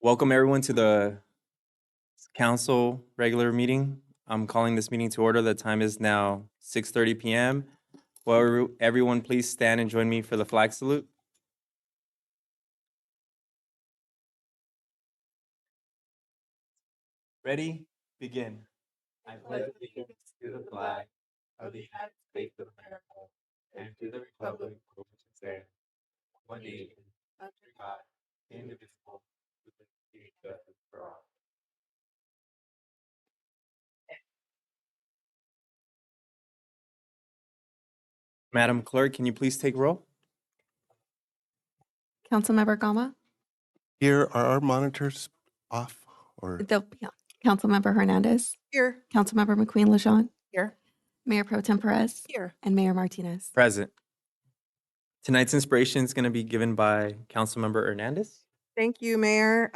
Welcome everyone to the council regular meeting. I'm calling this meeting to order. The time is now 6:30 p.m. Will everyone please stand and join me for the flag salute? Ready? Begin. I pledge allegiance to the flag of the United States of America and to the republic for which it stands, one nation, under God, indivisible, with liberty and justice for all. Madam Clerk, can you please take roll? Councilmember Gama, Here, are our monitors off or? Councilmember Hernandez, Here. Councilmember McQueen Lejeune, Here. Mayor Pro Tem Perez, Here. and Mayor Martinez. Present. Tonight's inspiration is going to be given by Councilmember Hernandez. Thank you, Mayor.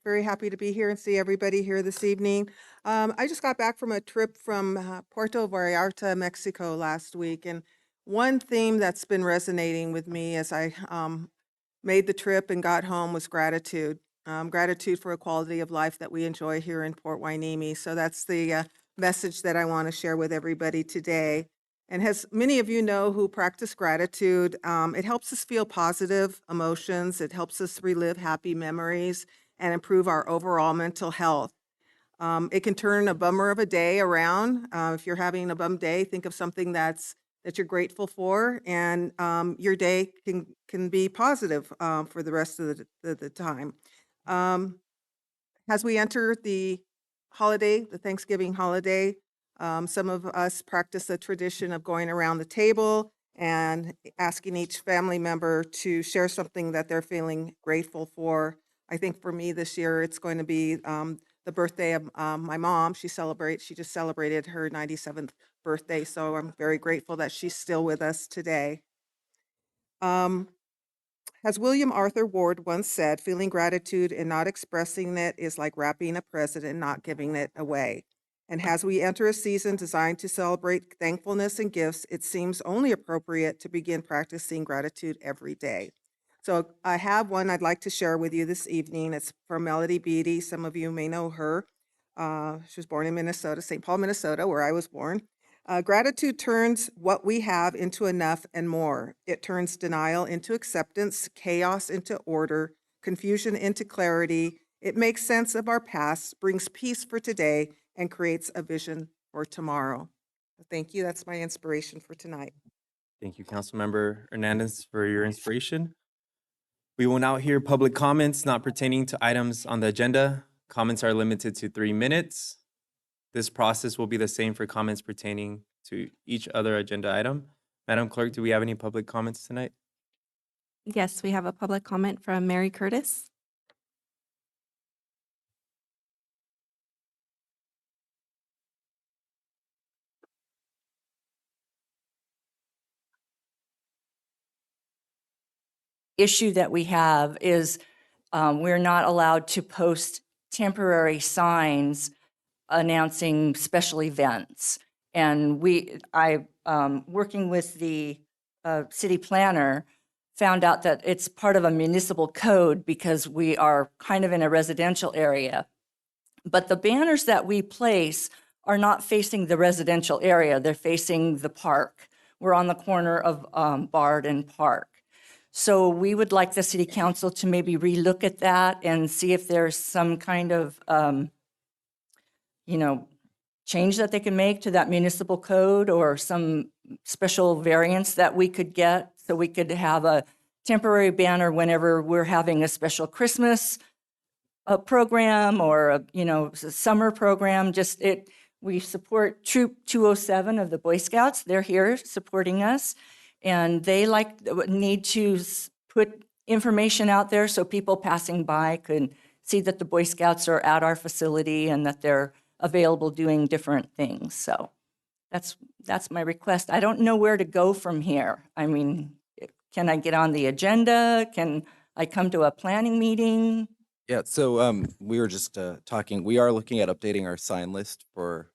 Very happy to be here and see everybody here this evening. I just got back from a trip from Puerto Vallarta, Mexico last week. And one theme that's been resonating with me as I made the trip and got home was gratitude. Gratitude for a quality of life that we enjoy here in Port Hueneme. So that's the message that I want to share with everybody today. And as many of you know who practice gratitude, it helps us feel positive emotions. It helps us relive happy memories and improve our overall mental health. It can turn a bummer of a day around. If you're having a bum day, think of something that you're grateful for, and your day can be positive for the rest of the time. As we enter the holiday, the Thanksgiving holiday, some of us practice the tradition of going around the table and asking each family member to share something that they're feeling grateful for. I think for me this year, it's going to be the birthday of my mom. She just celebrated her 97th birthday, so I'm very grateful that she's still with us today. As William Arthur Ward once said, feeling gratitude and not expressing it is like wrapping a present and not giving it away. And as we enter a season designed to celebrate thankfulness and gifts, it seems only appropriate to begin practicing gratitude every day. So I have one I'd like to share with you this evening. It's from Melody Beattie. Some of you may know her. She was born in Minnesota, St. Paul, Minnesota, where I was born. Gratitude turns what we have into enough and more. It turns denial into acceptance, chaos into order, confusion into clarity. It makes sense of our past, brings peace for today, and creates a vision for tomorrow. Thank you. That's my inspiration for tonight. Thank you, Councilmember Hernandez, for your inspiration. We will now hear public comments not pertaining to items on the agenda. Comments are limited to 3 minutes. This process will be the same for comments pertaining to each other agenda item. Madam Clerk, do we have any public comments tonight? Yes, we have a public comment from Mary Curtis. Issue that we have is we're not allowed to post temporary signs announcing special events. And working with the city planner, found out that it's part of a municipal code because we are kind of in a residential area. But the banners that we place are not facing the residential area, they're facing the park. We're on the corner of Bard and Park. So we would like the city council to maybe relook at that and see if there's some kind of, change that they can make to that municipal code or some special variance that we could get so we could have a temporary banner whenever we're having a special Christmas program or a summer program. We support Troop 207 of the Boy Scouts. They're here supporting us. And they need to put information out there so people passing by could see that the Boy Scouts are at our facility and that they're available doing different things. So that's my request. I don't know where to go from here. I mean, can I get on the agenda? Can I come to a planning meeting? Yeah, so we were just talking, we are looking at updating our sign list or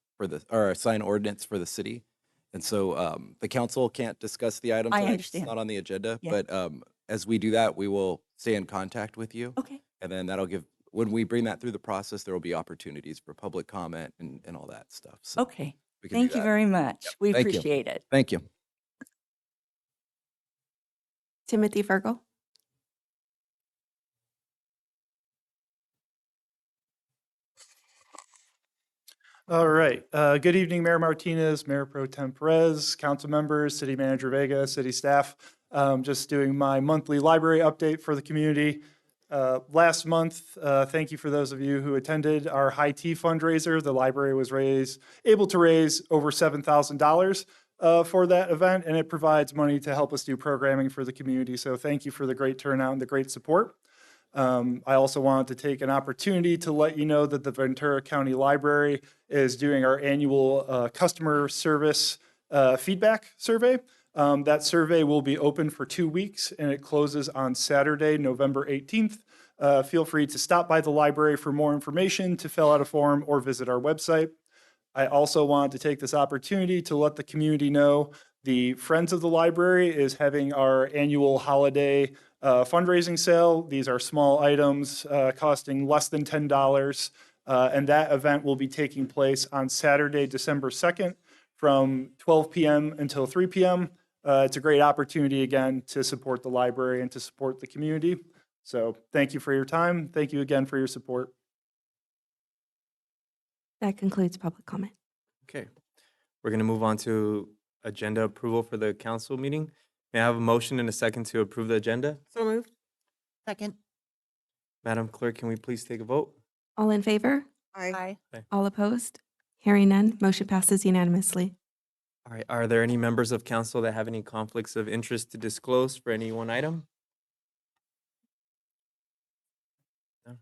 our sign ordinance for the city. And so the council can't discuss the item I tonight. understand. It's not on the agenda, Yeah. but as we do that, we will stay in contact with you. Okay. And then that'll give when we bring that through the process, there will be opportunities for public comment and all that stuff. So Okay, we can do thank you that. very much. We Thank you. appreciate it. Thank you. Timothy Virgo. All right. Good evening, Mayor Martinez, Mayor Pro Tem Perez, council members, City Manager Vega, city staff. Just doing my monthly library update for the community. Last month, thank you for those of you who attended our high tea fundraiser. The library was able to raise over $7,000 for that event, and it provides money to help us do programming for the community. So thank you for the great turnout and the great support. I also wanted to take an opportunity to let you know that the Ventura County Library is doing our annual customer service feedback survey. That survey will be open for 2 weeks and it closes on Saturday, November 18th. Feel free to stop by the library for more information, to fill out a form, or visit our website. I also wanted to take this opportunity to let the community know the Friends of the Library is having our annual holiday fundraising sale. These are small items costing less than $10. And that event will be taking place on Saturday, December 2nd from 12 p.m. until 3 p.m. It's a great opportunity, again, to support the library and to support the community. So thank you for your time. Thank you again for your support. That concludes public comment. Okay, we're going to move on to agenda approval for the council meeting. May I have a motion and a second to approve the agenda? So moved. Second. Madam Clerk, can we please take a vote? All in favor? Aye. All opposed? Hearing none, motion passes unanimously. All right, are there any members of council that have any conflicts of interest to disclose for any one item? No?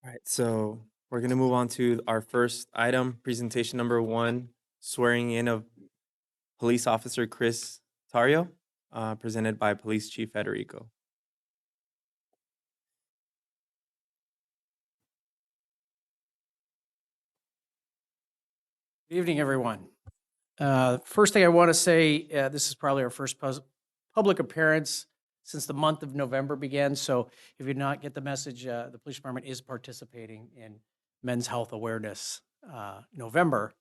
All right, so we're going to move on to our first item, presentation number 1, swearing in of Police Officer Chris Tario, presented by Police Chief Federico. Good evening, everyone. First thing I want to say, this is probably our first public appearance since the month of November began. So if you did not get the message, the police department is participating in Men's Health Awareness November.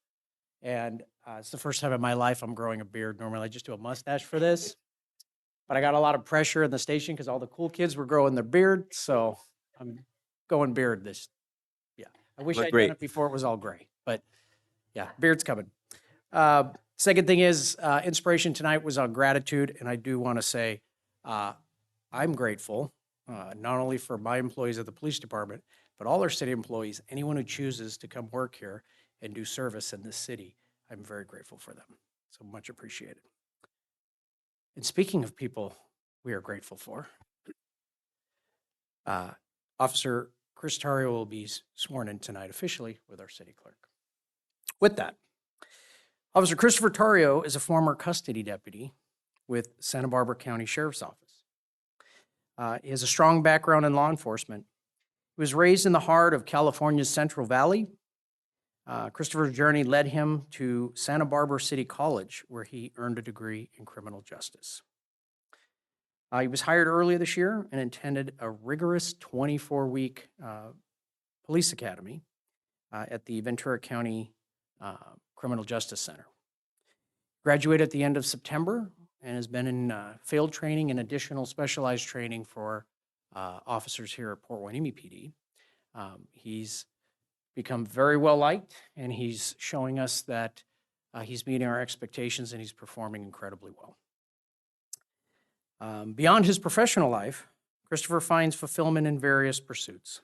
And it's the first time in my life I'm growing a beard. Normally I just do a mustache for this. But I got a lot of pressure in the station because all the cool kids were growing their beard. So I'm going beard this. Yeah. I wish Look I'd great. done it before it was all gray. But yeah, beard's coming. Second thing is, inspiration tonight was on gratitude, and I do want to say I'm grateful not only for my employees at the police department, but all our city employees, anyone who chooses to come work here and do service in this city. I'm very grateful for them. So much appreciated. And speaking of people we are grateful for, Officer Chris Tario will be sworn in tonight officially with our city clerk. With that, Officer Christopher Tario is a former custody deputy with Santa Barbara County Sheriff's Office. He has a strong background in law enforcement. He was raised in the heart of California's Central Valley. Christopher's journey led him to Santa Barbara City College, where he earned a degree in criminal justice. He was hired earlier this year and attended a rigorous 24-week police academy at the Ventura County Criminal Justice Center. Graduated at the end of September and has been in field training and additional specialized training for officers here at Port Hueneme PD. He's become very well liked, and he's showing us that he's meeting our expectations and he's performing incredibly well. Beyond his professional life, Christopher finds fulfillment in various pursuits.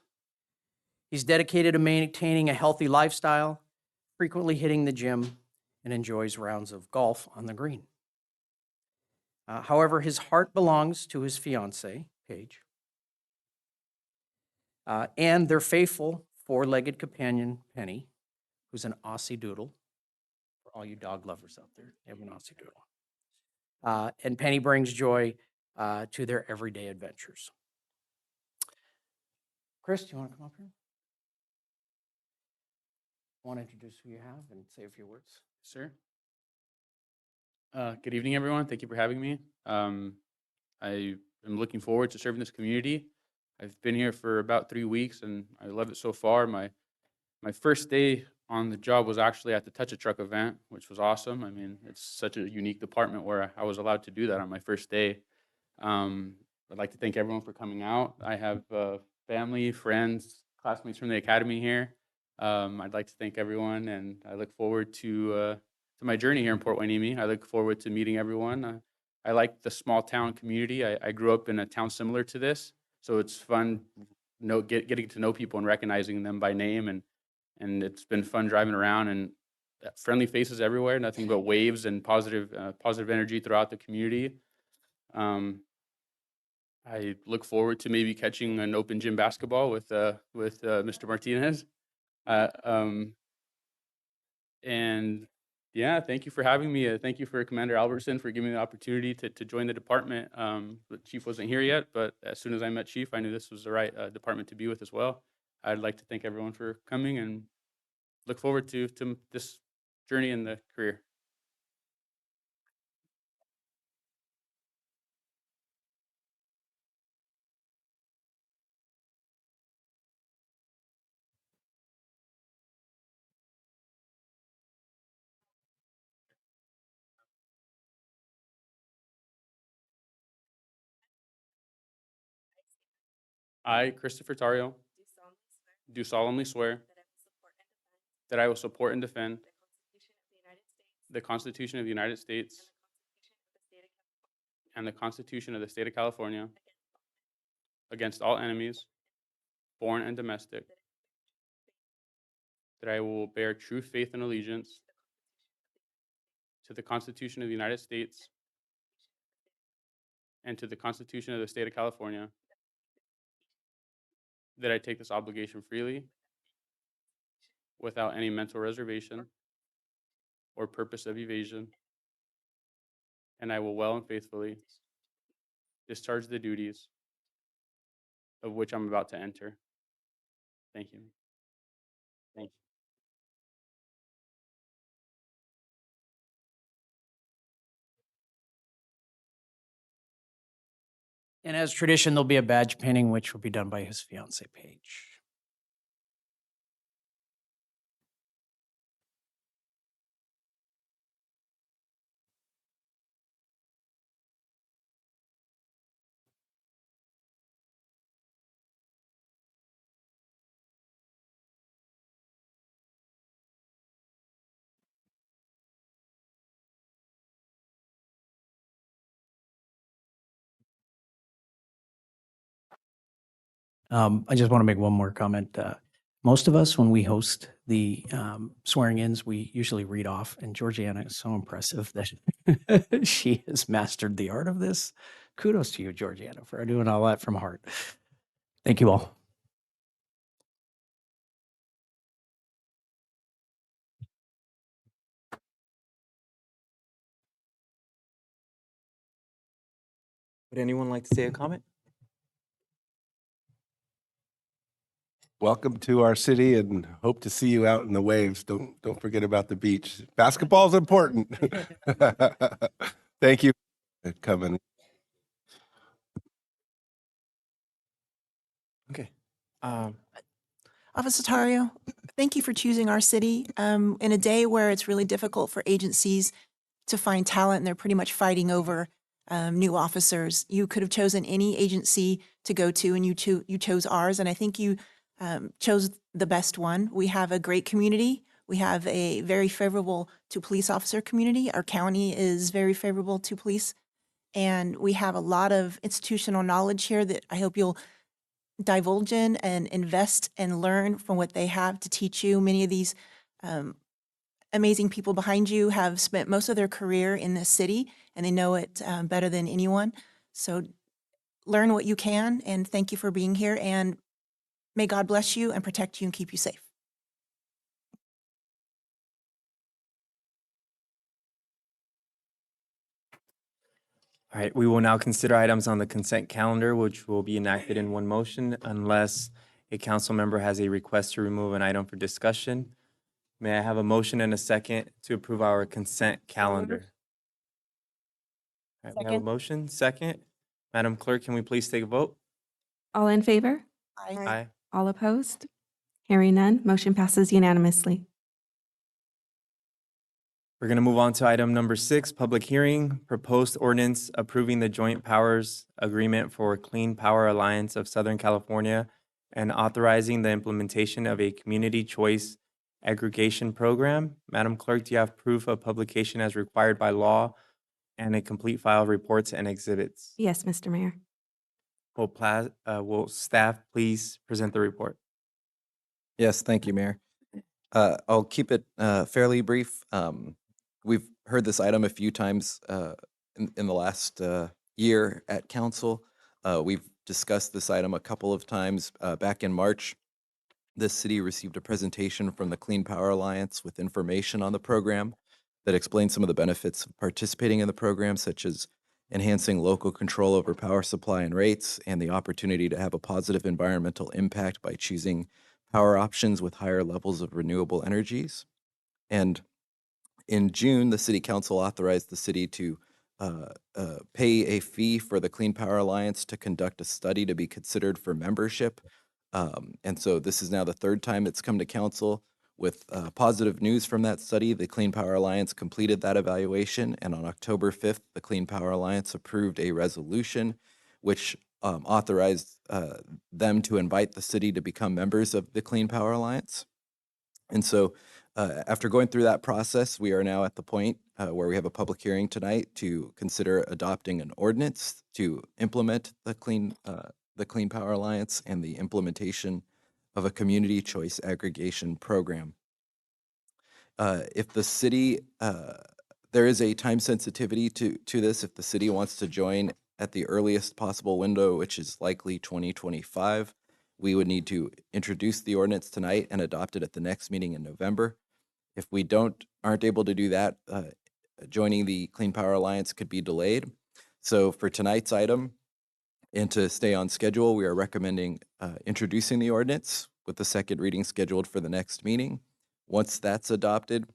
He's dedicated to maintaining a healthy lifestyle, frequently hitting the gym, and enjoys rounds of golf on the green. However, his heart belongs to his fiancée, Paige, and their faithful four-legged companion, Penny, who's an Aussie Doodle. For all you dog lovers out there, they have an Aussie Doodle. And Penny brings joy to their everyday adventures. Chris, do you want to come up here? I want to introduce who you have and say a few words. Sir. Good evening, everyone. Thank you for having me. I am looking forward to serving this community. I've been here for about 3 weeks and I love it so far. My first day on the job was actually at the Touch a Truck event, which was awesome. I mean, it's such a unique department where I was allowed to do that on my first day. I'd like to thank everyone for coming out. I have family, friends, classmates from the academy here. I'd like to thank everyone, and I look forward to my journey here in Port Hueneme. I look forward to meeting everyone. I like the small town community. I grew up in a town similar to this, so it's fun getting to know people and recognizing them by name, and it's been fun driving around and friendly faces everywhere. Nothing but waves and positive energy throughout the community. I look forward to maybe catching an open gym basketball with Mr. Martinez. And yeah, thank you for having me. Thank you for Commander Albertson for giving me the opportunity to join the department. The chief wasn't here yet, but as soon as I met Chief, I knew this was the right department to be with as well. I'd like to thank everyone for coming and look forward to this journey in the career. I, Christopher Tario, do solemnly swear that I will support and defend the Constitution of the United States and the Constitution of the State of California against all enemies, foreign and domestic, that I will bear true faith and allegiance to the Constitution of the United States and to the Constitution of the State of California, that I take this obligation freely without any mental reservation or purpose of evasion, and I will well and faithfully discharge the duties of which I'm about to enter. Thank you. Thank you. And as tradition, there'll be a badge pinning, which will be done by his fiancee, Paige. I just want to make one more comment. Most of us, when we host the swearing-ins, we usually read off, and Georgiana is so impressive that she has mastered the art of this. Kudos to you, Georgiana, for doing all that from heart. Thank you all. Would anyone like to say a comment? Welcome to our city and hope to see you out in the waves. Don't forget about the beach. Basketball's important. Thank you for coming. Okay. Officer Tario, thank you for choosing our city in a day where it's really difficult for agencies to find talent and they're pretty much fighting over new officers. You could have chosen any agency to go to and you chose ours, and I think you chose the best one. We have a great community. We have a very favorable to police officer community. Our county is very favorable to police, and we have a lot of institutional knowledge here that I hope you'll divulge in and invest and learn from what they have to teach you. Many of these amazing people behind you have spent most of their career in this city, and they know it better than anyone. So learn what you can, and thank you for being here, and may God bless you and protect you and keep you safe. All right, we will now consider items on the consent calendar, which will be enacted in one motion unless a council member has a request to remove an item for discussion. May I have a motion and a second to approve our consent calendar? All right, we have a Second. motion, second. Madam Clerk, can we please take a vote? All in favor? Aye. Aye. All opposed? Hearing none, motion passes unanimously. We're going to move on to item number 6, public hearing, proposed ordinance approving the joint powers agreement for Clean Power Alliance of Southern California and authorizing the implementation of a community choice aggregation program. Madam Clerk, do you have proof of publication as required by law and a complete file of reports and exhibits? Yes, Mr. Mayor. Will staff please present the report? Yes, thank you, Mayor. I'll keep it fairly brief. We've heard this item a few times in the last year at council. We've discussed this item a couple of times. Back in March, the city received a presentation from the Clean Power Alliance with information on the program that explains some of the benefits of participating in the program, such as enhancing local control over power supply and rates, and the opportunity to have a positive environmental impact by choosing power options with higher levels of renewable energies. And in June, the City Council authorized the city to pay a fee for the Clean Power Alliance to conduct a study to be considered for membership. And so this is now the third time it's come to council with positive news from that study. The Clean Power Alliance completed that evaluation, and on October 5th, the Clean Power Alliance approved a resolution which authorized them to invite the city to become members of the Clean Power Alliance. And so after going through that process, we are now at the point where we have a public hearing tonight to consider adopting an ordinance to implement the Clean Power Alliance and the implementation of a community choice aggregation program. If the city, there is a time sensitivity to this. If the city wants to join at the earliest possible window, which is likely 2025, we would need to introduce the ordinance tonight and adopt it at the next meeting in November. If we aren't able to do that, joining the Clean Power Alliance could be delayed. So for tonight's item, and to stay on schedule, we are recommending introducing the ordinance with the second reading scheduled for the next meeting. Once that's adopted,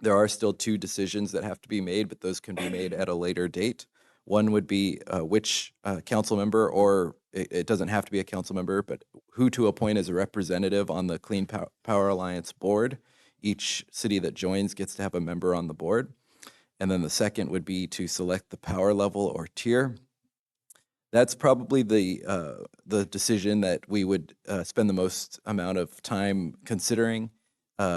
there are still 2 decisions that have to be made, but those can be made at a later date. One would be which council member, or it doesn't have to be a council member, but who to appoint as a representative on the Clean Power Alliance board. Each city that joins gets to have a member on the board. And then the second would be to select the power level or tier. That's probably the decision that we would spend the most amount of time considering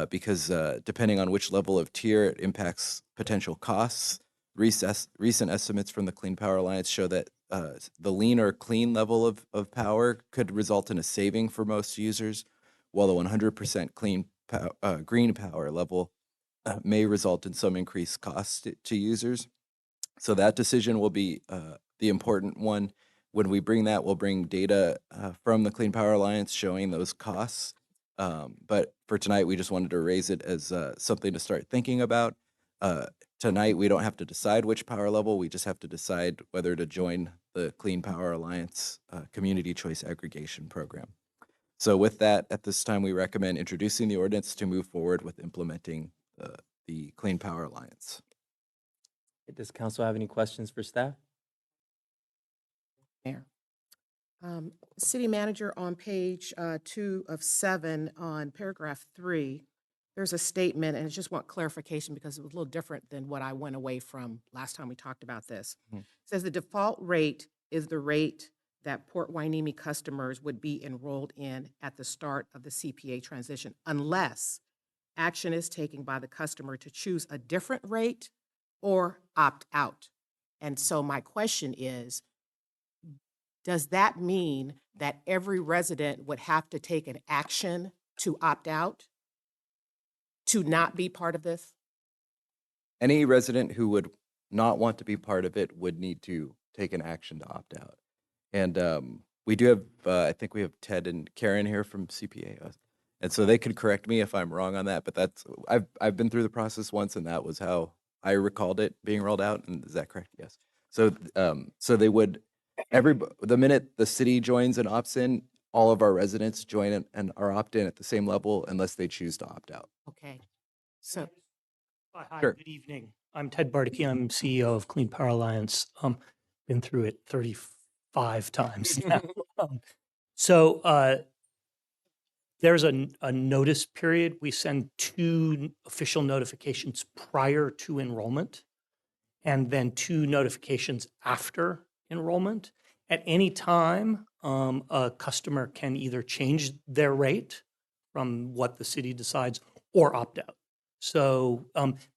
because depending on which level of tier, it impacts potential costs. Recent estimates from the Clean Power Alliance show that the lean or clean level of power could result in a saving for most users, while the 100% green power level may result in some increased costs to users. So that decision will be the important one. When we bring that, we'll bring data from the Clean Power Alliance showing those costs. But for tonight, we just wanted to raise it as something to start thinking about. Tonight, we don't have to decide which power level. We just have to decide whether to join the Clean Power Alliance Community Choice Aggregation Program. So with that, at this time, we recommend introducing the ordinance to move forward with implementing the Clean Power Alliance. Does council have any questions for staff? Mayor. City Manager, on page 2 of 7 on paragraph 3, there's a statement, and I just want clarification because it was a little different than what I went away from last time we talked about this. Mhm. It says the default rate is the rate that Port Hueneme customers would be enrolled in at the start of the CPA transition, unless action is taken by the customer to choose a different rate or opt out. And so my question is, does that mean that every resident would have to take an action to opt out, to not be part of this? Any resident who would not want to be part of it would need to take an action to opt out. And we do have, I think we have Ted and Karen here from CPA. And so they could correct me if I'm wrong on that, but I've been through the process once, and that was how I recalled it being rolled out. And is that correct? Yes. So they would, the minute the city joins and opts in, all of our residents join and are opt in at the same level unless they choose to opt out. Okay. So, Hi, Sure. good evening. I'm Ted Bardicki. I'm CEO of Clean Power Alliance. Been through it 35 times now. So there's a notice period. We send 2 official notifications prior to enrollment and then 2 notifications after enrollment. At any time, a customer can either change their rate from what the city decides or opt out. So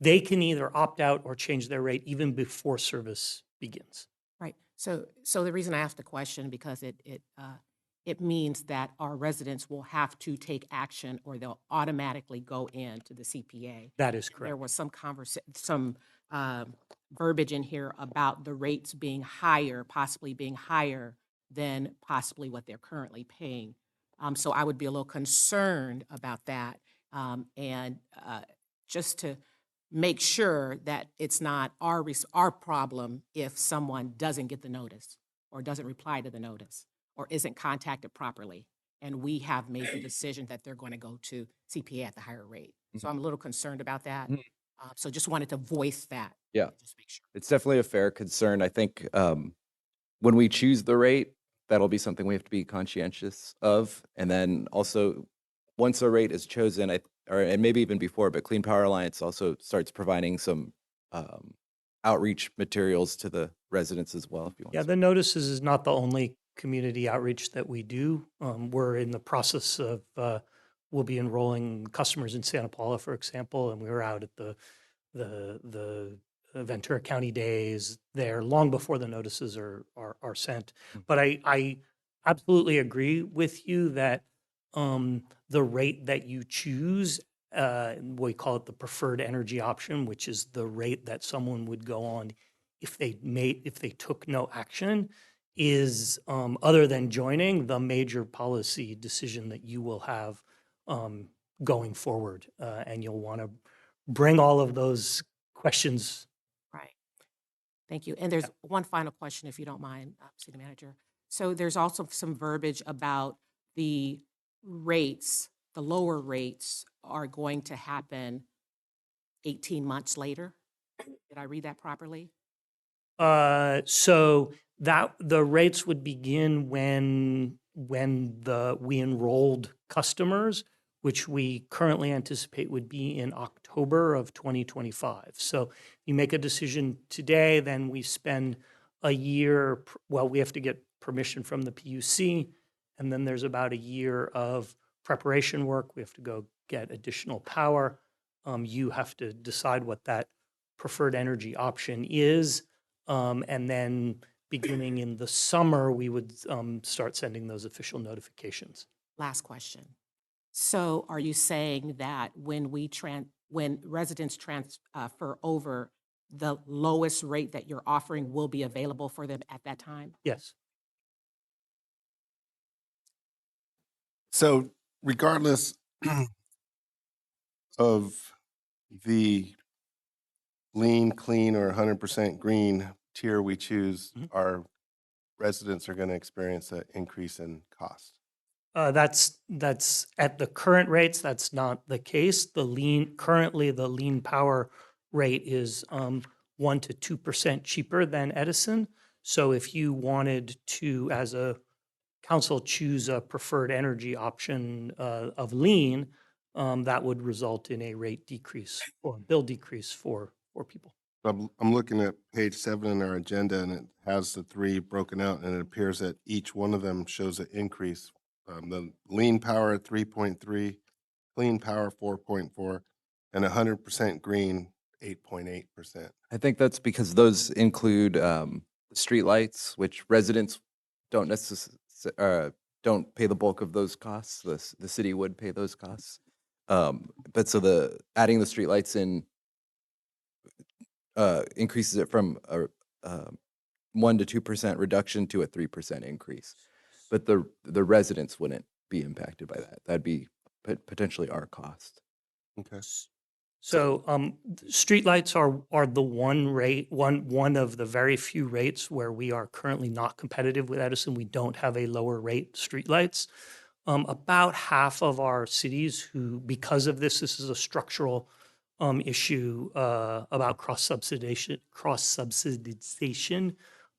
they can either opt out or change their rate even before service begins. Right. So the reason I asked the question, because it means that our residents will have to take action or they'll automatically go into the CPA. That is There correct. was some verbiage in here about the rates being higher, possibly being higher than possibly what they're currently paying. So I would be a little concerned about that. And just to make sure that it's not our problem if someone doesn't get the notice or doesn't reply to the notice or isn't contacted properly. And we have made the decision that they're going to go to CPA at the higher rate. So I'm a little concerned about that. So just wanted to voice that. Yeah. Just make sure. It's definitely a fair concern. I think when we choose the rate, that'll be something we have to be conscientious of. And then also, once a rate is chosen, and maybe even before, but Clean Power Alliance also starts providing some outreach materials to the residents as well, if you want. Yeah, the notices is not the only community outreach that we do. We're in the process of, we'll be enrolling customers in Santa Paula, for example, and we were out at the Ventura County Days there long before the notices are sent. But I absolutely agree with you that the rate that you choose, we call it the preferred energy option, which is the rate that someone would go on if they took no action, is other than joining, the major policy decision that you will have going forward. And you'll want to bring all of those questions. Right. Thank you. And there's one final question, if you don't mind, City Manager. So there's also some verbiage about the rates, the lower rates are going to happen 18 months later. Did I read that properly? So that the rates would begin when we enrolled customers, which we currently anticipate would be in October of 2025. So you make a decision today, then we spend a year, well, we have to get permission from the PUC, and then there's about a year of preparation work. We have to go get additional power. You have to decide what that preferred energy option is. And then beginning in the summer, we would start sending those official notifications. Last question. So are you saying that when residents transfer over, the lowest rate that you're offering will be available for them at that time? Yes. So regardless of the lean, clean, or 100% green tier we choose, our residents are going to experience an increase in cost. That's at the current rates, that's not the case. Currently the lean power rate is 1% to 2% cheaper than Edison. So if you wanted to, as a council, choose a preferred energy option of lean, that would result in a rate decrease or bill decrease for people. I'm looking at page 7 in our agenda, and it has the 3 broken out, and it appears that each one of them shows an increase. The lean power 3.3, clean power 4.4, and 100% green 8.8%. I think that's because those include streetlights, which residents don't don't pay the bulk of those costs. The city would pay those costs. But so adding the streetlights in increases it from a 1% to 2% reduction to a 3% increase. But the residents wouldn't be impacted by that. That'd be potentially our cost. Okay. So streetlights are the one of the very few rates where we are currently not competitive with Edison. We don't have a lower rate streetlights. About half of our cities because of this is a structural issue about cross subsidization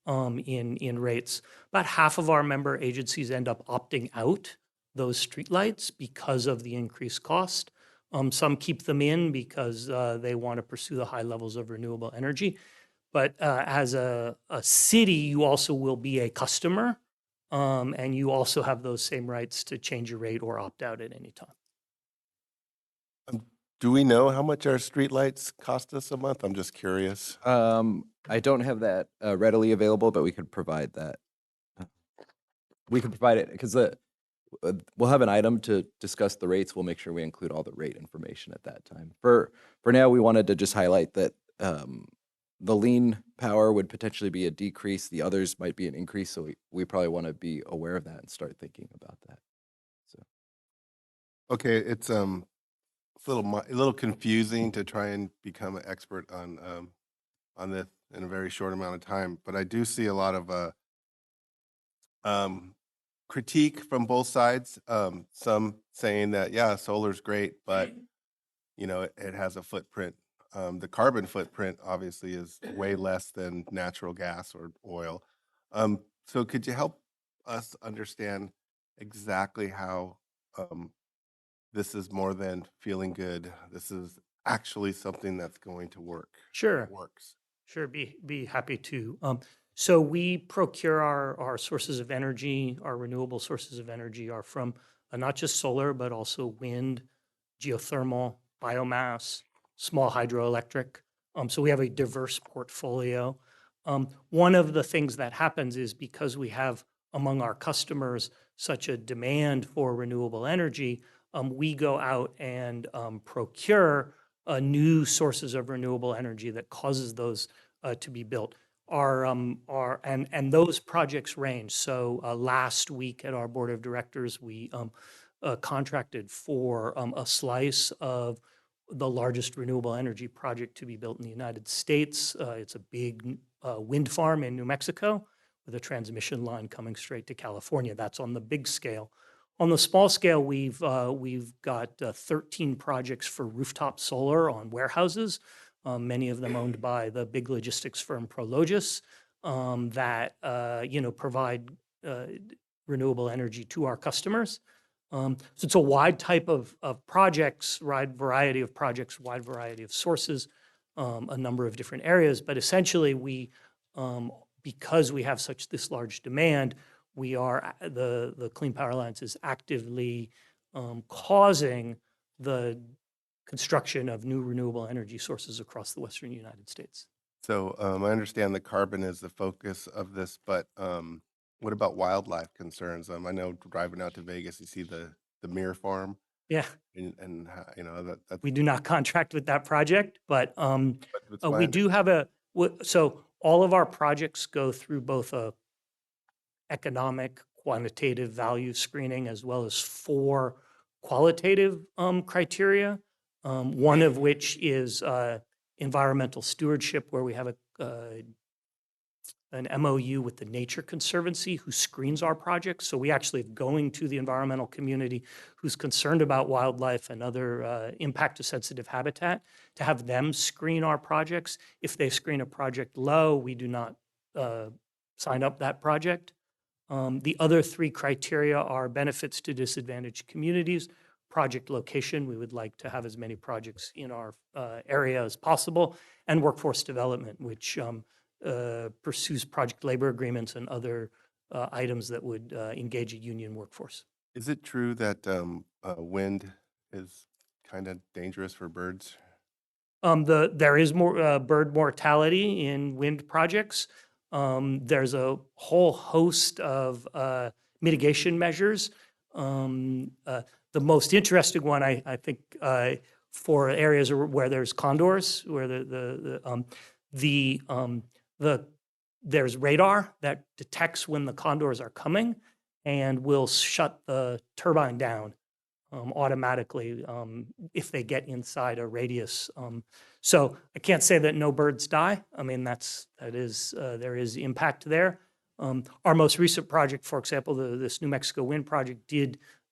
in rates. About half of our member agencies end up opting out those streetlights because of the increased cost. Some keep them in because they want to pursue the high levels of renewable energy. But as a city, you also will be a customer, and you also have those same rights to change your rate or opt out at any time. Do we know how much our streetlights cost us a month? I'm just curious. I don't have that readily available, but we could provide that. We can provide it because we'll have an item to discuss the rates. We'll make sure we include all the rate information at that time. For now, we wanted to just highlight that the lean power would potentially be a decrease. The others might be an increase. So we probably want to be aware of that and start thinking about that. So Okay, it's a little confusing to try and become an expert on this in a very short amount of time, but I do see a lot of critique from both sides. Some saying that, yeah, solar's great, but you know, it has a footprint. The carbon footprint obviously is way less than natural gas or oil. So could you help us understand exactly how this is more than feeling good? This is actually something that's going to work. Sure. Works. Sure, be happy to. So we procure our sources of energy, our renewable sources of energy are from not just solar, but also wind, geothermal, biomass, small hydroelectric. So we have a diverse portfolio. One of the things that happens is because we have among our customers such a demand for renewable energy, we go out and procure new sources of renewable energy that causes those to be built. And those projects range. So last week at our board of directors, we contracted for a slice of the largest renewable energy project to be built in the United States. It's a big wind farm in New Mexico with a transmission line coming straight to California. That's on the big scale. On the small scale, we've got 13 projects for rooftop solar on warehouses, many of them owned by the big logistics firm Prologis, that provide renewable energy to our customers. So it's a wide type of projects, wide variety of projects, wide variety of sources, a number of different areas. But essentially, because we have this large demand, we are the Clean Power Alliance is actively causing the construction of new renewable energy sources across the western United States. So I understand the carbon is the focus of this, but what about wildlife concerns? I know driving out to Vegas, you see the Muir Farm, Yeah, and that's we do not contract with that project, but it's we fine. do have so all of our projects go through both a economic, quantitative value screening as well as 4 qualitative criteria, one of which is environmental stewardship, where we have an MOU with the Nature Conservancy who screens our projects. So we actually are going to the environmental community who's concerned about wildlife and other impact to sensitive habitat to have them screen our projects. If they screen a project low, we do not sign up that project. The other 3 criteria are benefits to disadvantaged communities, project location. We would like to have as many projects in our area as possible, and workforce development, which pursues project labor agreements and other items that would engage a union workforce. Is it true that wind is kind of dangerous for birds? There is more bird mortality in wind projects. There's a whole host of mitigation measures. The most interesting one, I think, for areas where there's condors, where there's radar that detects when the condors are coming and will shut the turbine down automatically if they get inside a radius. So I can't say that no birds die. I mean, there is impact there. Our most recent project, for example, this New Mexico wind project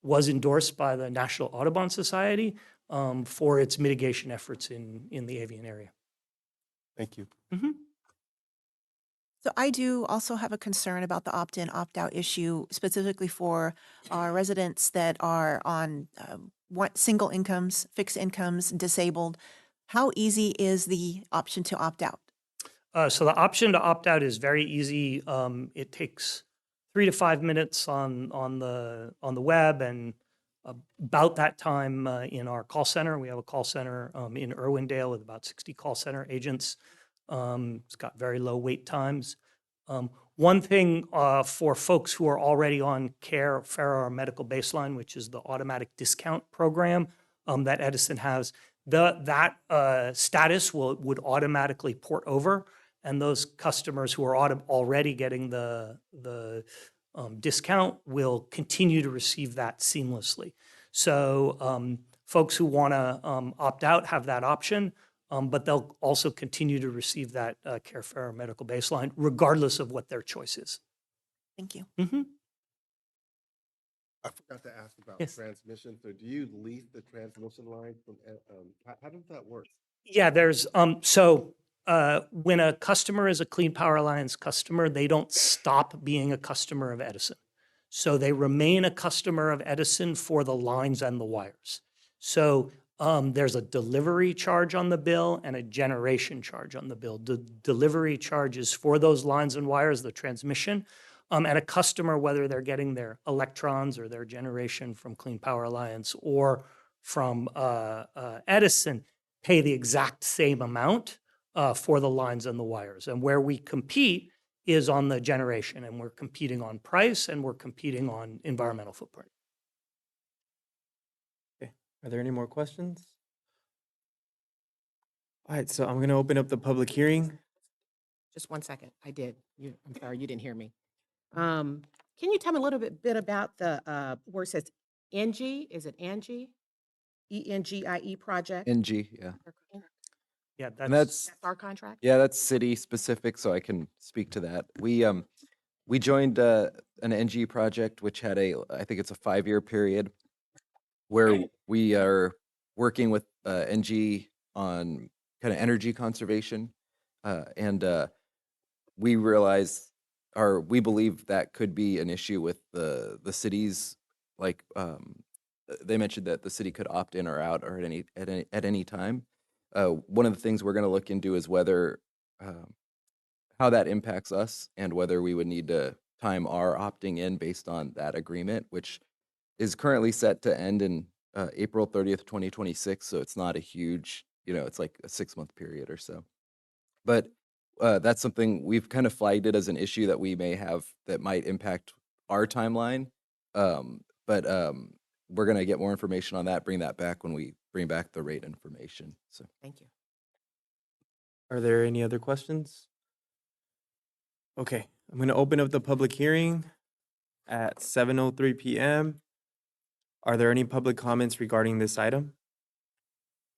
was endorsed by the National Audubon Society for its mitigation efforts in the avian area. Thank you. Mhm. So I do also have a concern about the opt-in, opt-out issue, specifically for our residents that are on single incomes, fixed incomes, disabled. How easy is the option to opt out? So the option to opt out is very easy. It takes 3 to 5 minutes on the web, and about that time in our call center. We have a call center in Irwindale with about 60 call center agents. It's got very low wait times. One thing for folks who are already on CARE, Fair or Medical Baseline, which is the automatic discount program that Edison has, that status would automatically port over, and those customers who are already getting the discount will continue to receive that seamlessly. So folks who want to opt out have that option, but they'll also continue to receive that CARE Fair Medical Baseline regardless of what their choice is. Thank you. I forgot to ask about Yes. transmission. So do you lease the transmission line from, how does that work? Yeah, there's when a customer is a Clean Power Alliance customer, they don't stop being a customer of Edison. So they remain a customer of Edison for the lines and the wires. So there's a delivery charge on the bill and a generation charge on the bill. The delivery charge is for those lines and wires, the transmission. And a customer, whether they're getting their electrons or their generation from Clean Power Alliance or from Edison, pay the exact same amount for the lines and the wires. And where we compete is on the generation, and we're competing on price, and we're competing on environmental footprint. Are there any more questions? All right, so I'm going to open up the public hearing. Just one second. I did. I'm sorry, you didn't hear me. Can you tell me a little bit about the where it says NG? Is it Angie? ENGIE project? NG, yeah. Yeah, And that's, That's our contract? yeah, that's city specific, so I can speak to that. We joined an NG project, which had I think it's a 5-year period, where we are working with NG on kind of energy conservation. And we realize, or we believe that could be an issue with the cities. Like they mentioned that the city could opt in or out or at any time. One of the things we're going to look into is whether how that impacts us and whether we would need to time our opting in based on that agreement, which is currently set to end in April 30th, 2026. So it's not a huge, it's like a 6-month period or so. But that's something we've kind of flagged it as an issue that we may have that might impact our timeline. But we're going to get more information on that, bring that back when we bring back the rate information. So Thank you. Are there any other questions? Okay, I'm going to open up the public hearing at 7:03 p.m. Are there any public comments regarding this item?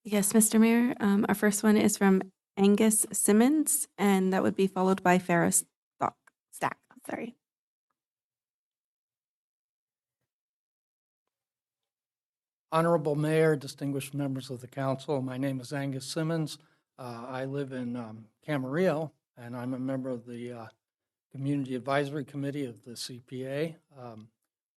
Yes, Mr. Mayor. Our first one is from Angus Simmons, and that would be followed by Ferris Stack. Sorry. Honorable Mayor, distinguished members of the council, my name is Angus Simmons. I live in Camarillo, and I'm a member of the Community Advisory Committee of the CPA.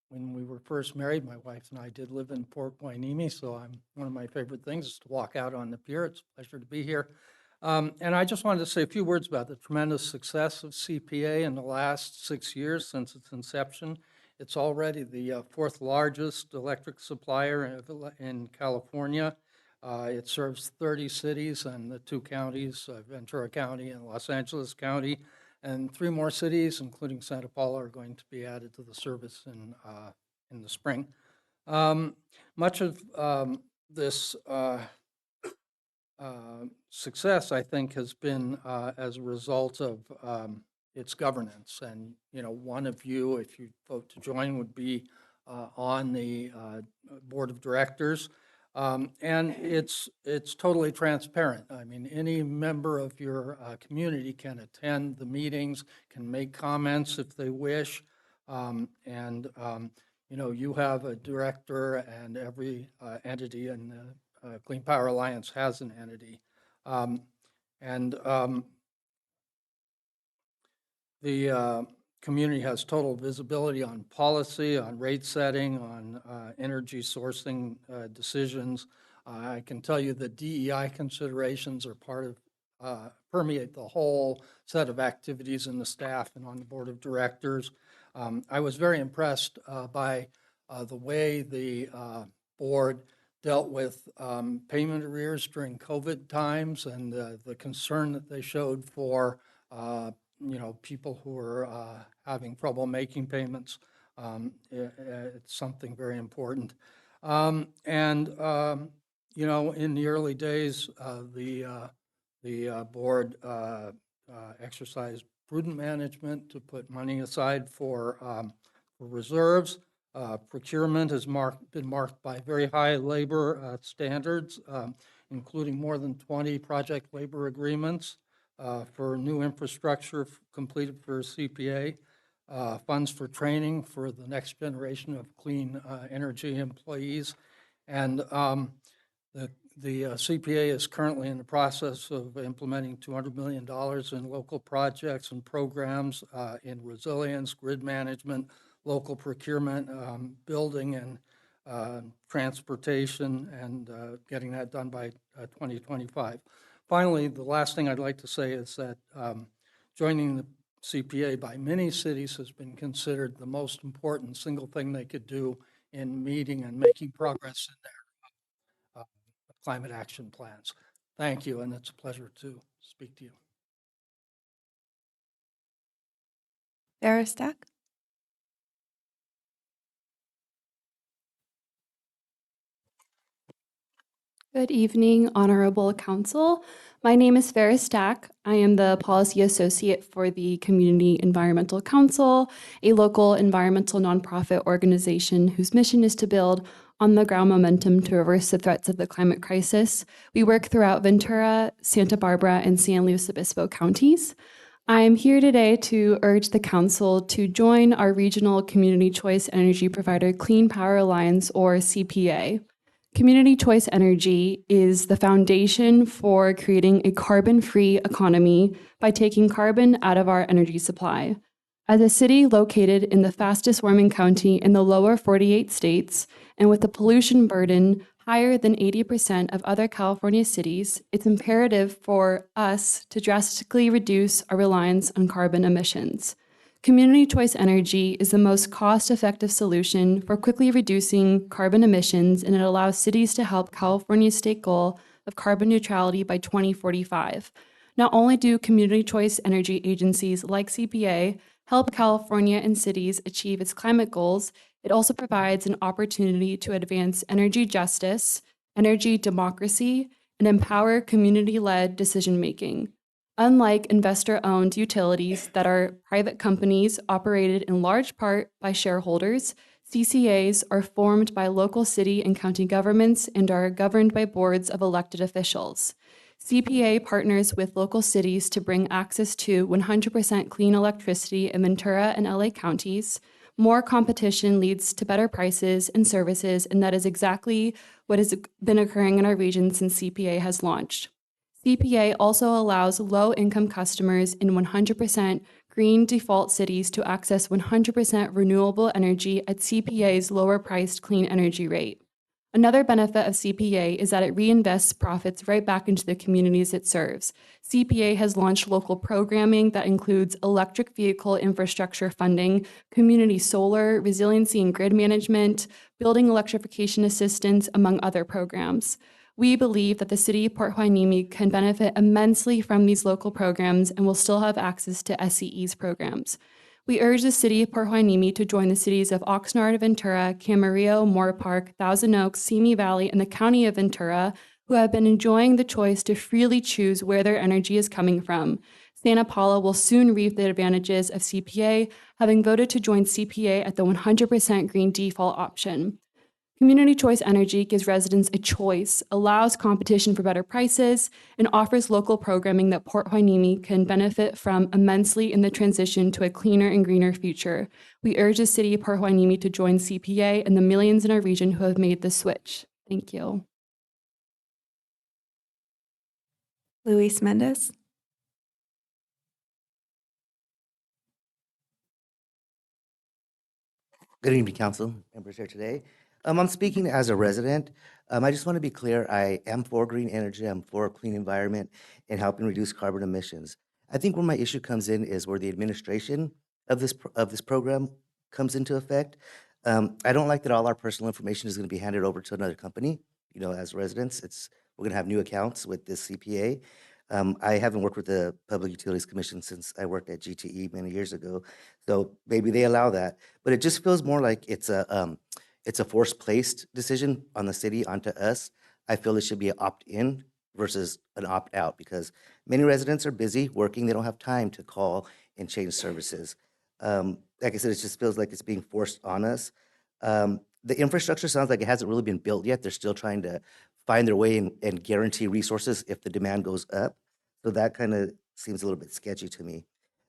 When we were first married, my wife and I did live in Port Hueneme, so one of my favorite things is to walk out on the pier. It's a pleasure to be here. And I just wanted to say a few words about the tremendous success of CPA in the last 6 years since its inception. It's already the 4th largest electric supplier in California. It serves 30 cities and the 2 counties, Ventura County and Los Angeles County, and 3 more cities, including Santa Paula, are going to be added to the service in the spring. Much of this success, I think, has been as a result of its governance. And, one of you, if you vote to join, would be on the board of directors. And it's totally transparent. I mean, any member of your community can attend the meetings, can make comments if they wish. You have a director, and every entity in the Clean Power Alliance has an entity. the community has total visibility on policy, on rate setting, on energy sourcing decisions. I can tell you that DEI considerations are permeate the whole set of activities in the staff and on the board of directors. I was very impressed by the way the board dealt with payment arrears during COVID times and the concern that they showed for people who are having trouble making payments. It's something very important. In the early days, the board exercised prudent management to put money aside for reserves. Procurement has been marked by very high labor standards, including more than 20 project labor agreements for new infrastructure completed for CPA, funds for training for the next generation of clean energy employees. And the CPA is currently in the process of implementing $200 million in local projects and programs in resilience, grid management, local procurement, building and transportation, and getting that done by 2025. Finally, the last thing I'd like to say is that joining the CPA by many cities has been considered the most important single thing they could do in meeting and making progress in their climate action plans. Thank you, and it's a pleasure to speak to you. Farah Stack? Good evening, Honorable Council. My name is Farah Stack. I am the Policy Associate for the Community Environmental Council, a local environmental nonprofit organization whose mission is to build on-the-ground momentum to reverse the threats of the climate crisis. We work throughout Ventura, Santa Barbara, and San Luis Obispo counties. I'm here today to urge the Council to join our regional community choice energy provider Clean Power Alliance, or CPA. Community choice energy is the foundation for creating a carbon-free economy by taking carbon out of our energy supply. As a city located in the fastest warming county in the lower 48 states, and with a pollution burden higher than 80% of other California cities, it's imperative for us to drastically reduce our reliance on carbon emissions. Community choice energy is the most cost-effective solution for quickly reducing carbon emissions, and it allows cities to help California's state goal of carbon neutrality by 2045. Not only do community choice energy agencies like CPA help California and cities achieve its climate goals, it also provides an opportunity to advance energy justice, energy democracy, and empower community-led decision-making. Unlike investor-owned utilities that are private companies operated in large part by shareholders, CCAs are formed by local city and county governments and are governed by boards of elected officials. CPA partners with local cities to bring access to 100% clean electricity in Ventura and LA counties. More competition leads to better prices and services, and that is exactly what has been occurring in our region since CPA has launched. CPA also allows low-income customers in 100% green default cities to access 100% renewable energy at CPA's lower-priced clean energy rate. Another benefit of CPA is that it reinvests profits right back into the communities it serves. CPA has launched local programming that includes electric vehicle infrastructure funding, community solar, resiliency and grid management, building electrification assistance, among other programs. We believe that the city of Port Hueneme can benefit immensely from these local programs and will still have access to SCE's programs. We urge the city of Port Hueneme to join the cities of Oxnard, Ventura, Camarillo, Moore Park, Thousand Oaks, Simi Valley, and the county of Ventura, who have been enjoying the choice to freely choose where their energy is coming from. Santa Paula will soon reap the advantages of CPA, having voted to join CPA at the 100% green default option. Community choice energy gives residents a choice, allows competition for better prices, and offers local programming that Port Hueneme can benefit from immensely in the transition to a cleaner and greener future. We urge the city of Port Hueneme to join CPA and the millions in our region who have made the switch. Thank you. Luis Mendez? Good evening, council members here today. I'm speaking as a resident. I just want to be clear, I am for green energy, I'm for a clean environment and helping reduce carbon emissions. I think where my issue comes in is where the administration of this program comes into effect. I don't like that all our personal information is going to be handed over to another company. You know, as residents, we're going to have new accounts with this CPA. I haven't worked with the Public Utilities Commission since I worked at GTE many years ago, so maybe they allow that. But it just feels more like it's a forced placed decision on the city onto us. I feel it should be an opt-in versus an opt-out because many residents are busy working. They don't have time to call and change services. Like I said, it just feels like it's being forced on us. The infrastructure sounds like it hasn't really been built yet. They're still trying to find their way and guarantee resources if the demand goes up. So that kind of seems a little bit sketchy to me.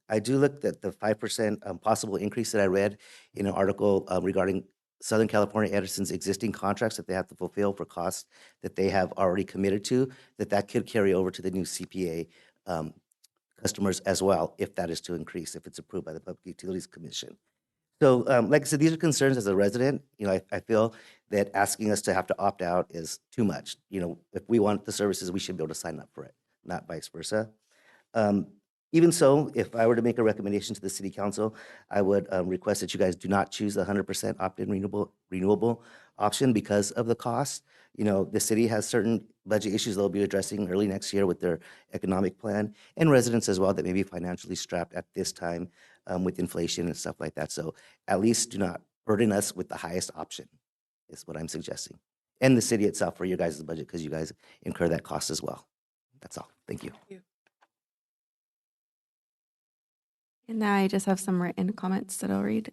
I do look at the 5% possible increase that I read in an article regarding Southern California Edison's existing contracts that they have to fulfill for costs that they have already committed to, that could carry over to the new CPA customers as well, if that is to increase, if it's approved by the Public Utilities Commission. So, like I said, these are concerns as a resident. You know, I feel that asking us to have to opt out is too much. You know, if we want the services, we should be able to sign up for it, not vice versa. Even so, if I were to make a recommendation to the city council, I would request that you guys do not choose the 100% opt-in renewable option because of the cost. You know, the city has certain budget issues they'll be addressing early next year with their economic plan, and residents as well that may be financially strapped at this time with inflation and stuff like that. So at least do not burden us with the highest option, is what I'm suggesting. And the city itself for your guys' budget, because you guys incur that cost as well. That's all. Thank you. And now I just have some written comments that I'll read.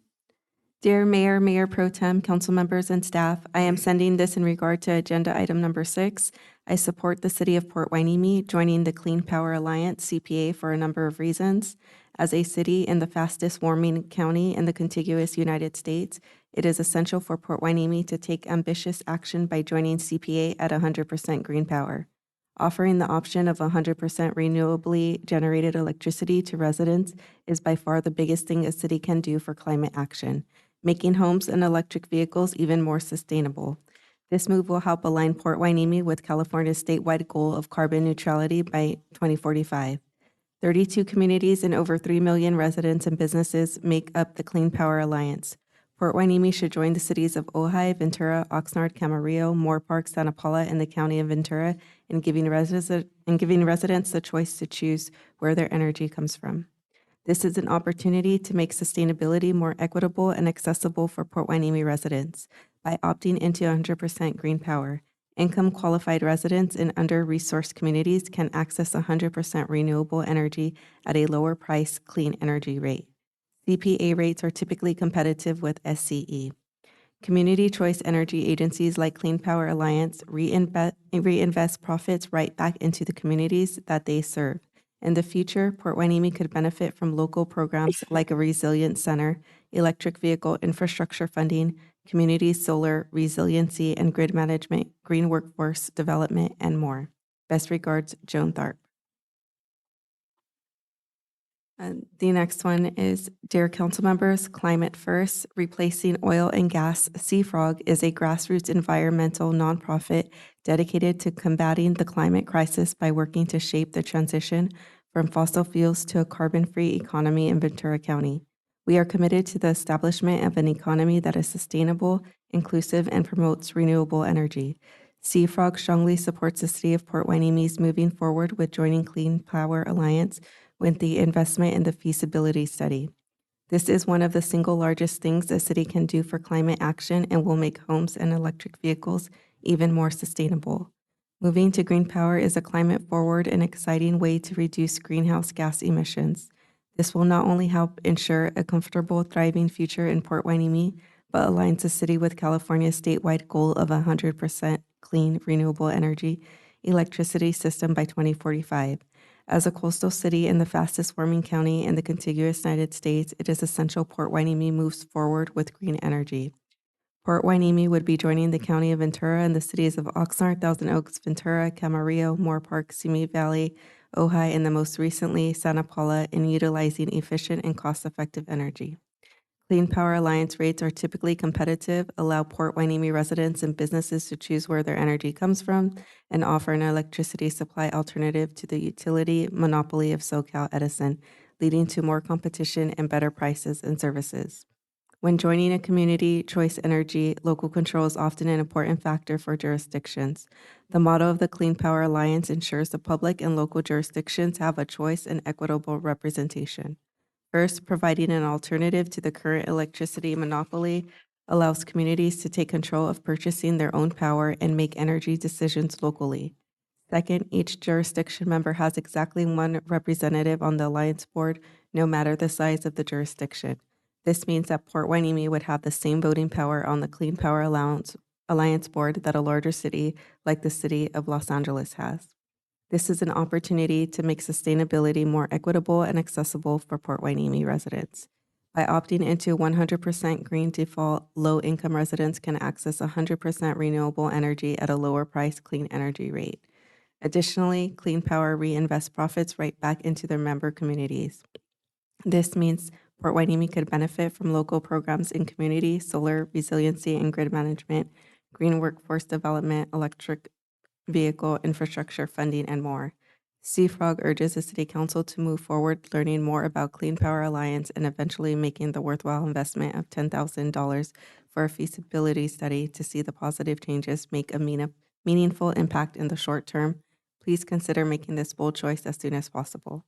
Dear Mayor, Mayor Pro Tem, council members, and staff, I am sending this in regard to agenda item number 6. I support the city of Port Hueneme joining the Clean Power Alliance, CPA, for a number of reasons. As a city in the fastest warming county in the contiguous United States, it is essential for Port Hueneme to take ambitious action by joining CPA at 100% green power. Offering the option of 100% renewably generated electricity to residents is by far the biggest thing a city can do for climate action, making homes and electric vehicles even more sustainable. This move will help align Port Hueneme with California's statewide goal of carbon neutrality by 2045. 32 communities and over 3 million residents and businesses make up the Clean Power Alliance. Port Hueneme should join the cities of Ojai, Ventura, Oxnard, Camarillo, Moorpark, Santa Paula, and the county of Ventura in giving residents the choice to choose where their energy comes from. This is an opportunity to make sustainability more equitable and accessible for Port Hueneme residents by opting into 100% green power. Income-qualified residents in under-resourced communities can access 100% renewable energy at a lower price, clean energy rate. CPA rates are typically competitive with SCE. Community choice energy agencies like Clean Power Alliance reinvest profits right back into the communities that they serve. In the future, Port Hueneme could benefit from local programs like a resilience center, electric vehicle infrastructure funding, community solar resiliency and grid management, green workforce development, and more. Best regards, Joan Tharp. The next one is, dear council members, Climate First, replacing oil and gas. Seafrog is a grassroots environmental nonprofit dedicated to combating the climate crisis by working to shape the transition from fossil fuels to a carbon-free economy in Ventura County. We are committed to the establishment of an economy that is sustainable, inclusive, and promotes renewable energy. Seafrog strongly supports the city of Port Hueneme's moving forward with joining Clean Power Alliance with the investment in the feasibility study. This is one of the single largest things a city can do for climate action and will make homes and electric vehicles even more sustainable. Moving to green power is a climate-forward and exciting way to reduce greenhouse gas emissions. This will not only help ensure a comfortable, thriving future in Port Hueneme, but aligns the city with California's statewide goal of 100% clean, renewable energy electricity system by 2045. As a coastal city in the fastest warming county in the contiguous United States, it is essential Port Hueneme moves forward with green energy. Port Hueneme would be joining the county of Ventura and the cities of Oxnard, Thousand Oaks, Ventura, Camarillo, Moorpark, Simi Valley, Ojai, and the most recently Santa Paula in utilizing efficient and cost-effective energy. Clean Power Alliance rates are typically competitive, allow Port Hueneme residents and businesses to choose where their energy comes from, and offer an electricity supply alternative to the utility monopoly of SoCal Edison, leading to more competition and better prices and services. When joining a community choice energy, local control is often an important factor for jurisdictions. The motto of the Clean Power Alliance ensures the public and local jurisdictions have a choice and equitable representation. First, providing an alternative to the current electricity monopoly allows communities to take control of purchasing their own power and make energy decisions locally. Second, each jurisdiction member has exactly one representative on the Alliance Board, no matter the size of the jurisdiction. This means that Port Hueneme would have the same voting power on the Clean Power Alliance Board that a larger city like the city of Los Angeles has. This is an opportunity to make sustainability more equitable and accessible for Port Hueneme residents. By opting into 100% green default, low-income residents can access 100% renewable energy at a lower price clean energy rate. Additionally, Clean Power reinvests profits right back into their member communities. This means Port Hueneme could benefit from local programs in community, solar, resiliency, and grid management, green workforce development, electric vehicle infrastructure funding, and more. CFROG urges the City Council to move forward learning more about Clean Power Alliance and eventually making the worthwhile investment of $10,000 for a feasibility study to see the positive changes make a meaningful impact in the short term. Please consider making this bold choice as soon as possible.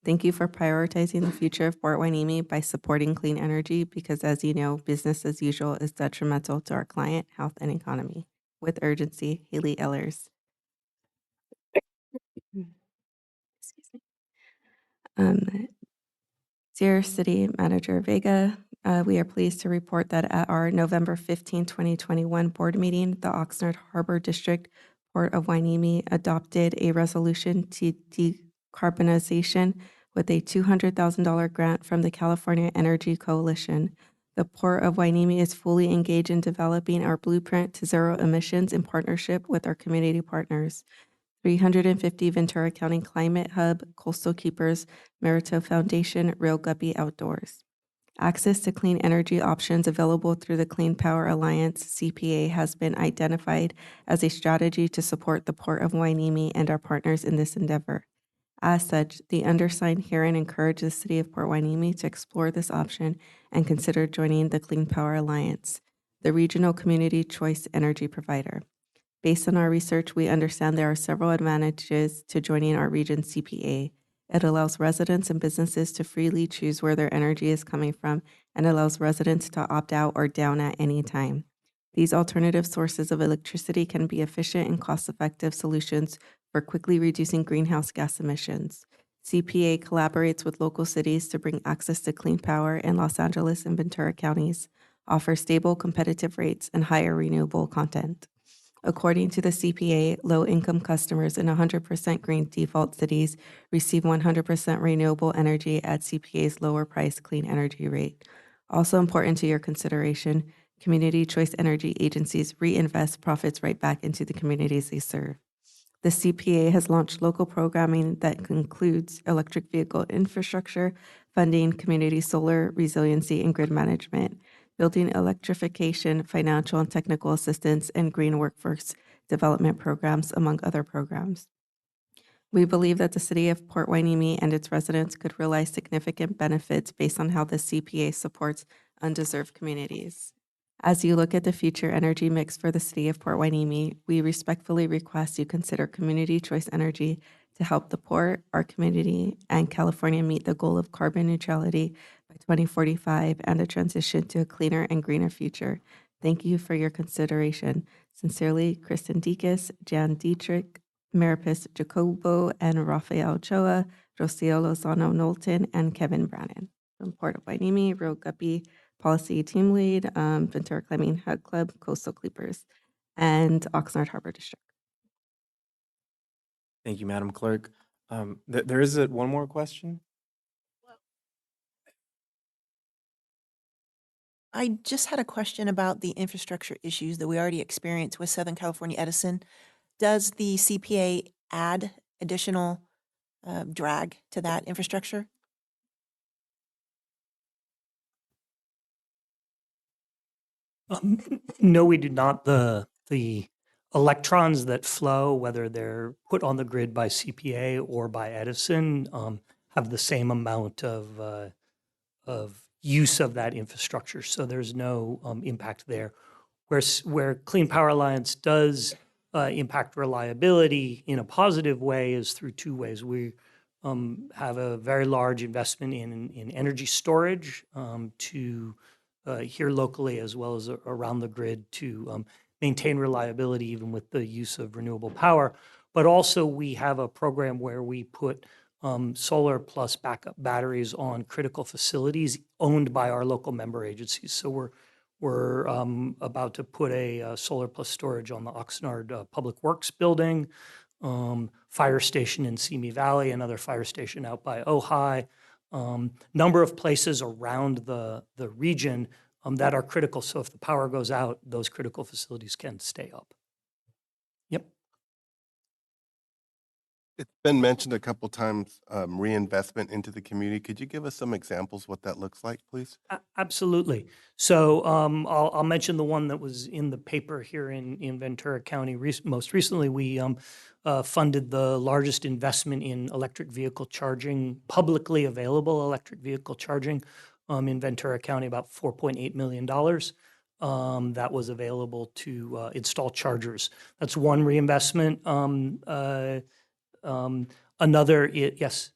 Thank you for prioritizing the future of Port Hueneme by supporting clean energy because, as you know, business as usual is detrimental to our client, health, and economy. With urgency, Haley Ellers. Excuse me. Dear City Manager Vega, we are pleased to report that at our November 15, 2021 board meeting, the Oxnard Harbor District Port of Hueneme adopted a resolution to decarbonization with a $200,000 grant from the California Energy Coalition. The Port of Hueneme is fully engaged in developing our blueprint to zero emissions in partnership with our community partners. 350 Ventura County Climate Hub, Coastal Keepers, Merito Foundation, Real Guppy Outdoors. Access to clean energy options available through the Clean Power Alliance, CPA, has been identified as a strategy to support the Port of Hueneme and our partners in this endeavor. As such, the undersigned herein encourage the City of Port Hueneme to explore this option and consider joining the Clean Power Alliance, the regional community choice energy provider. Based on our research, we understand there are several advantages to joining our region's CPA. It allows residents and businesses to freely choose where their energy is coming from and allows residents to opt out or down at any time. These alternative sources of electricity can be efficient and cost-effective solutions for quickly reducing greenhouse gas emissions. CPA collaborates with local cities to bring access to clean power in Los Angeles and Ventura counties, offers stable, competitive rates, and higher renewable content. According to the CPA, low-income customers in 100% green default cities receive 100% renewable energy at CPA's lower price clean energy rate. Also important to your consideration, community choice energy agencies reinvest profits right back into the communities they serve. The CPA has launched local programming that includes electric vehicle infrastructure, funding, community solar, resiliency, and grid management, building electrification, financial and technical assistance, and green workforce development programs, among other programs. We believe that the City of Port Hueneme and its residents could realize significant benefits based on how the CPA supports undeserved communities. As you look at the future energy mix for the City of Port Hueneme, we respectfully request you consider community choice energy to help the port, our community, and California meet the goal of carbon neutrality by 2045 and a transition to a cleaner and greener future. Thank you for your consideration. Sincerely, Kristen Dekas, Jan Dietrich, Maripis Jacobo, and Rafael Ochoa, Rocio Lozano Knowlton, and Kevin Brannon. From Port of Hueneme, Real Guppy Policy Team Lead, Ventura Climbing Hug Club, Coastal Clippers, and Oxnard Harbor District. Thank you, Madam Clerk. There is one more question. I just had a question about the infrastructure issues that we already experienced with Southern California Edison. Does the CPA add additional drag to that infrastructure? No, we do not. The electrons that flow, whether they're put on the grid by CPA or by Edison, have the same amount of use of that infrastructure. So there's no impact there. Where Clean Power Alliance does impact reliability in a positive way is through two ways. We have a very large investment in energy storage to here locally as well as around the grid to maintain reliability even with the use of renewable power. But also we have a program where we put solar plus backup batteries on critical facilities owned by our local member agencies. So we're about to put a solar plus storage on the Oxnard Public Works building, fire station in Simi Valley, another fire station out by Ojai, number of places around the region that are critical. So if the power goes out, those critical facilities can stay up. Yep. It's been mentioned a couple times, reinvestment into the community. Could you give us some examples what that looks like, please? Absolutely. So I'll mention the one that was in the paper here in Ventura County. Most recently, we funded the largest investment in electric vehicle charging, publicly available electric vehicle charging in Ventura County, about $4.8 million. That was available to install chargers. That's one reinvestment. Yes.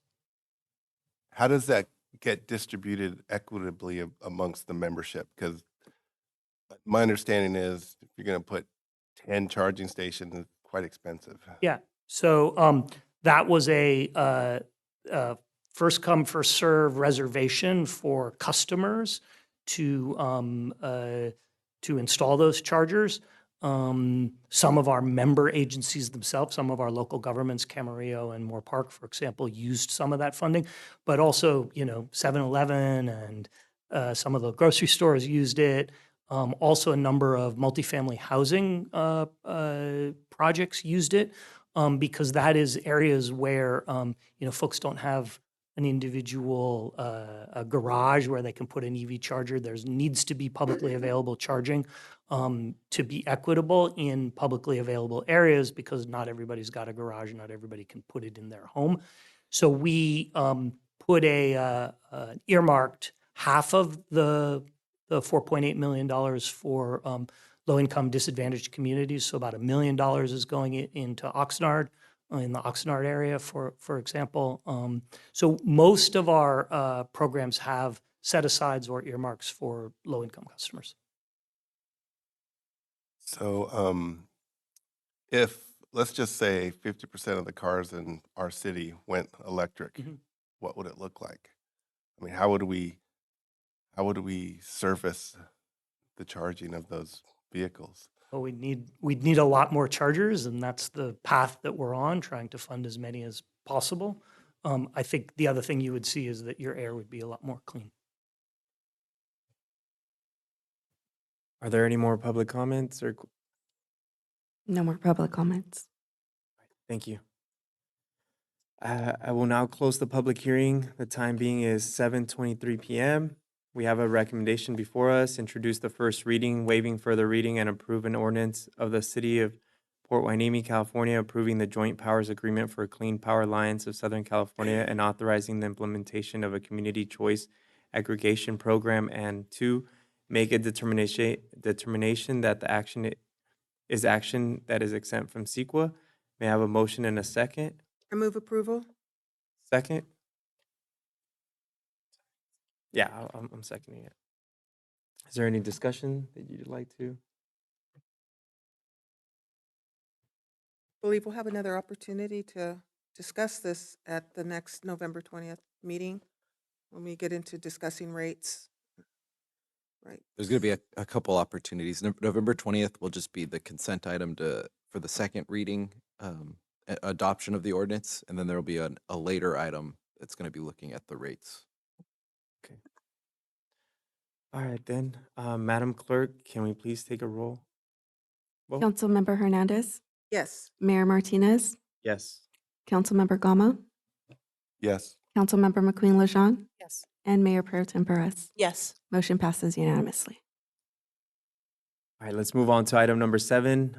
How does that get distributed equitably amongst the membership? Because my understanding is if you're going to put 10 charging stations, it's quite expensive. Yeah. So that was a first come, first serve reservation for customers to install those chargers. Some of our member agencies themselves, some of our local governments, Camarillo and Moore Park, for example, used some of that funding, but also, 7-Eleven and some of the grocery stores used it. Also, a number of multifamily housing projects used it because that is areas where, folks don't have an individual a garage where they can put an EV charger. There needs to be publicly available charging to be equitable in publicly available areas because not everybody's got a garage, not everybody can put it in their home. So we put earmarked half of the $4.8 million for low-income disadvantaged communities. So about $1 million is going into Oxnard, in the Oxnard area, for example. So most of our programs have set-asides or earmarks for low-income customers. So if, let's just say 50% of the cars in our city went electric, what would it look like? I mean, how would we service the charging of those vehicles? Well, we'd need a lot more chargers, and that's the path that we're on, trying to fund as many as possible. I think the other thing you would see is that your air would be a lot more clean. Are there any more public comments or? No more public comments. Thank you. I will now close the public hearing. The time being is 7:23 p.m. We have a recommendation before us, introduce the first reading, waiving further reading, and approve an ordinance of the City of Port Hueneme, California, approving the Joint Powers Agreement for Clean Power Alliance of Southern California and authorizing the implementation of a community choice aggregation program. And 2, make a determination that the action that is exempt from CEQA. May I have a motion and a second? I move approval. Second? Yeah, I'm seconding it. Is there any discussion that you'd like to? I believe we'll have another opportunity to discuss this at the next November 20th meeting when we get into discussing rates. Right. There's going to be a couple opportunities. November 20th will just be the consent item for the second reading, adoption of the ordinance, and then there will be a later item that's going to be looking at the rates. Okay. All right, then. Madam Clerk, can we please take a roll? Vote? Councilmember Hernandez, Yes. Mayor Martinez, Yes. Councilmember Gama, Yes. Councilmember McQueen-Lejean, Yes. and Mayor Pro Tem Perez. Yes. Motion passes unanimously. All right, let's move on to item number 7,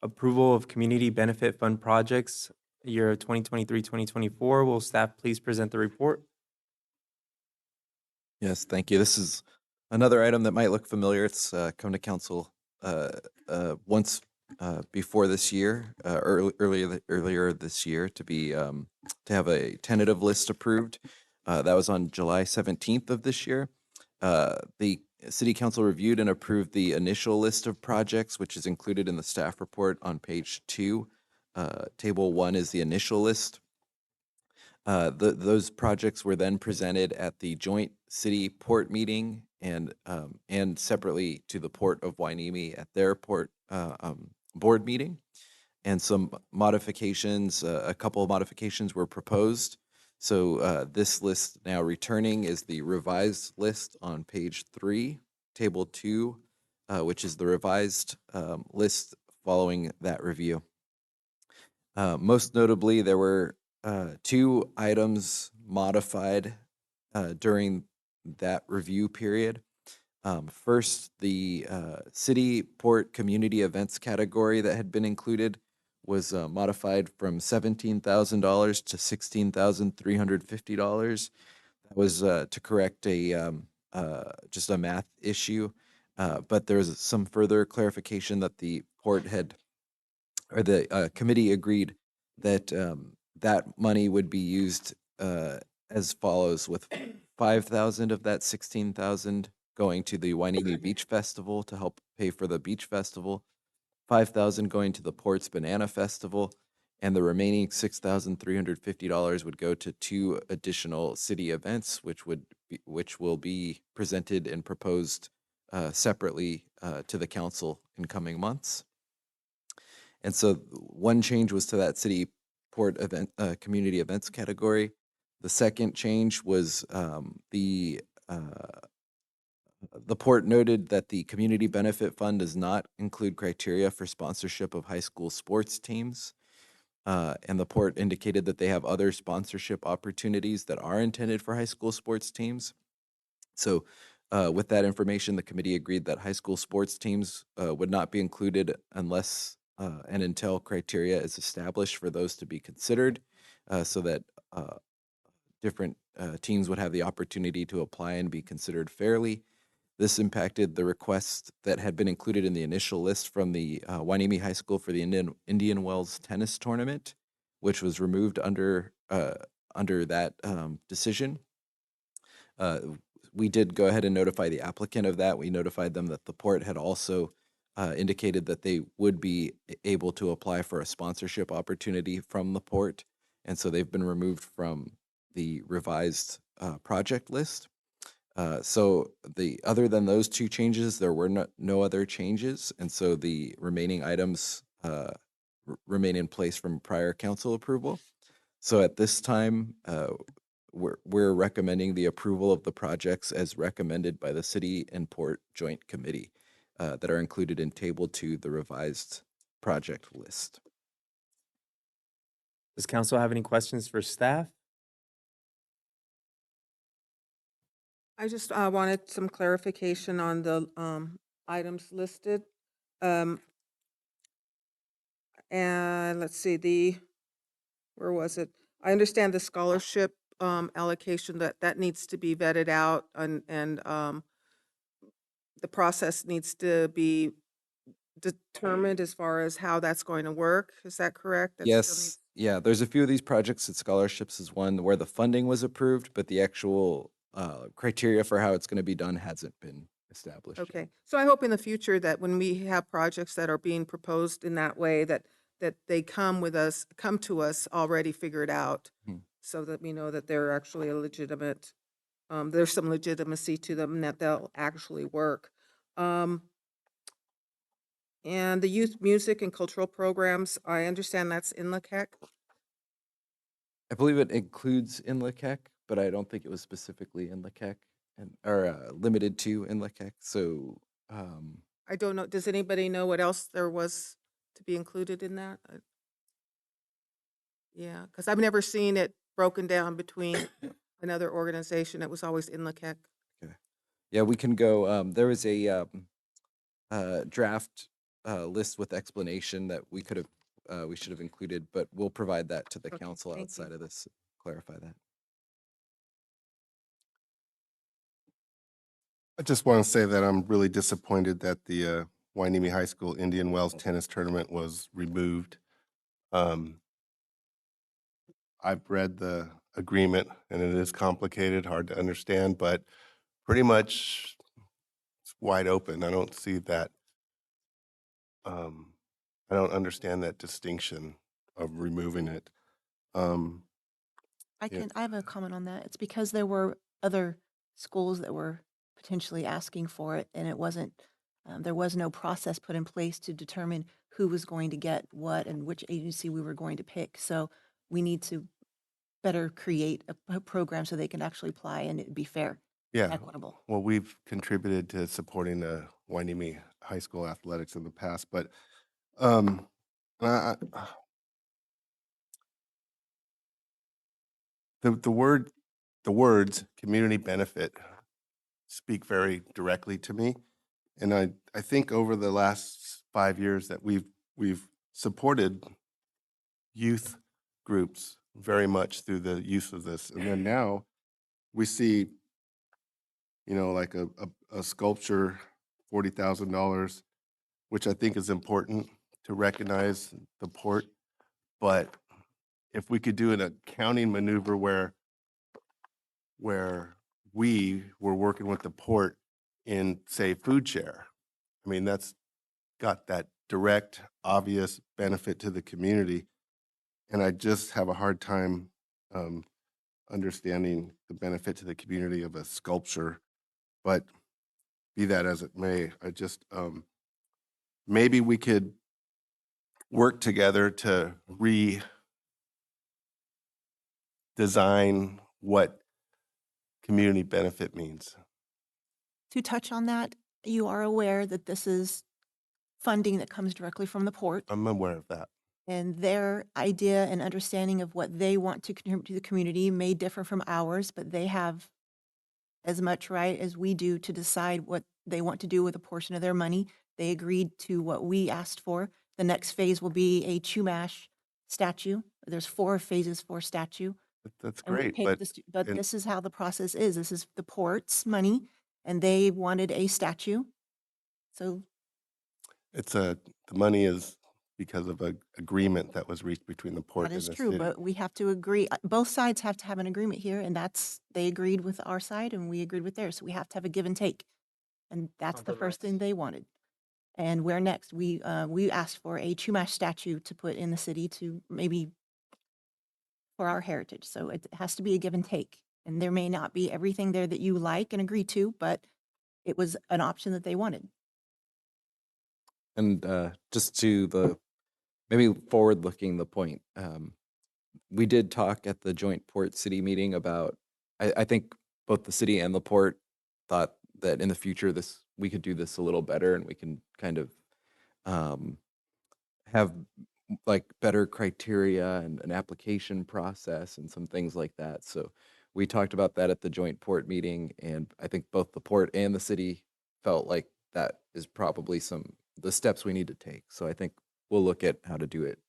approval of community benefit fund projects, year 2023-2024. Will staff please present the report? Yes, thank you. This is another item that might look familiar. It's come to council once before this year, earlier this year to be to have a tentative list approved. That was on July 17th of this year. The city council reviewed and approved the initial list of projects, which is included in the staff report on page 2. Table 1 is the initial list. Those projects were then presented at the joint city port meeting and separately to the Port of Hueneme at their port board meeting. And some modifications, a couple of modifications were proposed. So this list now returning is the revised list on page 3, table 2, which is the revised list following that review. Most notably, there were 2 items modified during that review period. First, the city port community events category that had been included was modified from $17,000 to $16,350. That was to correct a just a math issue, but there was some further clarification that the port had, or the committee agreed that that money would be used as follows, with 5,000 of that 16,000 going to the Hueneme Beach Festival to help pay for the beach festival, 5,000 going to the Port's Banana Festival, and the remaining $6,350 would go to 2 additional city events, which will be presented and proposed separately to the council in coming months. And so one change was to that city port event, community events category. The second change was the port noted that the Community Benefit Fund does not include criteria for sponsorship of high school sports teams. And the port indicated that they have other sponsorship opportunities that are intended for high school sports teams. So with that information, the committee agreed that high school sports teams would not be included unless and until criteria is established for those to be considered, so that different teams would have the opportunity to apply and be considered fairly. This impacted the request that had been included in the initial list from the Hueneme High School for the Indian Wells tennis tournament, which was removed under that decision. We did go ahead and notify the applicant of that. We notified them that the port had also indicated that they would be able to apply for a sponsorship opportunity from the port, and so they've been removed from the revised project list. So other than those 2 changes, there were no other changes, and so the remaining items remain in place from prior council approval. So at this time, we're recommending the approval of the projects as recommended by the City and Port Joint Committee that are included in Table 2, the revised project list. Does council have any questions for staff? I just wanted some clarification on the items listed. And let's see, where was it? I understand the scholarship allocation that needs to be vetted out, and the process needs to be determined as far as how that's going to work. Is that correct? That still Yes, needs- yeah, there's a few of these projects that scholarships is one where the funding was approved, but the actual criteria for how it's going to be done hasn't been established yet. Okay, so I hope in the future that when we have projects that are being proposed in that way, that they come to us already figured out, so that we know that they're actually a legitimate, there's some legitimacy to them and that they'll actually work. And the youth music and cultural programs, I understand that's in LaCac. I believe it includes Inlakek, but I don't think it was specifically Inlakek or limited to Inlakek. So I don't know, does anybody know what else there was to be included in that? Yeah, because I've never seen it broken down between another organization. It was always in LaCac. okay. Yeah, we can go. There was a draft list with explanation that we could have, we should have included, but we'll provide that to the Okay, council thank you. outside of this, clarify that. I just want to say that I'm really disappointed that the Hueneme High School Indian Wells Tennis Tournament was removed. I've read the agreement and it is complicated, hard to understand, but pretty much it's wide open. I don't see that. I don't understand that distinction of removing it. Um, Yeah. I have a comment on that. It's because there were other schools that were potentially asking for it, and it wasn't, there was no process put in place to determine who was going to get what and which agency we were going to pick. So we need to better create a program so they can actually apply and it'd be fair, Yeah, equitable. well, we've contributed to supporting the Hueneme High School athletics in the past, but um, I, the words community benefit speak very directly to me. And I think over the last 5 years that we've supported youth groups very much through the use of this. And then now we see, you know, like a sculpture, $40,000, which I think is important to recognize the port. But if we could do an accounting maneuver where we were working with the port in, say, food share, I mean, that's got that direct, obvious benefit to the community. And I just have a hard time understanding the benefit to the community of a sculpture. But be that as it may, I just, maybe we could work together to redesign what community benefit means. To touch on that, you are aware that this is funding that comes directly from the port. I'm aware of that. And their idea and understanding of what they want to contribute to the community may differ from ours, but they have as much right as we do to decide what they want to do with a portion of their money. They agreed to what we asked for. The next phase will be a Chumash statue. There's 4 phases for statue. That's And we great, picked but this, but in- this is how the process is. This is the port's money, and they wanted a statue. So the money is because of a agreement that was reached between the port that and is the true, city. but we have to agree. Both sides have to have an agreement here, and they agreed with our side and we agreed with theirs. So we have to have a give and take. And that's the first thing they wanted. And where next? We asked for a Chumash statue to put in the city to maybe for our heritage. So it has to be a give and take. And there may not be everything there that you like and agree to, but it was an option that they wanted. And just to the, maybe forward-looking the point, we did talk at the joint port city meeting about, I think both the city and the port thought that in the future we could do this a little better and we can kind of have like better criteria and an application process and some things like that. So we talked about that at the joint port meeting, and I think both the port and the city felt like that is probably the steps we need to take. So I think we'll look at how to do it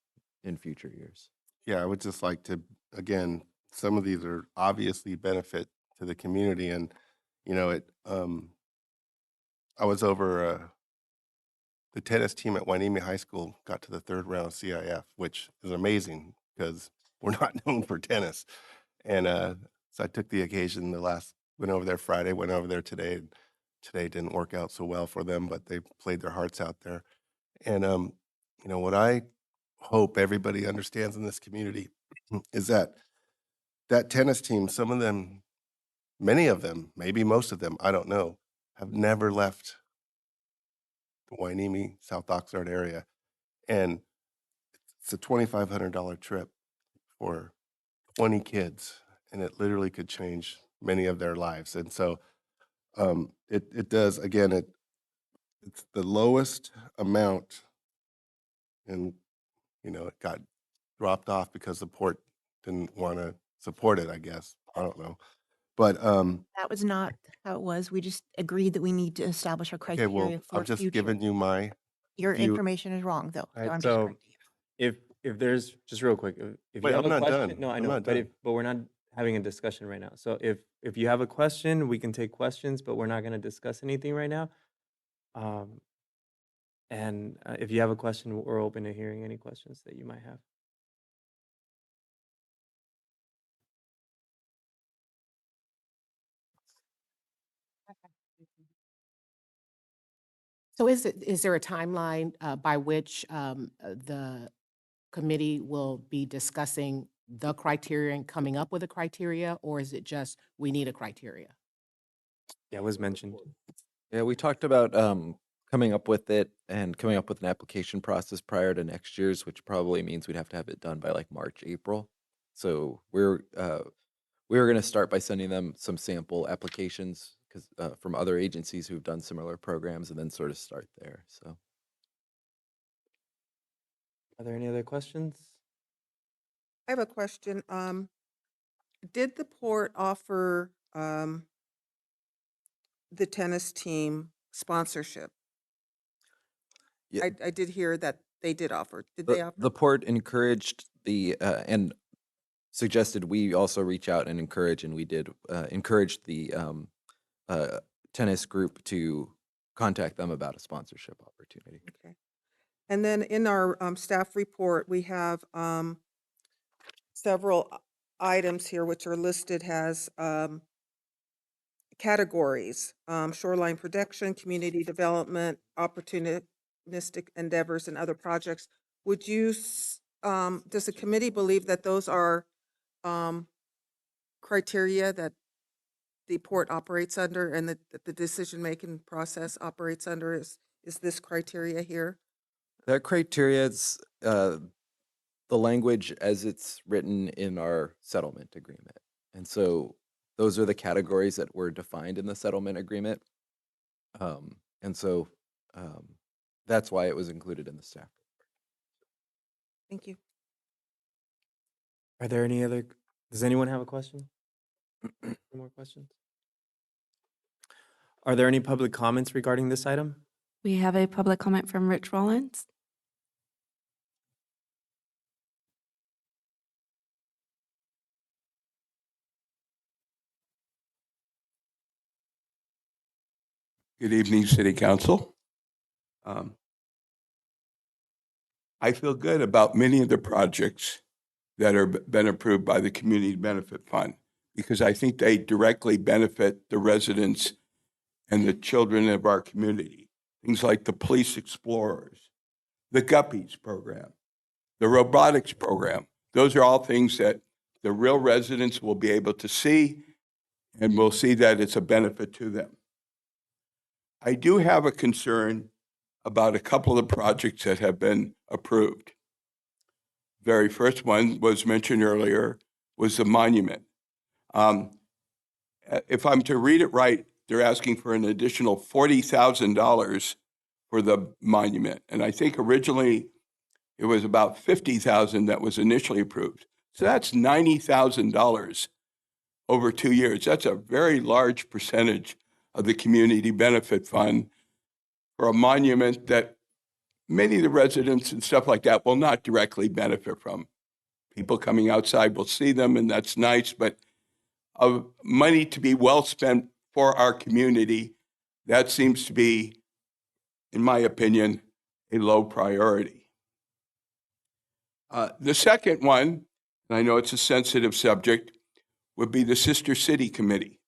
in future years. Yeah, I would just like to, again, some of these are obviously benefit to the community and, you know, I was over, the tennis team at Hueneme High School got to the 3rd round of CIF, which is amazing because we're not known for tennis. And so I took the occasion went over there Friday, went over there today. And today didn't work out so well for them, but they played their hearts out there. And, you know, what I hope everybody understands in this community is that tennis team, some of them, many of them, maybe most of them, I don't know, have never left the Hueneme, South Oxnard area. And it's a $2,500 trip for 20 kids, and it literally could change many of their lives. And so it does, again, it's the lowest amount, and, you know, it got dropped off because the port didn't want to support it, I guess. I don't know. But, That was not how it was. We just agreed that we need to establish our okay, well, criteria for I've just future. given you my Your view. information is wrong, though. All So right, I'm just so correcting you. if there's, just real quick, if you Wait, have I'm a not question, done. no, I I'm know, not but done. but we're not having a discussion right now. So if you have a question, we can take questions, but we're not gonna discuss anything right now. And if you have a question, we're open to hearing any questions that you might have. So is there a timeline by which the committee will be discussing the criteria and coming up with a criteria, or is it just we need a criteria? Yeah, it was mentioned. Yeah, we talked about coming up with it and coming up with an application process prior to next year's, which probably means we'd have to have it done by like March, April. So we were going to start by sending them some sample applications because from other agencies who've done similar programs, and then sort of start there. So Are there any other questions? I have a question. Did the port offer the tennis team sponsorship? yeah, I did hear that they did offer. Did they offer? the port encouraged the and suggested we also reach out and encourage, and we did encourage the tennis group to contact them about a sponsorship opportunity. Okay. And then in our staff report, we have several items here which are listed as categories: shoreline protection, community development, opportunistic endeavors, and other projects. Would you, does the committee believe that those are criteria that the port operates under and that the decision-making process operates under? Is this criteria here? That criteria is the language as it's written in our settlement agreement. And so those are the categories that were defined in the settlement agreement. And so that's why it was included in the staff. Thank you. Are there any other, does anyone have a question? Any more questions? Are there any public comments regarding this item? We have a public comment from Rich Rollins. Good evening, City Council. I feel good about many of the projects that are been approved by the Community Benefit Fund because I think they directly benefit the residents and the children of our community. Things like the Police Explorers, the Guppies program, the robotics program. Those are all things that the real residents will be able to see, and will see that it's a benefit to them. I do have a concern about a couple of the projects that have been approved. Very first one was mentioned earlier was the monument. If I'm to read it right, they're asking for an additional $40,000 for the monument. And I think originally it was about $50,000 that was initially approved. So that's $90,000 over 2 years. That's a very large percentage of the Community Benefit Fund for a monument that many of the residents and stuff like that will not directly benefit from. People coming outside will see them, and that's nice, but of money to be well spent for our community, that seems to be, in my opinion, a low priority. The second one, and I know it's a sensitive subject, would be the Sister City Committee.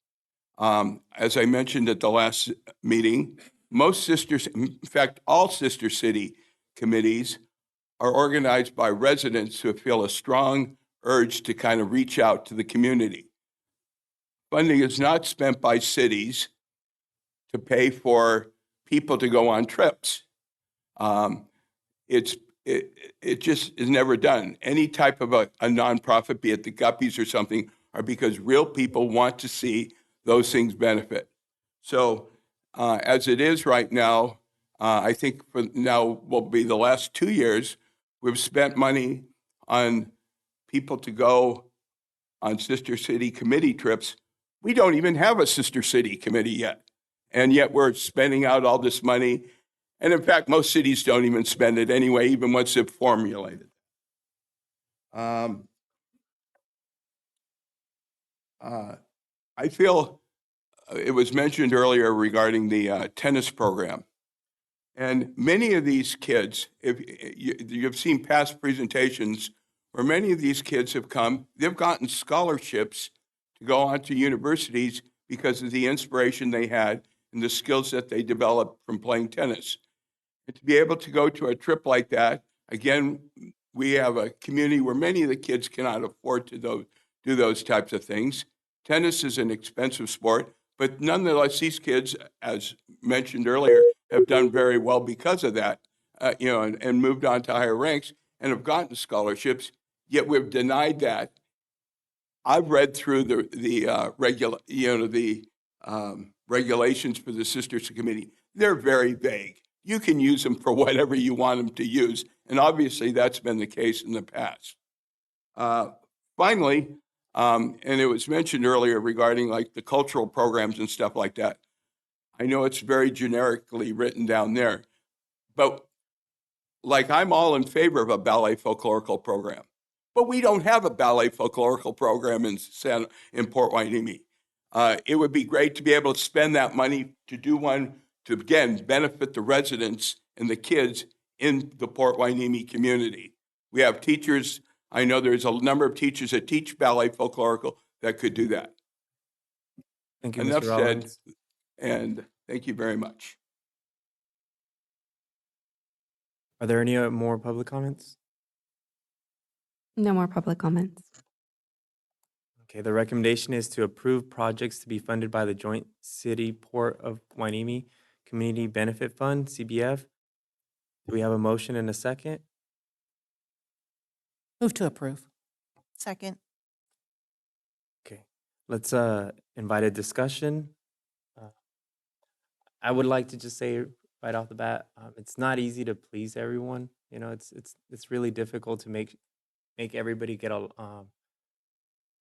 As I mentioned at the last meeting, most sisters, in fact, all Sister City committees are organized by residents who feel a strong urge to kind of reach out to the community. Funding is not spent by cities to pay for people to go on trips. It just is never done. Any type of a nonprofit, be it the Guppies or something, are because real people want to see those things benefit. So as it is right now, I think for now will be the last 2 years, we've spent money on people to go on Sister City committee trips, We don't even have a sister city committee yet. And yet we're spending out all this money. And in fact, most cities don't even spend it anyway, even once they've formulated. I feel it was mentioned earlier regarding the tennis program. And many of these kids, if you've seen past presentations where many of these kids have come, they've gotten scholarships to go on to universities because of the inspiration they had and the skills that they developed from playing tennis. And to be able to go to a trip like that, again, we have a community where many of the kids cannot afford to do those types of things. Tennis is an expensive sport, but nonetheless, these kids, as mentioned earlier, have done very well because of that, and moved on to higher ranks and have gotten scholarships. Yet we've denied that. I've read through the regulations for the Sisters Committee. They're very vague. You can use them for whatever you want them to use, and obviously that's been the case in the past. Finally, and it was mentioned earlier regarding like the cultural programs and stuff like that. I know it's very generically written down there, but like I'm all in favor of a ballet folklorical program, but we don't have a ballet folklorical program in Port Hueneme. It would be great to be able to spend that money to do one to, again, benefit the residents and the kids in the Port Hueneme community. We have teachers. I know there's a number of teachers that teach ballet folklorical that could do that. Thank you, Enough Mr. said, Rollins. and thank you very much. Are there any more public comments? No more public comments. Okay, the recommendation is to approve projects to be funded by the Joint City Port of Hueneme Community Benefit Fund, CBF. Do we have a motion and a second? Move to approve. Second. Okay, let's invite a discussion. I would like to just say right off the bat, it's not easy to please everyone. You know, it's really difficult to make everybody get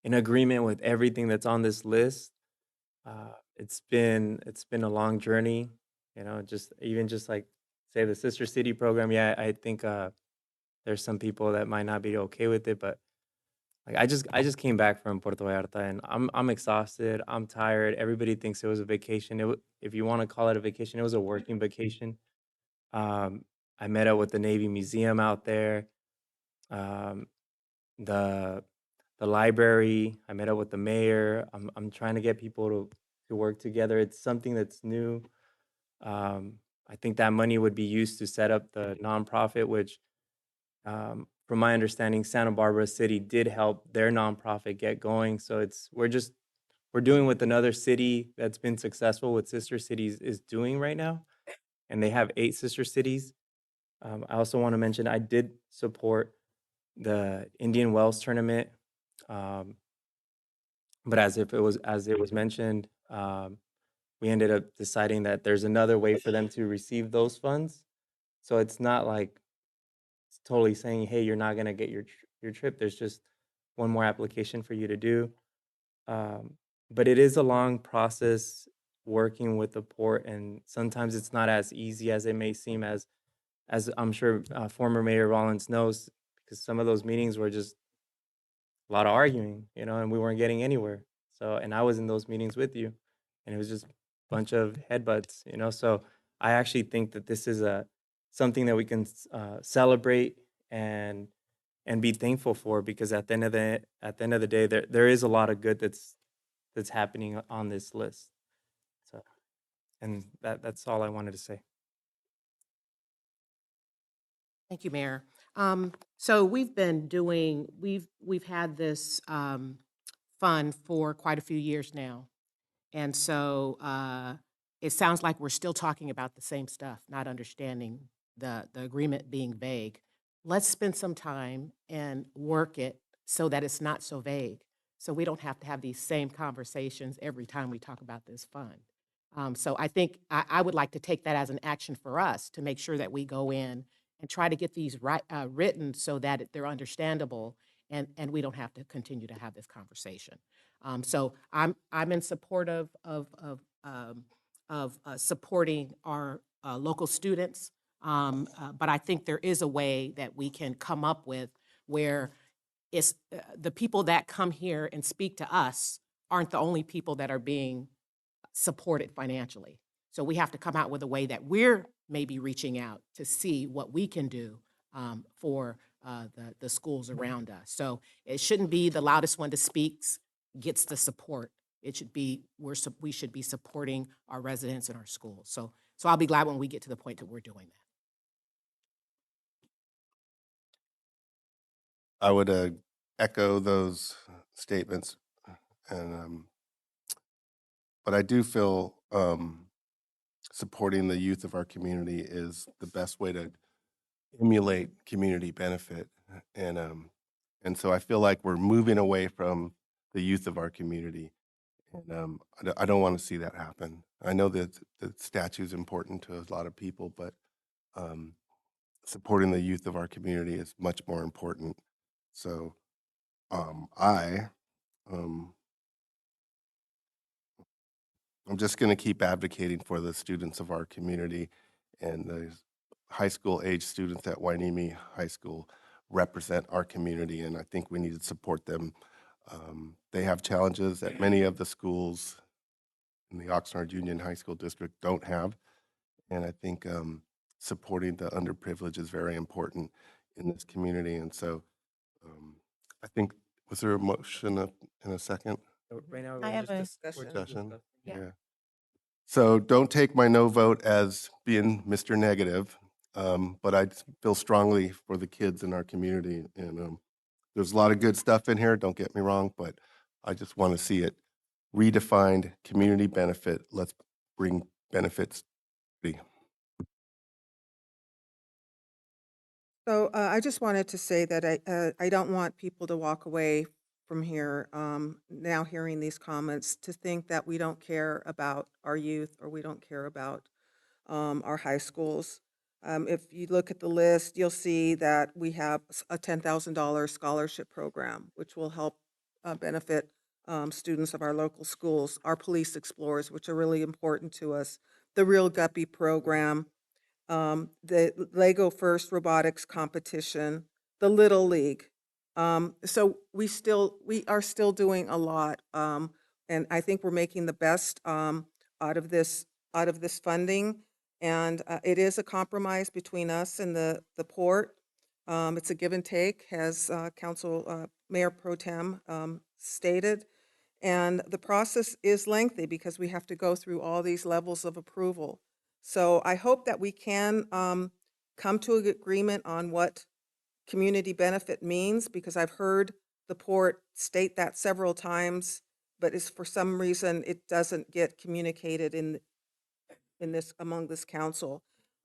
in agreement with everything that's on this list. It's been a long journey. You know, just like say the Sister City program. Yeah, I think there's some people that might not be okay with it, but like I just came back from Puerto Vallarta and I'm exhausted. I'm tired. Everybody thinks it was a vacation. If you want to call it a vacation, it was a working vacation. I met up with the Navy Museum out there. The library. I met up with the mayor. I'm trying to get people to work together. It's something that's new. I think that money would be used to set up the nonprofit, which, from my understanding, Santa Barbara City did help their nonprofit get going. So we're doing what another city that's been successful with sister cities is doing right now, and they have 8 sister cities. I also want to mention I did support the Indian Wells tournament, but as it was mentioned, we ended up deciding that there's another way for them to receive those funds. So it's not like it's totally saying, hey, you're not gonna get your trip. There's just one more application for you to do. But it is a long process working with the port, and sometimes it's not as easy as it may seem, as I'm sure former Mayor Rollins knows, because some of those meetings were just a lot of arguing, you know, and we weren't getting anywhere. So, and I was in those meetings with you, and it was just a bunch of headbutts, you know. So I actually think that this is something that we can celebrate and be thankful for, because at the end of the day, there is a lot of good that's happening on this list. So, and that's all I wanted to say. Thank you, Mayor. So we've had this fund for quite a few years now. And so it sounds like we're still talking about the same stuff, not understanding the agreement being vague. Let's spend some time and work it so that it's not so vague, so we don't have to have these same conversations every time we talk about this fund. So I think I would like to take that as an action for us to make sure that we go in and try to get these written so that they're understandable and we don't have to continue to have this conversation. So I'm in support of supporting our local students. But I think there is a way that we can come up with where it's the people that come here and speak to us aren't the only people that are being supported financially. So we have to come out with a way that we're maybe reaching out to see what we can do for the schools around us. So it shouldn't be the loudest one that speaks gets the support. It should be we should be supporting our residents and our schools. So I'll be glad when we get to the point that we're doing that. I would echo those statements, and but I do feel supporting the youth of our community is the best way to emulate community benefit, and so I feel like we're moving away from the youth of our community, and I don't want to see that happen. I know that the statue is important to a lot of people, but supporting the youth of our community is much more important. So I, um, I'm just going to keep advocating for the students of our community, and the high school age students at Hueneme High School represent our community, and I think we need to support them. They have challenges that many of the schools in the Oxnard Union High School District don't have, and I think supporting the underprivileged is very important in this community. And so I think, was there a motion in a second? Right now, I have a Discussion? Yeah. Yeah. So don't take my no vote as being Mr. Negative, but I feel strongly for the kids in our community. And there's a lot of good stuff in here, don't get me wrong, but I just want to see it redefined, community benefit. Let's bring benefits. So I just wanted to say that I don't want people to walk away from here now hearing these comments to think that we don't care about our youth or we don't care about our high schools. If you look at the list, you'll see that we have a $10,000 scholarship program, which will help benefit students of our local schools, our police explorers, which are really important to us, the Real Guppy program, the Lego First Robotics competition, the Little League. So we are still doing a lot, and I think we're making the best out of this funding. And it is a compromise between us and the port. It's a give and take, as Mayor Pro Tem stated. And the process is lengthy because we have to go through all these levels of approval. So I hope that we can come to an agreement on what community benefit means, because I've heard the port state that several times, but it's for some reason it doesn't get communicated in this among this council.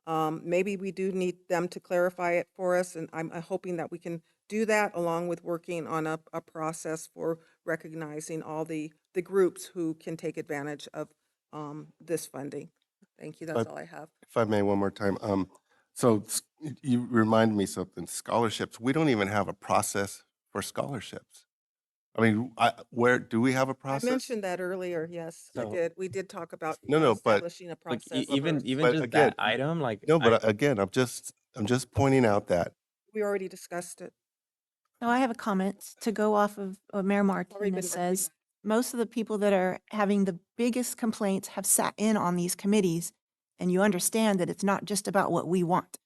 Maybe we do need them to clarify it for us, and I'm hoping that we can do that along with working on a process for recognizing all the groups who can take advantage of this funding. Thank you. That's all I have. If I may, one more time. So you remind me something, scholarships, we don't even have a process for scholarships. I mean, where, do we have a I process? mentioned that earlier. Yes, I So- did. We did talk about No, but- establishing a Like process. even But just again, that item, like No, but again, I'm just pointing out that We already discussed it. No, I have a comment to go off of what Mayor Already been Martinez says. Most of the people that are having the biggest complaints have sat in on these committees, and you understand that it's not just about what we want.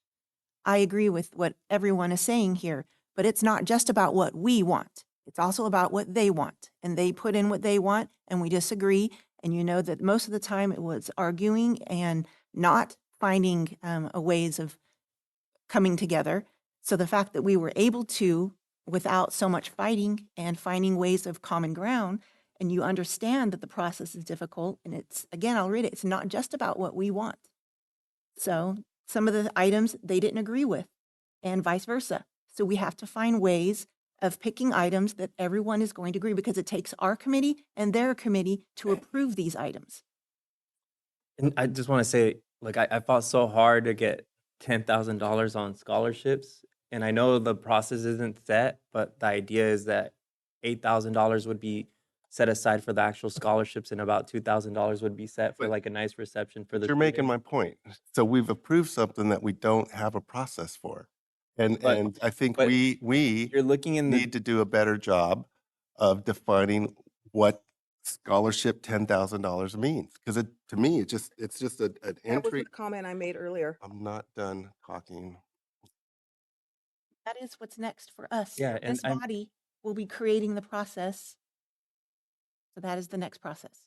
I agree with what everyone is saying here, but it's not just about what we want. It's also about what they want, and they put in what they want, and we disagree. And you know that most of the time it was arguing and not finding ways of coming together. So the fact that we were able to, without so much fighting and finding ways of common ground, and you understand that the process is difficult, and it's, again, I'll read it, it's not just about what we want. So some of the items they didn't agree with, and vice versa. So we have to find ways of picking items that everyone is going to agree, because it takes our committee and their committee to approve these items. And I just want to say, like, I fought so hard to get $10,000 on scholarships. And I know the process isn't set, but the idea is that $8,000 would be set aside for the actual scholarships, and about $2,000 would be set for But- like a nice reception for the You're making students. my point. So we've approved something that we don't have a process for. And, But- and I think but we You're looking in the, need to do a better job of defining what scholarship $10,000 means. Because to me, it's just an That was entry. the comment I made earlier. I'm not done talking. That is what's next for us. Yeah, and This I'm- body will be creating the process. So that is the next process.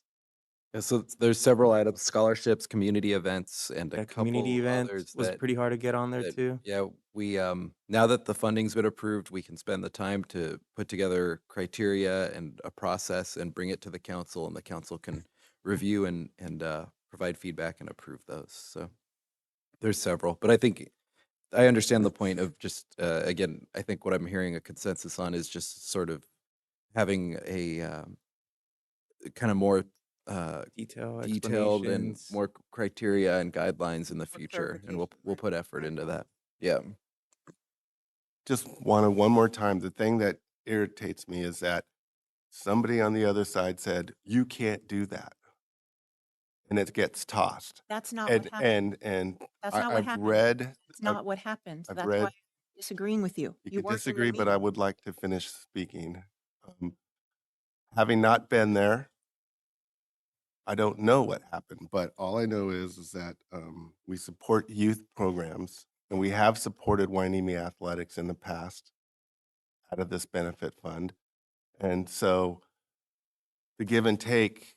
Yeah, so there's several items, scholarships, community events, and a yeah, couple community events others was that pretty hard to get on there that- too. Yeah, we, now that the funding's been approved, we can spend the time to put together criteria and a process and bring it to the council, and the council can review and provide feedback and approve those. So there's several, but I think I understand the point of just, again, I think what I'm hearing a consensus on is just sort of having a kind of more Detailed detailed and explanations. more criteria and guidelines in the future, and we'll clarification, put effort into that. Yeah. Just wanted one more time, the thing that irritates me is that somebody on the other side said, you can't do that. And it gets tossed. That's not what happened. And That's I- not what I've happened. read. That's not what happened. I've That's read- why I'm disagreeing with you. You You could weren't in the disagree, but I meeting. would like to finish speaking. Having not been there, I don't know what happened, but all I know is that we support youth programs, and we have supported Wainimi Athletics in the past out of this benefit fund. And so the give and take,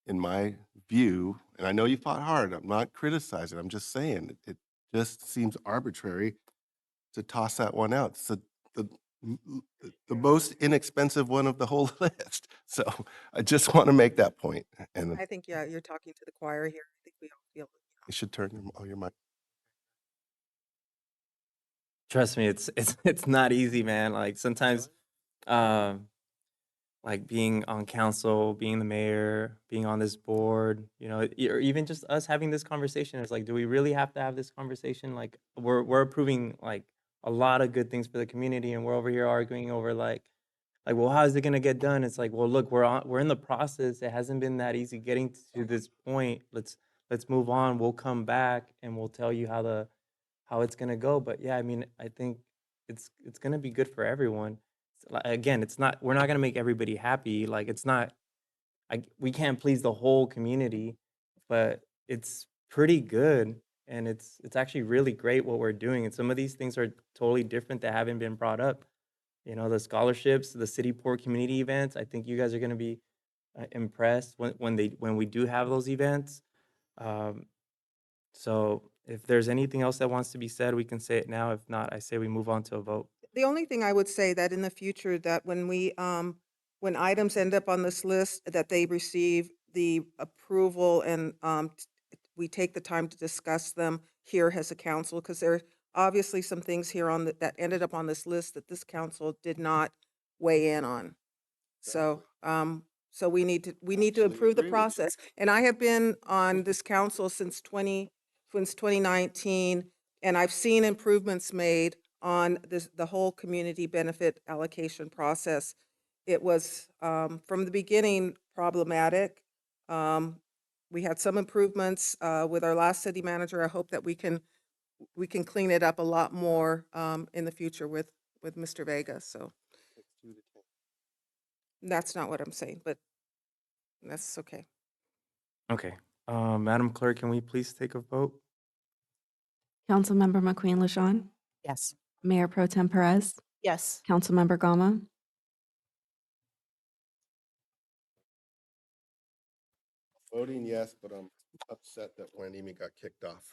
in my view, and I know you fought hard, I'm not criticizing, I'm just saying, it just seems arbitrary to toss that one out. So the most inexpensive one of the whole list. So I just want to make that point. And I think, yeah, you're talking to the choir here. I think we all feel. you should turn your mic. Trust me, it's not easy, man. Like sometimes, like being on council, being the mayor, being on this board, or even just us having this conversation. It's like, do we really have to have this conversation? Like we're approving like a lot of good things for the community, and we're over here arguing over like, well, how is it gonna get done? It's like, well, look, we're in the process. It hasn't been that easy getting to this point. Let's move on. We'll come back and we'll tell you how it's gonna go. But yeah, I mean, I think it's gonna be good for everyone. Again, we're not gonna make everybody happy. Like it's not, we can't please the whole community, but it's pretty good, and it's actually really great what we're doing. And some of these things are totally different that haven't been brought up. The scholarships, the city port community events. I think you guys are gonna be impressed when we do have those events. So if there's anything else that wants to be said, we can say it now. If not, I say we move on to a vote. The only thing I would say that in the future, that when items end up on this list, that they receive the approval and we take the time to discuss them here as a council, because there are obviously some things here that ended up on this list that this council did not weigh in on. So, so we need to Actually improve the agree with you. process. And I have been on this council since 2019, and I've seen improvements made on the whole community benefit allocation process. It was, from the beginning, problematic. We had some improvements, with our last city manager. I hope that we can clean it up a lot more, in the future with Mr. Vega, so. That's not what I'm saying, but that's okay. Okay. Madam Clerk, can we please take a vote? Councilmember McQueen LaJean, Yes. Mayor Pro Tem Perez, Yes. Councilmember Gama, Voting yes, but I'm upset that Wainimi got kicked off.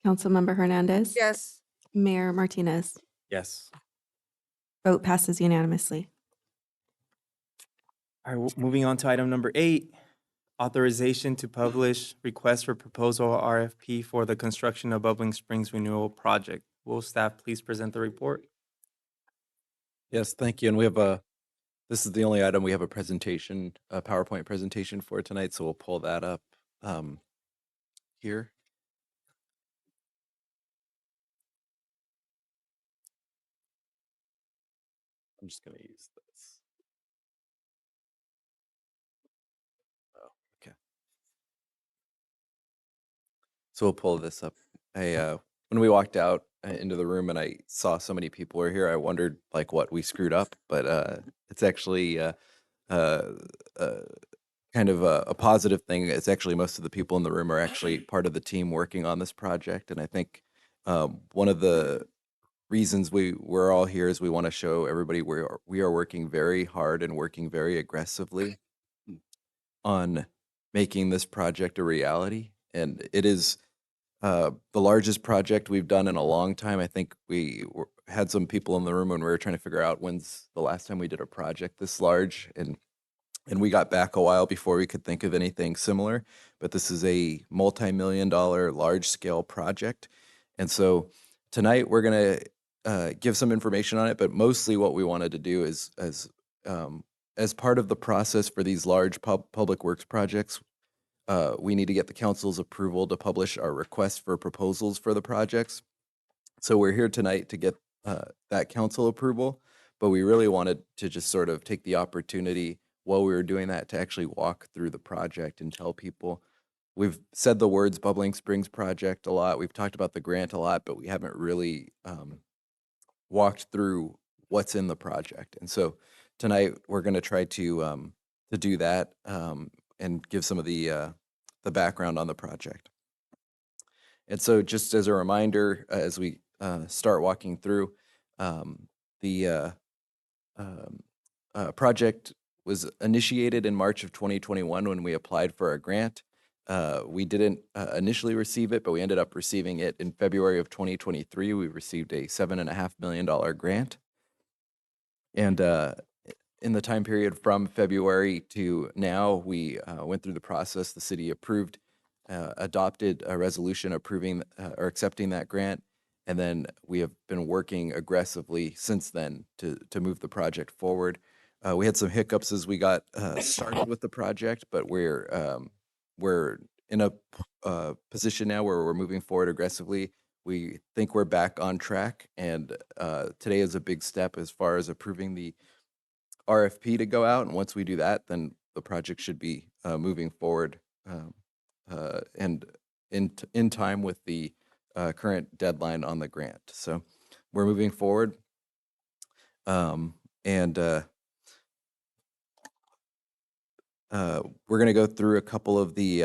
Councilmember Hernandez. Yes. Mayor Martinez. Yes. Vote passes unanimously. All right, moving on to item number 8, authorization to publish request for proposal RFP for the construction of Bubbling Springs Renewal Project. Will staff please present the report? Yes, thank you. And this is the only item we have a presentation, a PowerPoint presentation for tonight, so we'll pull that up here. I'm just going to use this. So we'll pull this up. When we walked out into the room and I saw so many people were here, I wondered like what we screwed up, but it's actually uh, uh, kind of a positive thing. It's actually most of the people in the room are actually part of the team working on this project, and I think one of the reasons we're all here is we want to show everybody we are working very hard and working very aggressively on making this project a reality, and it is the largest project we've done in a long time. I think had some people in the room when we were trying to figure out when's the last time we did a project this large, and we got back a while before we could think of anything similar. But this is a multi-million-dollar, large-scale project, and so tonight we're gonna give some information on it. But mostly, what we wanted to do is, as part of the process for these large public works projects, we need to get the council's approval to publish our request for proposals for the projects. So we're here tonight to get that council approval, but we really wanted to just sort of take the opportunity while we were doing that to actually walk through the project and tell people. We've said the words Bubbling Springs project a lot. We've talked about the grant a lot, but we haven't really walked through what's in the project. And so tonight we're going to try to do that and give some of the background on the project. And so just as a reminder, as we start walking through, the project was initiated in March of 2021 when we applied for a grant. We didn't initially receive it, but we ended up receiving it in February of 2023. We received a $7.5 million grant. And in the time period from February to now, we went through the process. The city adopted a resolution approving or accepting that grant. And then we have been working aggressively since then to move the project forward. We had some hiccups as we got started with the project, but we're in a position now where we're moving forward aggressively. We think we're back on track, and today is a big step as far as approving the RFP to go out. And once we do that, then the project should be moving forward and in time with the current deadline on the grant. So we're moving forward, and we're going to go through a couple of the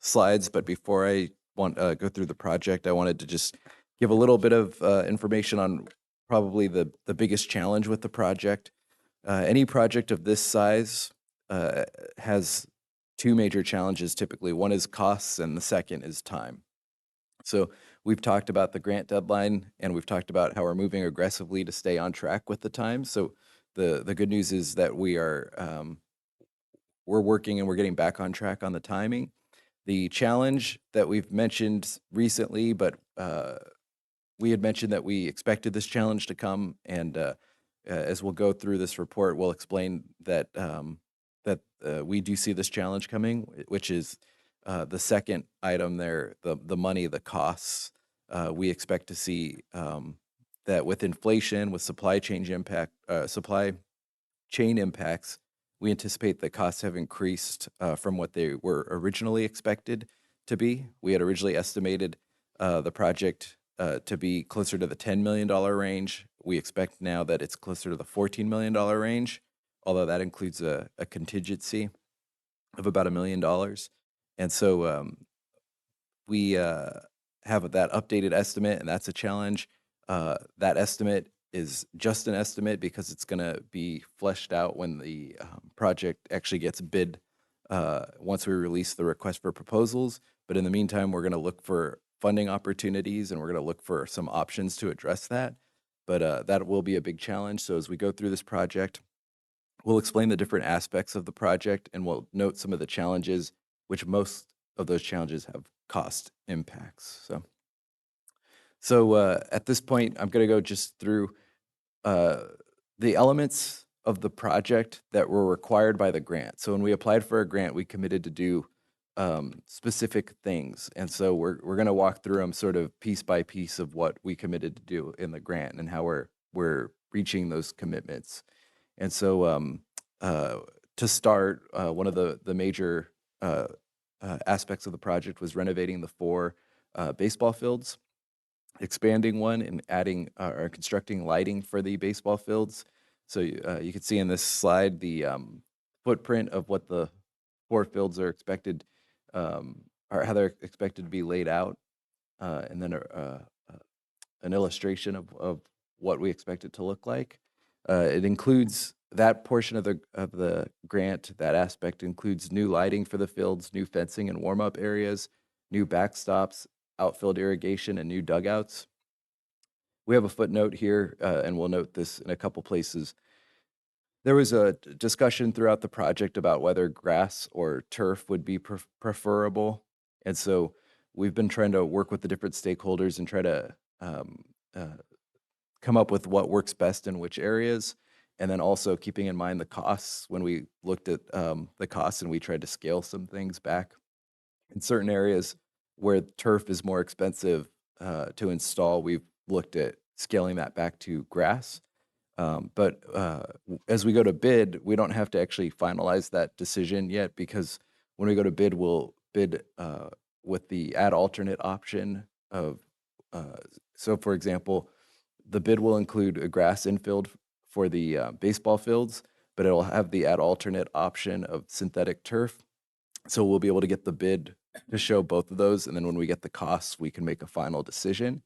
slides. But before I go through the project, I wanted to just give a little bit of information on probably the biggest challenge with the project. Any project of this size has two major challenges typically. One is costs, and the second is time. So we've talked about the grant deadline, and we've talked about how we're moving aggressively to stay on track with the time. So the good news is that we're working and we're getting back on track on the timing. The challenge that we've mentioned recently, but we had mentioned that we expected this challenge to come, and as we'll go through this report, we'll explain that we do see this challenge coming, which is the second item there, the money, the costs. We expect to see that with inflation, with supply chain impacts, we anticipate the costs have increased from what they were originally expected to be. We had originally estimated the project to be closer to the $10 million range. We expect now that it's closer to the $14 million range, although that includes a contingency of about $1 million. And so we have that updated estimate, and that's a challenge. That estimate is just an estimate because it's going to be fleshed out when the project actually gets bid once we release the request for proposals. But in the meantime, we're going to look for funding opportunities, and we're going to look for some options to address that. But that will be a big challenge. So as we go through this project, we'll explain the different aspects of the project, and we'll note some of the challenges, which most of those challenges have cost impacts. So at this point, I'm going to go just through the elements of the project that were required by the grant. So when we applied for a grant, we committed to do specific things. And so we're going to walk through them sort of piece by piece of what we committed to do in the grant and how we're reaching those commitments. And so to start, one of the major aspects of the project was renovating the 4 baseball fields, expanding one and adding or constructing lighting for the baseball fields. So you can see in this slide the footprint of what the 4 fields are expected, or how they're expected to be laid out, and then an illustration of what we expect it to look like. It includes that portion of the grant. That aspect includes new lighting for the fields, new fencing and warm up areas, new backstops, outfield irrigation, and new dugouts. We have a footnote here, and we'll note this in a couple places. There was a discussion throughout the project about whether grass or turf would be preferable. And so we've been trying to work with the different stakeholders and try to come up with what works best in which areas. And then also keeping in mind the costs when we looked at the costs and we tried to scale some things back. In certain areas where turf is more expensive to install, we've looked at scaling that back to grass. But as we go to bid, we don't have to actually finalize that decision yet, because when we go to bid, we'll bid with the add alternate option of, so for example, the bid will include a grass infield for the baseball fields, but it'll have the add alternate option of synthetic turf. So we'll be able to get the bid to show both of those, and then when we get the costs, we can make a final decision.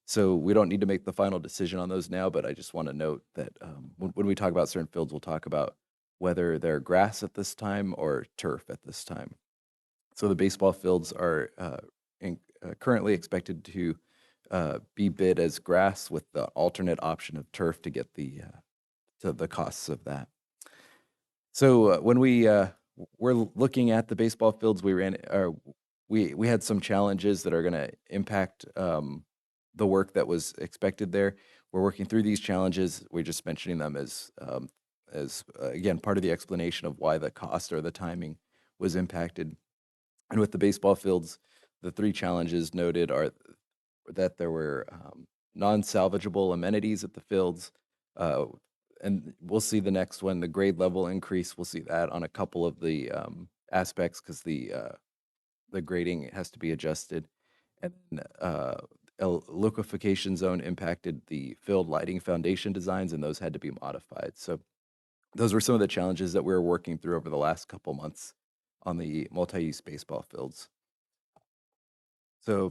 So we don't need to make the final decision on those now, but I just want to note that when we talk about certain fields, we'll talk about whether they're grass at this time or turf at this time. So the baseball fields are currently expected to be bid as grass with the alternate option of turf to get the costs of that. So when we're looking at the baseball fields, we had some challenges that are going to impact the work that was expected there. We're working through these challenges. We're just mentioning them as again, part of the explanation of why the cost or the timing was impacted. And with the baseball fields, the 3 challenges noted are that there were non-salvageable amenities at the fields. And we'll see the next one, the grade level increase. We'll see that on a couple of the aspects because the grading has to be adjusted. And a liquefaction zone impacted the field lighting foundation designs, and those had to be modified. So those were some of the challenges that we were working through over the last couple months on the multi-use baseball fields. So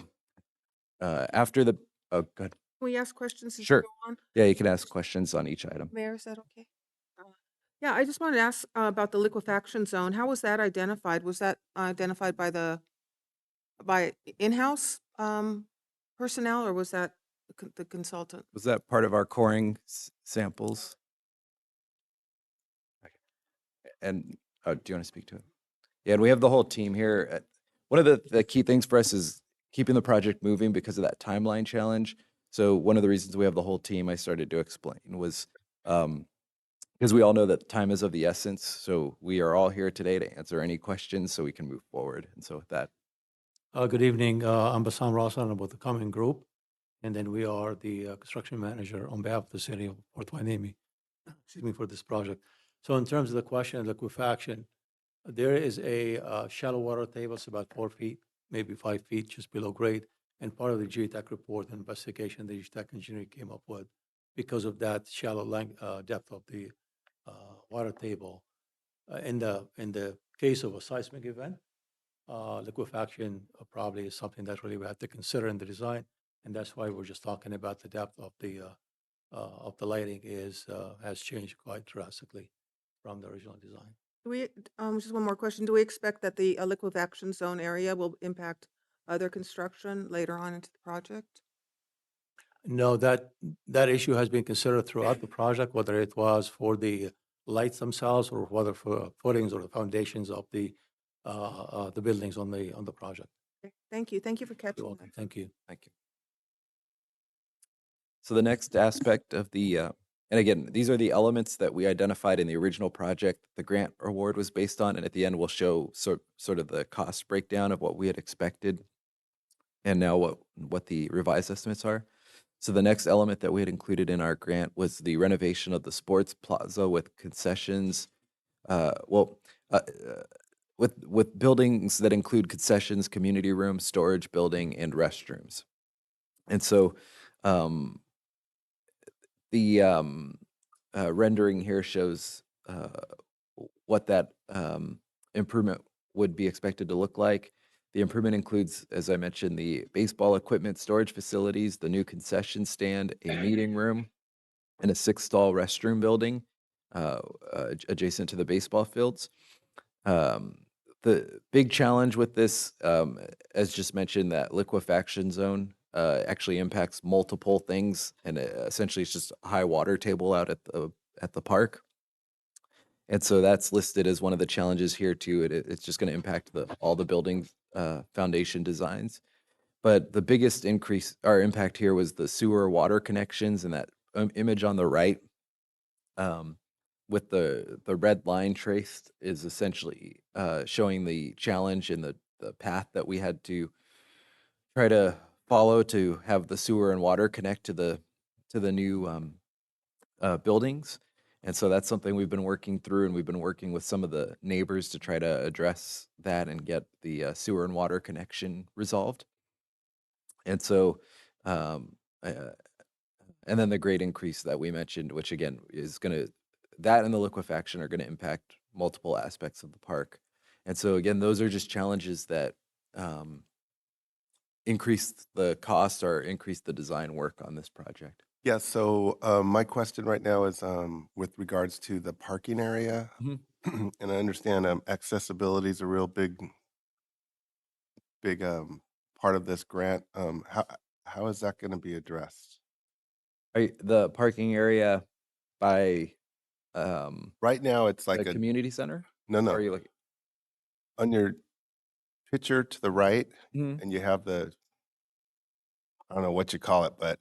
after the, oh, go ahead. Can we ask questions as we Sure. go on? Yeah, you can ask questions on each item. Mayor, is that okay? Yeah, I just wanted to ask about the liquefaction zone. How was that identified? Was that identified by in-house personnel, or was that the consultant? Was that part of our coring samples? And do you want to speak to it? Yeah, and we have the whole team here. One of the key things for us is keeping the project moving because of that timeline challenge. So one of the reasons we have the whole team I started to explain was because we all know that time is of the essence. So we are all here today to answer any questions so we can move forward. And so with that. Good evening. I'm Bassam Rasan. I'm with the Cumming Group, and then we are the construction manager on behalf of the city of Port Hueneme, excuse me, for this project. So in terms of the question of liquefaction, there is a shallow water table. It's about 4 feet, maybe 5 feet, just below grade. And part of the geotech report and investigation the geotech engineer came up with, because of that shallow depth of the water table. In the case of a seismic event, liquefaction probably is something that really we have to consider in the design, and that's why we're just talking about the depth of the lighting has changed quite drastically from the original design. Do we, just one more question. Do we expect that the liquefaction zone area will impact other construction later on into the project? No, that issue has been considered throughout the project, whether it was for the lights themselves or whether for footings or the foundations of the buildings on the project. Okay, thank you. Thank you for You're catching welcome. that. Thank you. Thank you. So the next aspect of the, and again, these are the elements that we identified in the original project the grant award was based on, and at the end we'll show sort of the cost breakdown of what we had expected and now what the revised estimates are. So the next element that we had included in our grant was the renovation of the sports plaza with concessions. with buildings that include concessions, community rooms, storage building, and restrooms. And so the rendering here shows what that improvement would be expected to look like. The improvement includes, as I mentioned, the baseball equipment storage facilities, the new concession stand, a meeting room, and a 6-stall restroom building adjacent to the baseball fields. The big challenge with this, as just mentioned, that liquefaction zone actually impacts multiple things, and essentially it's just a high water table out at the park. And so that's listed as one of the challenges here too. It's just going to impact all the building foundation designs. But the biggest increase or impact here was the sewer water connections, and that image on the right with the red line traced is essentially showing the challenge and the path that we had to try to follow to have the sewer and water connect to the new buildings. And so that's something we've been working through, and we've been working with some of the neighbors to try to address that and get the sewer and water connection resolved. And so, and then the grade increase that we mentioned, which again is that and the liquefaction are going to impact multiple aspects of the park. And so again, those are just challenges that increase the cost or increase the design work on this project. Yeah, so my question right now is with regards to the parking area. And I understand accessibility is a real big part of this grant. How is that going to be addressed? The parking area by Right now, it's like the community center? no, Or no. are you looking? On your picture to the right, Mhm. and you have I don't know what you call it, but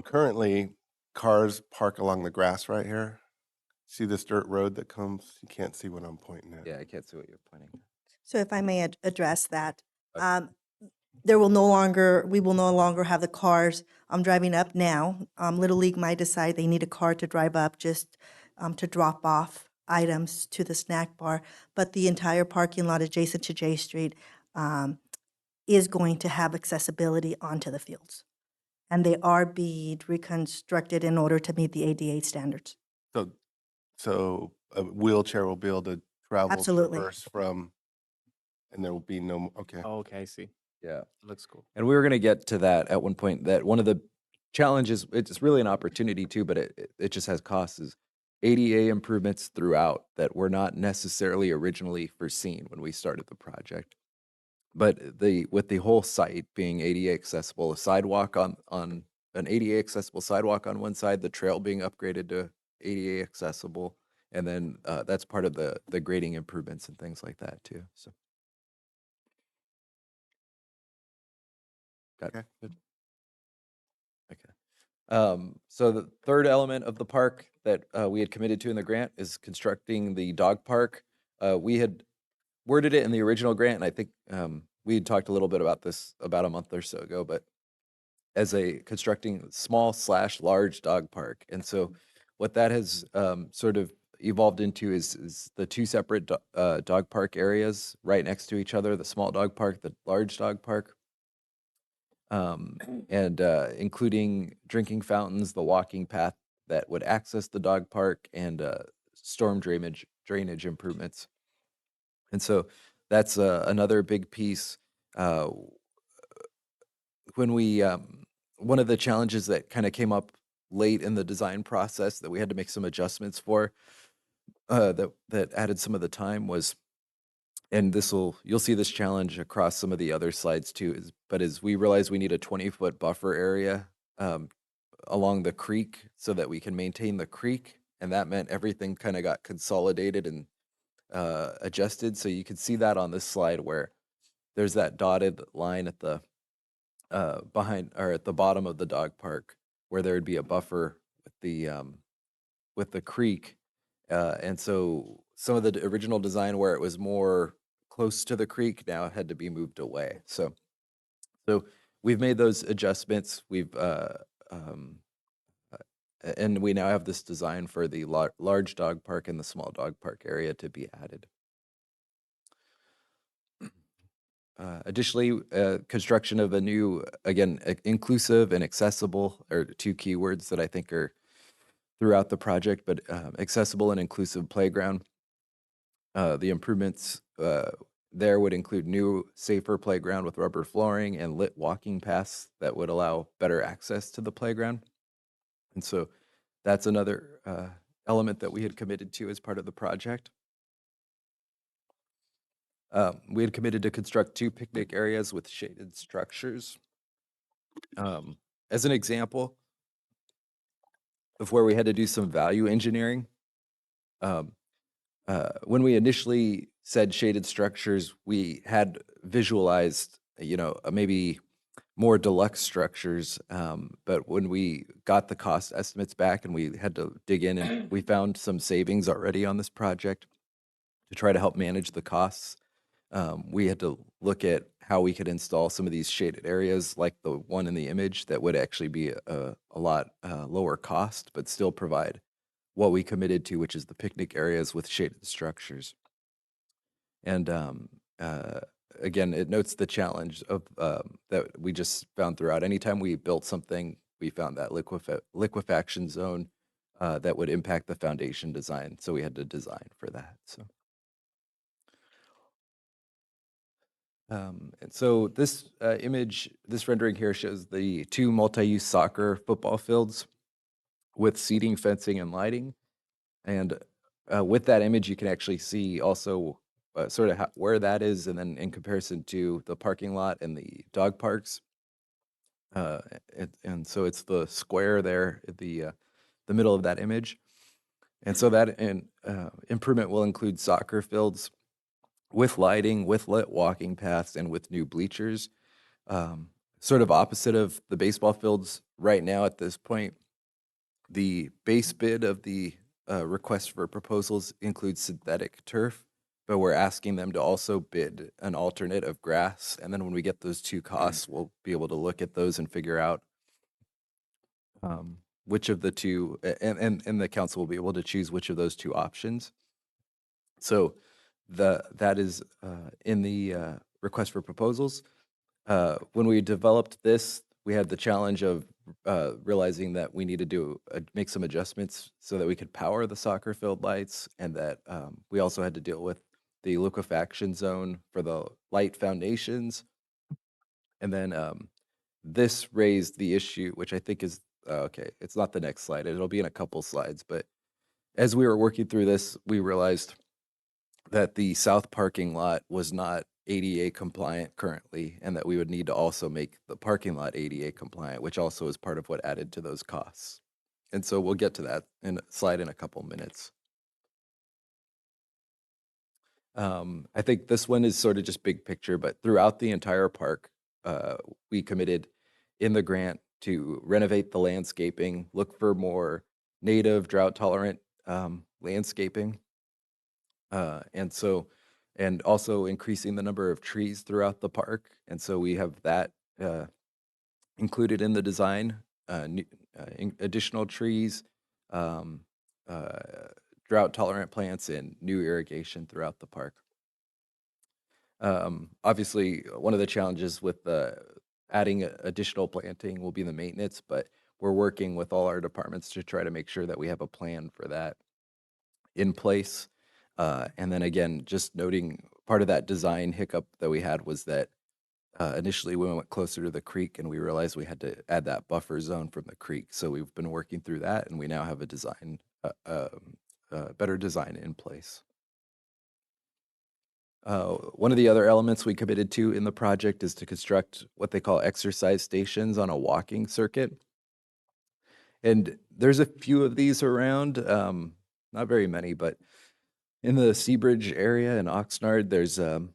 currently cars park along the grass right here. See this dirt road that comes? You can't see what I'm pointing at. Yeah, I can't see what you're pointing at. So if I may address that, Okay. we will no longer have the cars driving up now. Little League might decide they need a car to drive up just to drop off items to the snack bar, but the entire parking lot adjacent to J Street is going to have accessibility onto the fields. And they are being reconstructed in order to meet the ADA standards. So a wheelchair will be able to travel, Absolutely. traverse from, and there will be no, okay. Oh, okay, I see. Yeah. Looks cool. And we were going to get to that at one point, that one of the challenges, it's really an opportunity too, but it just has costs, is ADA improvements throughout that were not necessarily originally foreseen when we started the project. But with the whole site being ADA accessible, a sidewalk on an ADA accessible sidewalk on one side, the trail being upgraded to ADA accessible, and then that's part of the grading improvements and things like that too. So. Got it. Good. Okay. So the third element of the park that we had committed to in the grant is constructing the dog park. We had worded it in the original grant, and I think we had talked a little bit about this about a month or so ago, but as a constructing small/large dog park. And so what that has sort of evolved into is the two separate dog park areas right next to each other, the small dog park, the large dog park. And including drinking fountains, the walking path that would access the dog park, and storm drainage improvements. And so that's another big piece. When we one of the challenges that kind of came up late in the design process that we had to make some adjustments for, that added some of the time was, and you'll see this challenge across some of the other slides too, but as we realized we need a 20-foot buffer area along the creek so that we can maintain the creek, and that meant everything kind of got consolidated and adjusted. So you can see that on this slide where there's that dotted line at the behind or at the bottom of the dog park where there would be a buffer with the creek, and so some of the original design where it was more close to the creek now had to be moved away. So we've made those adjustments. And we now have this design for the large dog park and the small dog park area to be added. Additionally, construction of a new, again, inclusive and accessible are two keywords that I think are throughout the project, but accessible and inclusive playground. The improvements there would include new, safer playground with rubber flooring and lit walking paths that would allow better access to the playground. And so that's another element that we had committed to as part of the project. We had committed to construct 2 picnic areas with shaded structures. As an example of where we had to do some value engineering, when we initially said shaded structures, we had visualized, maybe more deluxe structures. But when we got the cost estimates back and we had to dig in, and we found some savings already on this project to try to help manage the costs. We had to look at how we could install some of these shaded areas, like the one in the image, that would actually be a lot lower cost, but still provide what we committed to, which is the picnic areas with shaded structures. And again, it notes the challenge of that we just found throughout. Anytime we built something, we found that liquefaction zone that would impact the foundation design. So we had to design for that. So. And so this this rendering here shows the 2 multi-use soccer football fields with seating, fencing, and lighting. And with that image, you can actually see also sort of where that is, and then in comparison to the parking lot and the dog parks. And so it's the square there at the middle of that image. And so that improvement will include soccer fields with lighting, with lit walking paths, and with new bleachers. Sort of opposite of the baseball fields right now at this point, the base bid of the request for proposals includes synthetic turf, but we're asking them to also bid an alternate of grass. And then when we get those 2 costs, we'll be able to look at those and figure out which of the 2, and the council will be able to choose which of those 2 options. So that is in the request for proposals. When we developed this, we had the challenge of realizing that we needed to make some adjustments so that we could power the soccer field lights, and that we also had to deal with the liquefaction zone for the light foundations. And then this raised the issue, which I think is, okay, it's not the next slide. It'll be in a couple slides. But as we were working through this, we realized that the south parking lot was not ADA compliant currently, and that we would need to also make the parking lot ADA compliant, which also is part of what added to those costs. And so we'll get to that slide in a couple minutes. I think this one is sort of just big picture, but throughout the entire park, we committed in the grant to renovate the landscaping, look for more native, drought-tolerant landscaping. And also increasing the number of trees throughout the park. And so we have that included in the design, additional trees, drought-tolerant plants, and new irrigation throughout the park. Obviously, one of the challenges with adding additional planting will be the maintenance, but we're working with all our departments to try to make sure that we have a plan for that in place. And then again, just noting part of that design hiccup that we had was that initially we went closer to the creek and we realized we had to add that buffer zone from the creek. So we've been working through that, and we now have a design, better design in place. One of the other elements we committed to in the project is to construct what they call exercise stations on a walking circuit. And there's a few of these around, not very many, but in the Seabridge area in Oxnard, there's, as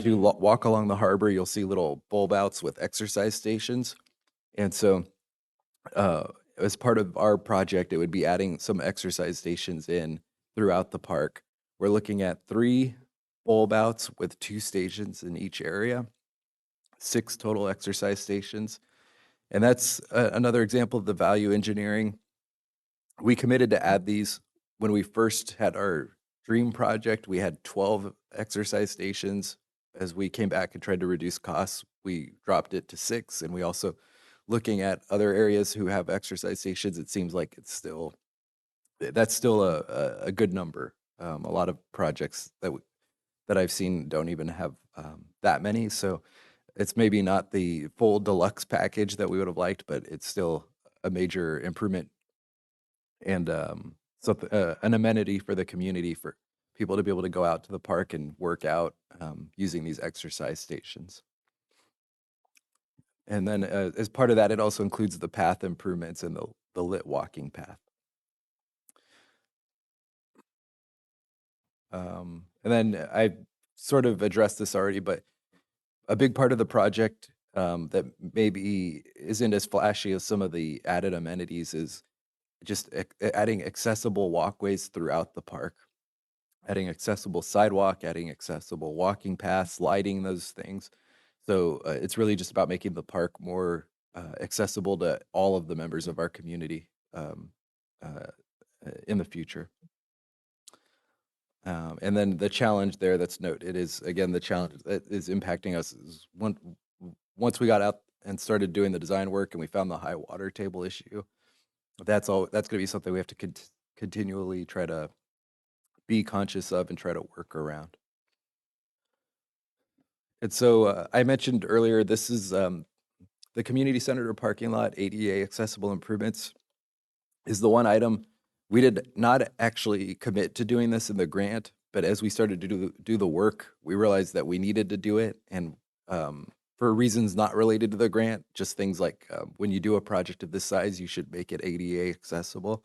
you walk along the harbor, you'll see little bulb outs with exercise stations. And so as part of our project, it would be adding some exercise stations in throughout the park. We're looking at 3 bulb outs with 2 stations in each area, 6 total exercise stations. And that's another example of the value engineering. We committed to add these. When we first had our dream project, we had 12 exercise stations as we came back and tried to reduce costs, we dropped it to 6. And we also, looking at other areas who have exercise stations, it seems like that's still a good number. A lot of projects that I've seen don't even have that many. So it's maybe not the full deluxe package that we would have liked, but it's still a major improvement and an amenity for the community for people to be able to go out to the park and work out using these exercise stations. And then as part of that, it also includes the path improvements and the lit walking path. And then I sort of addressed this already, but a big part of the project that maybe isn't as flashy as some of the added amenities is just adding accessible walkways throughout the park, adding accessible sidewalk, adding accessible walking paths, lighting those things. So it's really just about making the park more accessible to all of the members of our community in the future. And then the challenge there that's noted is, again, the challenge that is impacting us is once we got out and started doing the design work and we found the high water table issue, that's going to be something we have to continually try to be conscious of and try to work around. And so I mentioned earlier, this is the community center parking lot ADA accessible improvements is the one item. We did not actually commit to doing this in the grant, but as we started to do the work, we realized that we needed to do it. And for reasons not related to the grant, just things like when you do a project of this size, you should make it ADA accessible.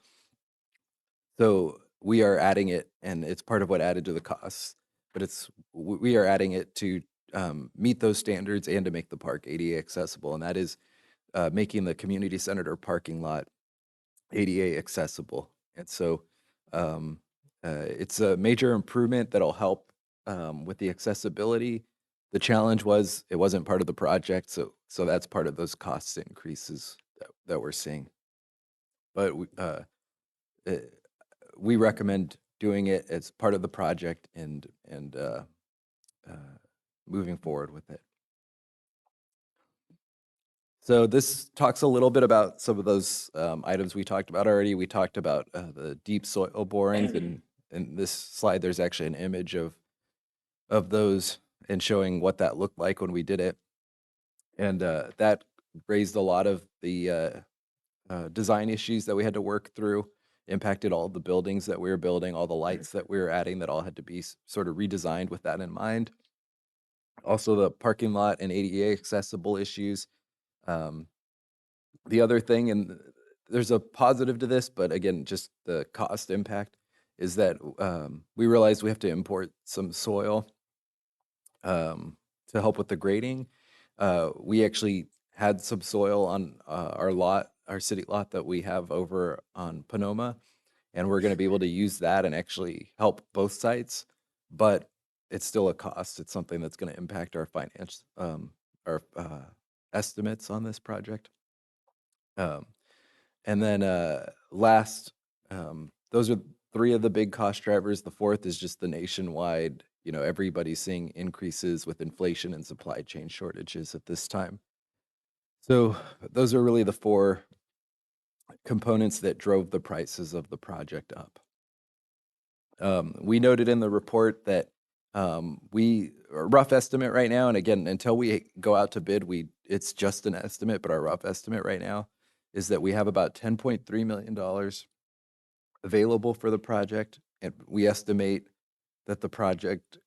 So we are adding it, and it's part of what added to the costs, but we are adding it to meet those standards and to make the park ADA accessible. And that is making the community center parking lot ADA accessible. And so it's a major improvement that'll help with the accessibility. The challenge was it wasn't part of the project, so that's part of those cost increases that we're seeing. But we recommend doing it as part of the project and moving forward with it. So this talks a little bit about some of those items we talked about already. We talked about the deep soil borings, and in this slide, there's actually an image of those and showing what that looked like when we did it. And that raised a lot of the design issues that we had to work through, impacted all the buildings that we were building, all the lights that we were adding that all had to be sort of redesigned with that in mind. Also the parking lot and ADA accessible issues. The other thing, and there's a positive to this, but again, just the cost impact, is that we realized we have to import some soil to help with the grading. We actually had some soil on our city lot that we have over on Panoma, and we're going to be able to use that and actually help both sites, but it's still a cost. It's something that's going to impact our our estimates on this project. And then last, those are 3 of the big cost drivers. The 4th is just the nationwide, everybody's seeing increases with inflation and supply chain shortages at this time. So those are really the 4 components that drove the prices of the project up. We noted in the report that a rough estimate right now, and again, until we go out to bid, it's just an estimate, but our rough estimate right now is that we have about $10.3 million available for the project, and we estimate that the project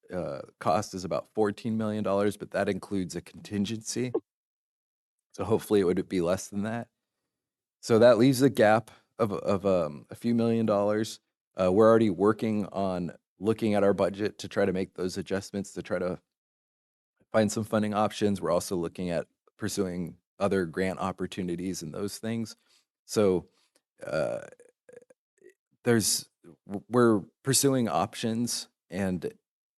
cost is about $14 million, but that includes a contingency. So hopefully it would be less than that. So that leaves a gap of a few $1,000,000. We're already working on looking at our budget to try to make those adjustments to try to find some funding options. We're also looking at pursuing other grant opportunities and those things. So we're pursuing options, and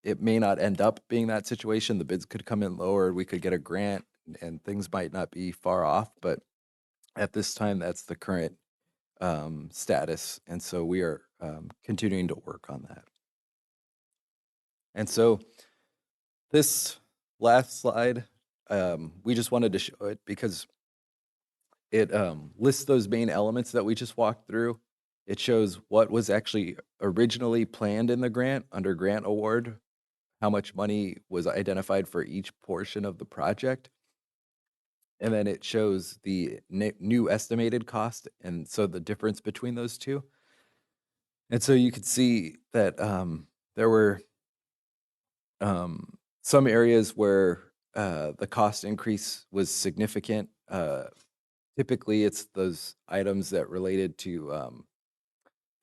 it may not end up being that situation. The bids could come in lower, we could get a grant, and things might not be far off, but at this time, that's the current status. And so we are continuing to work on that. And so this last slide, we just wanted to show it because it lists those main elements that we just walked through. It shows what was actually originally planned in the grant under grant award, how much money was identified for each portion of the project. And then it shows the new estimated cost, and so the difference between those two. And so you could see that there were some areas where the cost increase was significant. Typically, it's those items that related to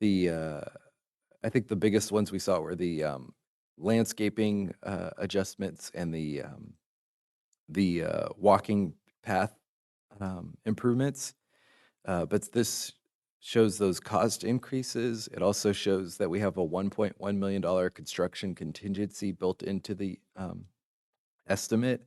I think the biggest ones we saw were the landscaping adjustments and the walking path improvements. But this shows those cost increases. It also shows that we have a $1.1 million construction contingency built into the estimate.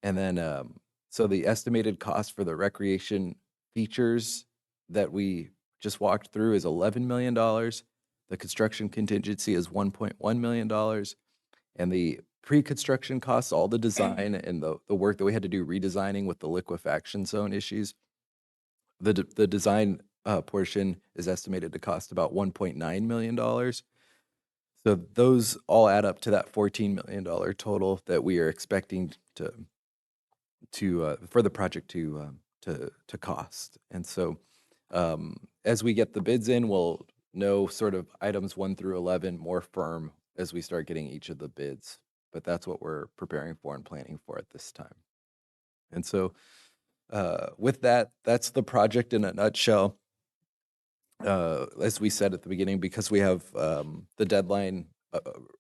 And then, so the estimated cost for the recreation features that we just walked through is $11 million. The construction contingency is $1.1 million. And the pre-construction costs, all the design and the work that we had to do redesigning with the liquefaction zone issues, the design portion is estimated to cost about $1.9 million. So those all add up to that $14 million total that we are expecting to for the project to cost. And so as we get the bids in, we'll know sort of items 1 through 11 more firm as we start getting each of the bids. But that's what we're preparing for and planning for at this time. And so with that, that's the project in a nutshell. As we said at the beginning, because we have the deadline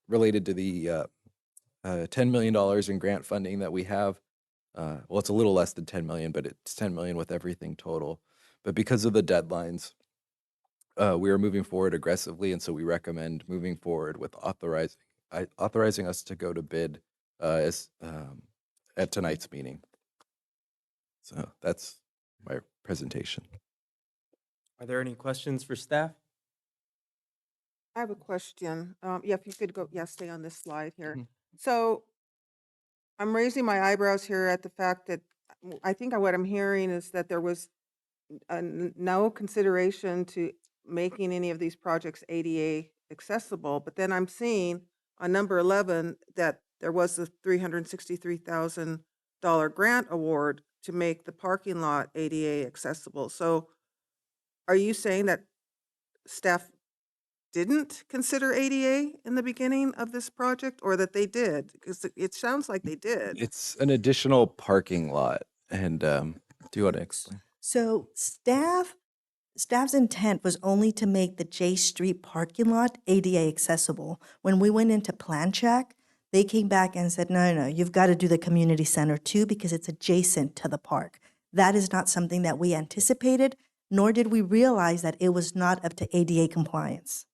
related to the $10 million in grant funding that we have. Well, it's a little less than 10 million, but it's 10 million with everything total. But because of the deadlines, we are moving forward aggressively, and so we recommend moving forward with authorizing us to go to bid at tonight's meeting. So that's my presentation. Are there any questions for staff? I have a question. Yeah, if you could go, yeah, stay on this slide here. Mhm. So I'm raising my eyebrows here at the fact that I think what I'm hearing is that there was no consideration to making any of these projects ADA accessible, but then I'm seeing on number 11 that there was a $363,000 grant award to make the parking lot ADA accessible. So are you saying that staff didn't consider ADA in the beginning of this project, or that they did? Because it sounds like they did. It's an additional parking lot. And do you want to explain? So staff's intent was only to make the J Street parking lot ADA accessible. When we went into plan check, they came back and said, no, you've got to do the community center too because it's adjacent to the park. That is not something that we anticipated, nor did we realize that it was not up to ADA compliance.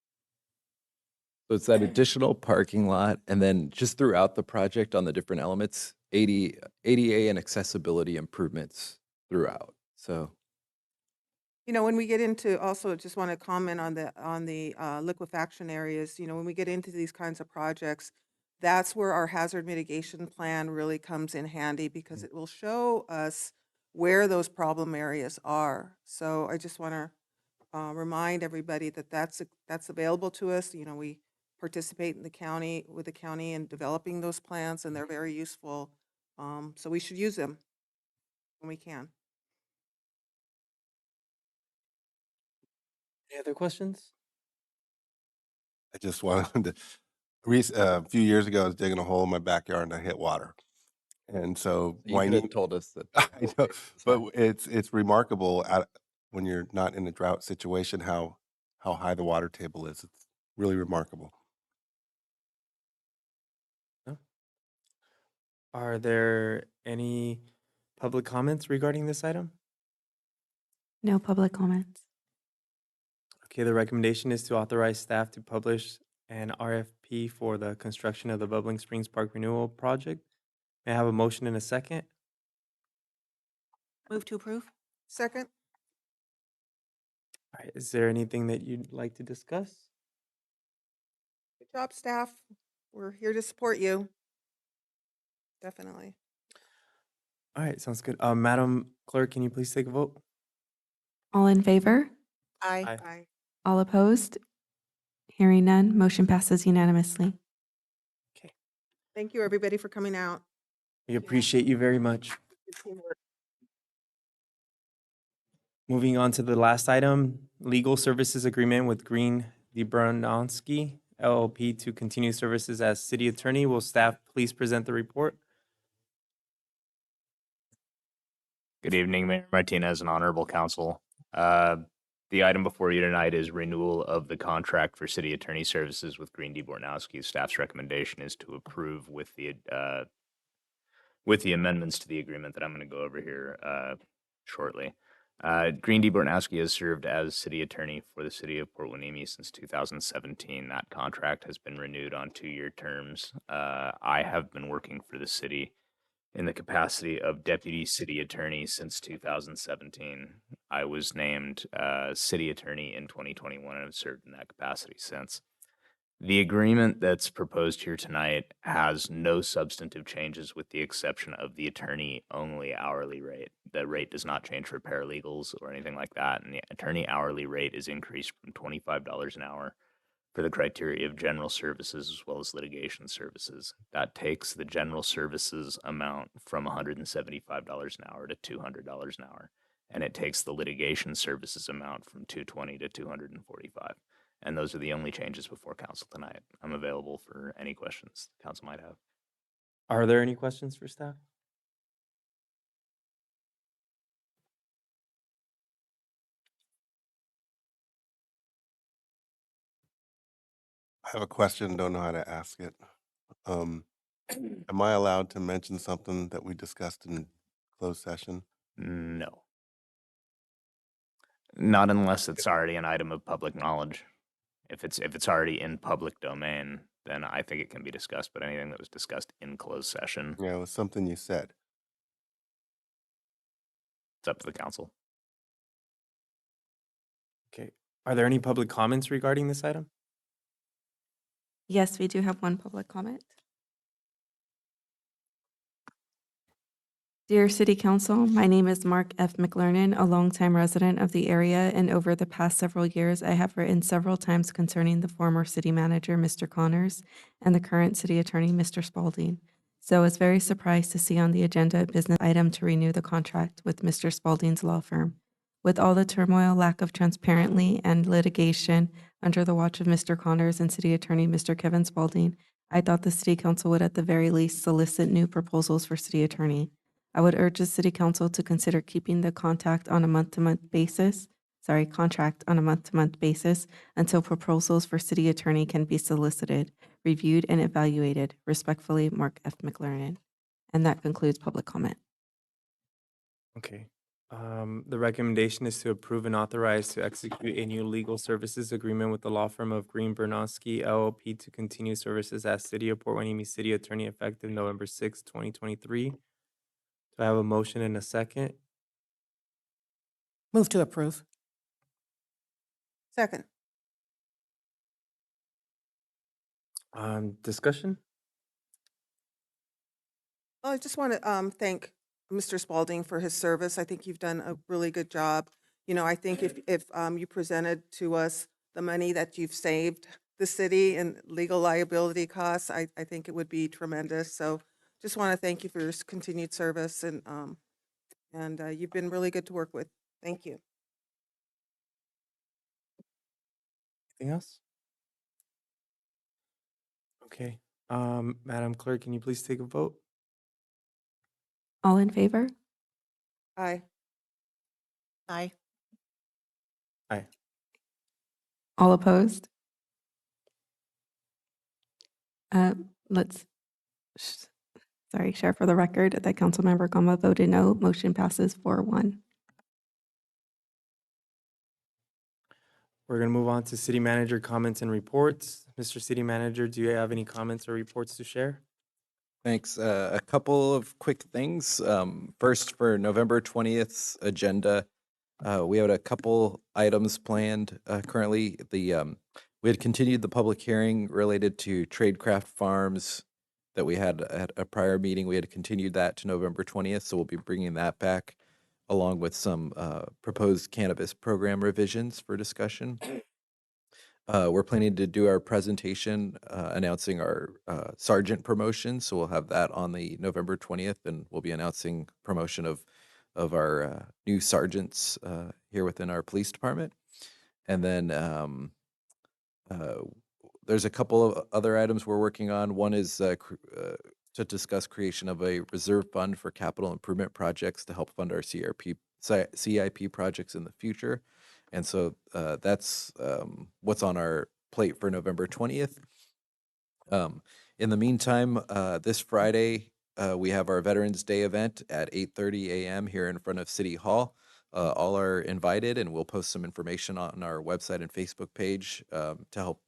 So it's that additional parking lot, and then just throughout the project on the different elements, ADA and accessibility improvements throughout. So You know, when we get into, also just want to comment on the liquefaction areas, when we get into these kinds of projects, that's where our hazard mitigation plan really comes in handy because it will show us where those problem areas are. So I just want to remind everybody that that's available to us. We participate with the county in developing those plans, and they're very useful. So we should use them when we can. Any other questions? I just wanted to, a few years ago, I was digging a hole in my backyard and I hit water. And so you could Hueneme, have told us that. I know, but it's remarkable when you're not in a drought situation how high the water table is. It's really remarkable. Are there any public comments regarding this item? No public comments. Okay, the recommendation is to authorize staff to publish an RFP for the construction of the Bubbling Springs Park Renewal Project. May I have a motion and a second? Move to approve? Second? All right, is there anything that you'd like to discuss? Good job, staff. We're here to support you. definitely. All right, sounds good. Madam Clerk, can you please take a vote? All in favor? Aye. Aye. Aye. All opposed? Hearing none, motion passes unanimously. Thank you, everybody, for coming out. We appreciate you very much. Good teamwork. Moving on to the last item, legal services agreement with Green DeBranowski LLP to continue services as city attorney. Will staff please present the report? Good evening, Mayor Martinez and Honorable Council. The item before you tonight is renewal of the contract for city attorney services with Green D. Bornowski. Staff's recommendation is to approve with the amendments to the agreement that I'm going to go over here shortly. Green D. Bornowski has served as city attorney for the city of Port Hueneme since 2017. That contract has been renewed on 2-year terms. I have been working for the city in the capacity of deputy city attorney since 2017. I was named city attorney in 2021 and have served in that capacity since. The agreement that's proposed here tonight has no substantive changes with the exception of the attorney-only hourly rate. The rate does not change for paralegals or anything like that, and the attorney hourly rate is increased from $25 an hour for the criteria of general services as well as litigation services. That takes the general services amount from $175 an hour to $200 an hour, and it takes the litigation services amount from $220 to $245. And those are the only changes before council tonight. I'm available for any questions the council might have. Are there any questions for staff? I have a question, don't know how to ask it. Am I allowed to mention something that we discussed in closed session? No. Not unless it's already an item of public knowledge. If it's already in public domain, then I think it can be discussed, but anything that was discussed in closed session, Yeah, it was something you said. it's up to the council. Okay. Are there any public comments regarding this item? Yes, we do have one public comment. Dear City Council, my name is Mark F. McLernan, a longtime resident of the area, and over the past several years, I have written several times concerning the former city manager, Mr. Connors, and the current city attorney, Mr. Spalding. So I was very surprised to see on the agenda a business item to renew the contract with Mr. Spalding's law firm. With all the turmoil, lack of transparency, and litigation under the watch of Mr. Connors and city attorney, Mr. Kevin Spalding, I thought the city council would at the very least solicit new proposals for city attorney. I would urge the city council to consider keeping the contract on a month-to-month basis until proposals for city attorney can be solicited, reviewed, and evaluated. Respectfully, Mark F. McLernan. And that concludes public comment. Okay. The recommendation is to approve and authorize to execute a new legal services agreement with the law firm of Green Bernowski LLP to continue services as City of Port Hueneme City Attorney effective November 6, 2023. Do I have a motion and a second? Move to approve. Second. Discussion? Oh, I just want to thank Mr. Spalding for his service. I think you've done a really good job. You know, I think if you presented to us the money that you've saved the city in legal liability costs, I think it would be tremendous. So just want to thank you for your continued service, and you've been really good to work with. Thank you. Anything else? Okay. Madam Clerk, can you please take a vote? All in favor? Aye. Aye. Aye. All opposed? Let's, share for the record that Councilmember Gama voted no. Motion passes 4-1. We're going to move on to city manager comments and reports. Mr. City Manager, do you have any comments or reports to share? Thanks. A couple of quick things. First, for November 20th's agenda, we had a couple items planned. Currently, we had continued the public hearing related to Tradecraft Farms, that we had at a prior meeting. We had continued that to November 20th, so we'll be bringing that back along with some proposed cannabis program revisions for discussion. We're planning to do our presentation announcing our sergeant promotion, so we'll have that on the November 20th, and we'll be announcing promotion of our new sergeants here within our police department. And then there's a couple of other items we're working on. One is to discuss creation of a reserve fund for capital improvement projects to help fund our CIP projects in the future. And so that's what's on our plate for November 20th. In the meantime, this Friday, we have our Veterans Day event at 8:30 a.m. here in front of City Hall. All are invited, and we'll post some information on our website and Facebook page to help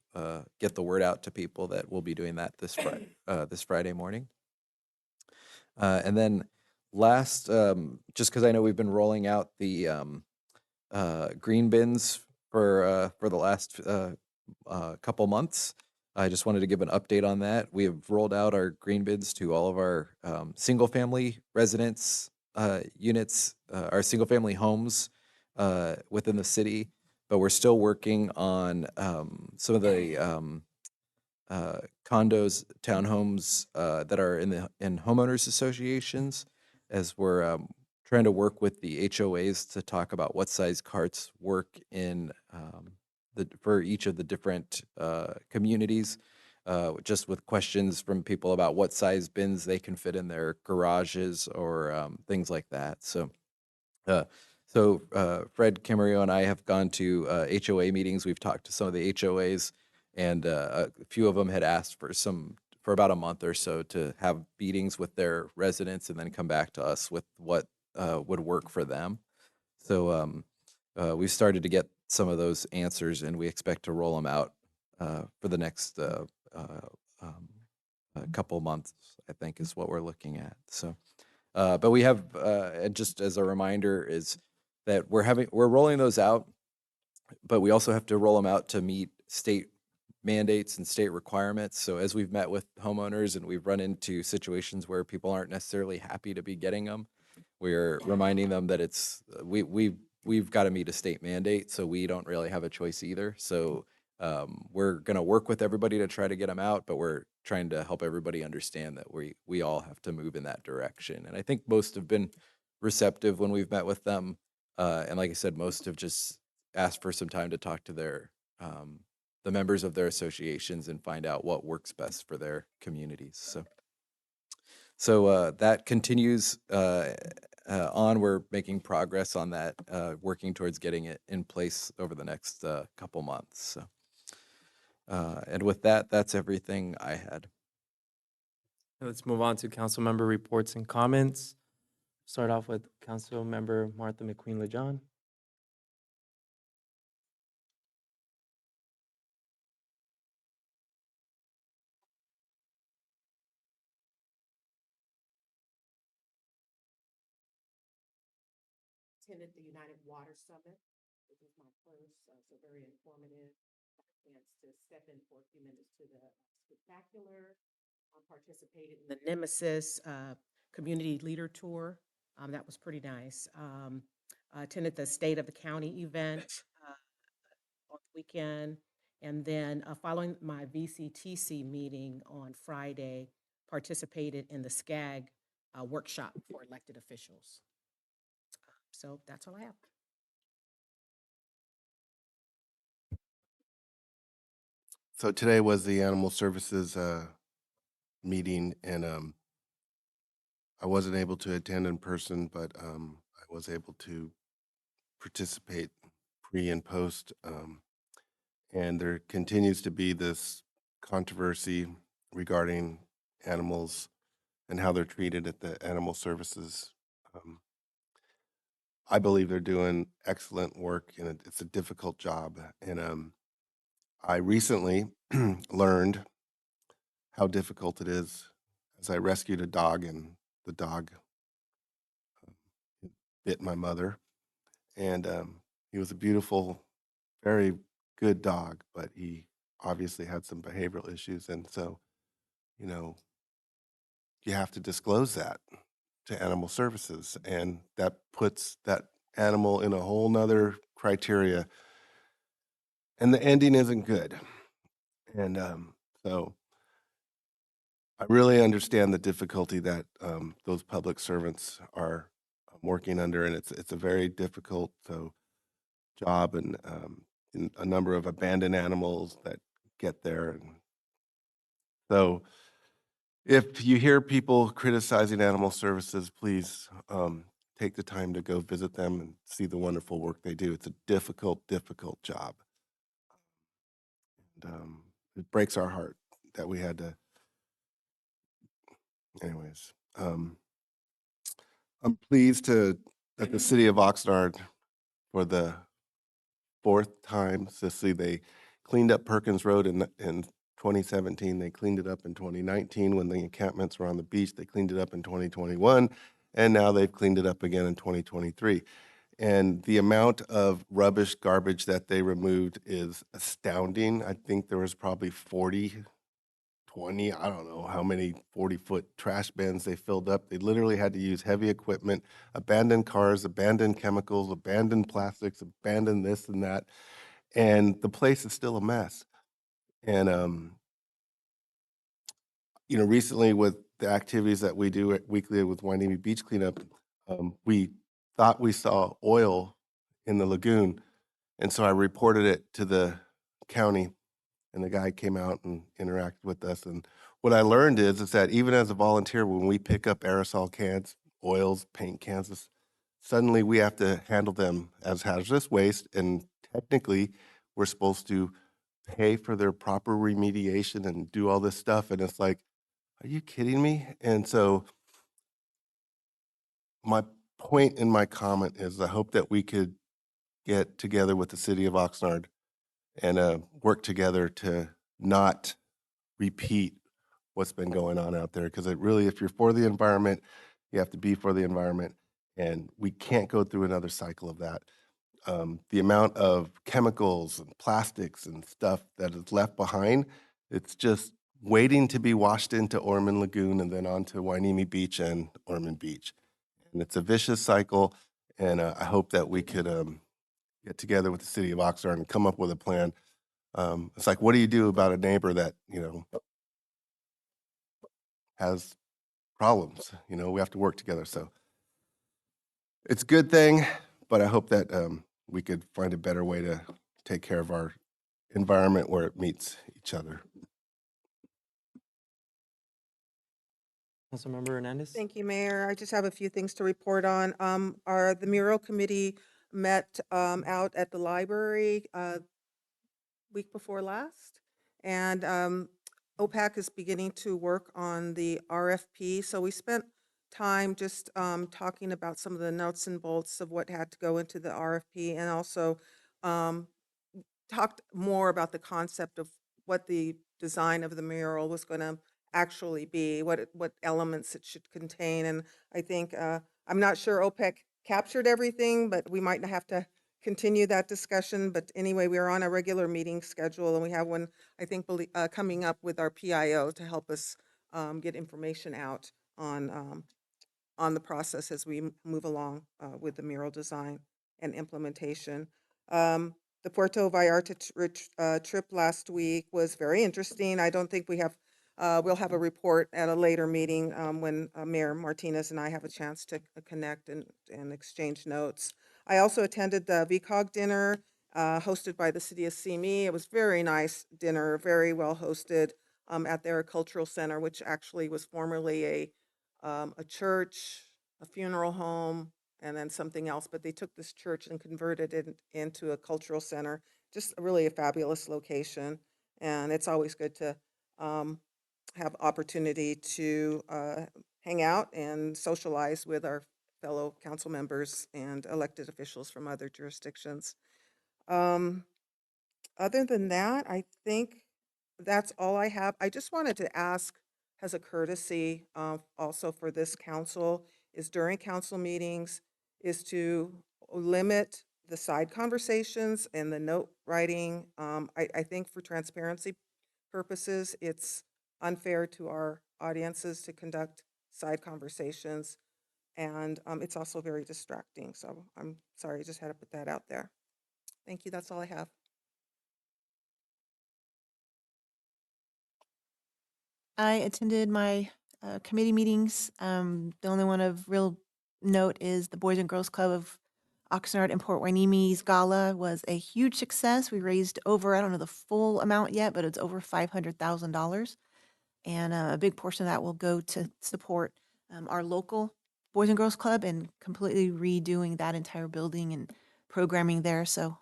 get the word out to people that we'll be doing that this Friday morning. And then last, just because I know we've been rolling out the green bins for the last couple months, I just wanted to give an update on that. We have rolled out our green bins to all of our single-family residence units, our single-family homes within the city, but we're still working on some of the condos, townhomes that are in homeowners associations, as we're trying to work with the HOAs to talk about what size carts work in for each of the different communities, just with questions from people about what size bins they can fit in their garages or things like that. So Fred Camarillo and I have gone to HOA meetings. We've talked to some of the HOAs, and a few of them had asked for about a month or so to have meetings with their residents and then come back to us with what would work for them. So we've started to get some of those answers, and we expect to roll them out for the next couple months, I think is what we're looking at. So, but we have, and just as a reminder, is that we're rolling those out, but we also have to roll them out to meet state mandates and state requirements. So as we've met with homeowners and we've run into situations where people aren't necessarily happy to be getting them, we're reminding them that we've got to meet a state mandate, so we don't really have a choice either. So we're going to work with everybody to try to get them out, but we're trying to help everybody understand that we all have to move in that direction. And I think most have been receptive when we've met with them. And like I said, most have just asked for some time to talk to the members of their associations and find out what works best for their communities. So that continues on. We're making progress on that, working towards getting it in place over the next couple months. So, and with that, that's everything I had. Let's move on to council member reports and comments. Start off with Council Member Martha McQueen Lejon. Attended the United Water Summit, which was my first, so very informative. Chance to step in for a few minutes to the spectacular. Participated in the Nemesis Community Leader Tour. That was pretty nice. Attended the State of the County event on the weekend. And then following my VCTC meeting on Friday, participated in the SCAG workshop for elected officials. So that's all I have. So today was the Animal Services meeting, and I wasn't able to attend in person, but I was able to participate pre and post. And there continues to be this controversy regarding animals and how they're treated at the Animal Services. I believe they're doing excellent work, and it's a difficult job. And I recently learned how difficult it is as I rescued a dog, and the dog bit my mother. And he was a beautiful, very good dog, but he obviously had some behavioral issues. And so, you know, you have to disclose that to animal services, and that puts that animal in a whole nother criteria, and the ending isn't good. And so I really understand the difficulty that those public servants are working under, and it's a very difficult job, and a number of abandoned animals that get there. And so if you hear people criticizing animal services, please take the time to go visit them and see the wonderful work they do. It's a difficult, difficult job. And it breaks our heart that we had to, anyways. I'm pleased that the city of Oxnard, for the fourth time, they cleaned up Perkins Road in 2017. They cleaned it up in 2019 when the encampments were on the beach. They cleaned it up in 2021, and now they've cleaned it up again in 2023. And the amount of rubbish, garbage that they removed is astounding. I think there was probably 20, I don't know how many 40-foot trash bins they filled up. They literally had to use heavy equipment, abandoned cars, abandoned chemicals, abandoned plastics, abandoned this and that. And the place is still a mess. And, recently with the activities that we do weekly with Hueneme Beach Cleanup, we thought we saw oil in the lagoon. And so I reported it to the county, and the guy came out and interacted with us. And what I learned is that even as a volunteer, when we pick up aerosol cans, oils, paint cans, suddenly we have to handle them as hazardous waste. And technically, we're supposed to pay for their proper remediation and do all this stuff. And it's like, are you kidding me? And so my point in my comment is I hope that we could get together with the city of Oxnard and work together to not repeat what's been going on out there. Because it really, if you're for the environment, you have to be for the environment. And we can't go through another cycle of that. The amount of chemicals and plastics and stuff that is left behind, it's just waiting to be washed into Ormond Lagoon and then onto Hueneme Beach and Ormond Beach. And it's a vicious cycle. And I hope that we could get together with the city of Oxnard and come up with a plan. It's like, what do you do about a neighbor that, has problems? We have to work together. So it's a good thing, but I hope that we could find a better way to take care of our environment where it meets each other. Councilmember Hernandez? Thank you, Mayor. I just have a few things to report on. The mural committee met out at the library week before last, and OPAC is beginning to work on the RFP. So we spent time just talking about some of the nuts and bolts of what had to go into the RFP, and also talked more about the concept of what the design of the mural was going to actually be, what elements it should contain. And I think, I'm not sure OPEC captured everything, but we might have to continue that discussion. But anyway, we are on a regular meeting schedule, and we have one, I think, coming up with our PIO to help us get information out on the process as we move along with the mural design and implementation. The Puerto Vallarta trip last week was very interesting. I don't think we'll have a report at a later meeting when Mayor Martinez and I have a chance to connect and exchange notes. I also attended the VCOG dinner hosted by the city of Simi. It was very nice dinner, very well hosted at their cultural center, which actually was formerly a church, a funeral home, and then something else. But they took this church and converted it into a cultural center. Just really a fabulous location. And it's always good to have opportunity to hang out and socialize with our fellow council members and elected officials from other jurisdictions. Other than that, I think that's all I have. I just wanted to ask, as a courtesy, also for this council, is during council meetings, is to limit the side conversations and the note writing. I think for transparency purposes, it's unfair to our audiences to conduct side conversations. And it's also very distracting. So I'm sorry, I just had to put that out there. Thank you. That's all I have. I attended my committee meetings. The only one of real note is the Boys and Girls Club of Oxnard and Port Huenemi's gala was a huge success. We raised over, I don't know the full amount yet, but it's over $500,000. And a big portion of that will go to support our local Boys and Girls Club and completely redoing that entire building and programming there. So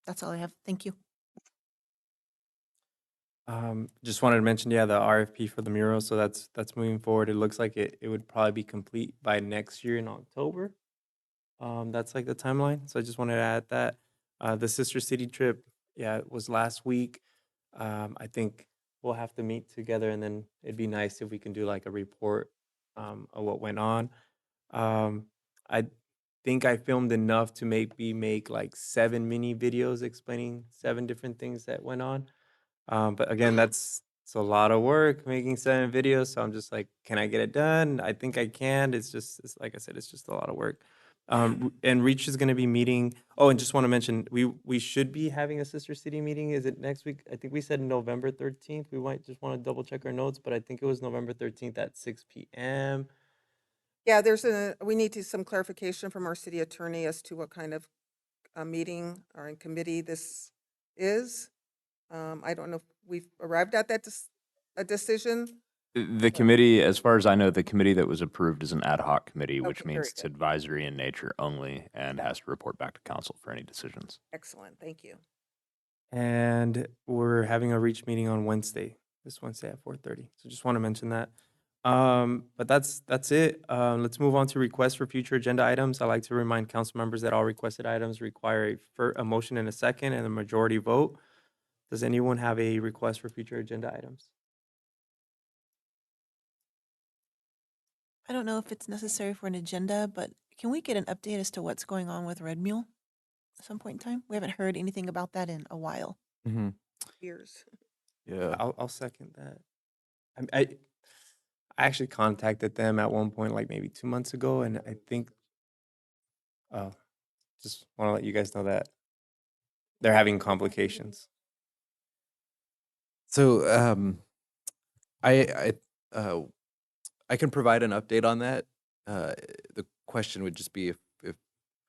that's all I have. Thank you. Just wanted to mention, yeah, the RFP for the mural. So that's moving forward. It looks like it would probably be complete by next year in October. That's like the timeline. So I just wanted to add that. The Sister City trip, yeah, it was last week. I think we'll have to meet together, and then it'd be nice if we can do like a report of what went on. I think I filmed enough to make like 7 mini videos explaining 7 different things that went on. But again, it's a lot of work making 7 videos. So I'm just like, can I get it done? I think I can. It's like I said, it's just a lot of work. And Reach is going to be meeting. Oh, and just want to mention, we should be having a Sister City meeting. Is it next week? I think we said November 13th. We might just want to double check our notes, but I think it was November 13th at 6 p.m. Yeah, we need some clarification from our city attorney as to what kind of a meeting or in committee this is. I don't know if we've arrived at a decision. The committee, as far as I know, the committee that was approved is an ad hoc committee, which Okay, very means it's advisory in nature only and has to report back to council for any decisions. Excellent, thank you. And we're having a Reach meeting on Wednesday, this Wednesday at 4:30. So just want to mention that. But that's it. Let's move on to requests for future agenda items. I'd like to remind council members that all requested items require a motion and a second and a majority vote. Does anyone have a request for future agenda items? I don't know if it's necessary for an agenda, but can we get an update as to what's going on with Red Mule at some point in time? We haven't heard anything about that in a while. Mm-hmm. Years. Yeah. I'll second that. I actually contacted them at one point, like maybe 2 months ago, and I think, just want to let you guys know that they're having complications. So I can provide an update on that. The question would just be if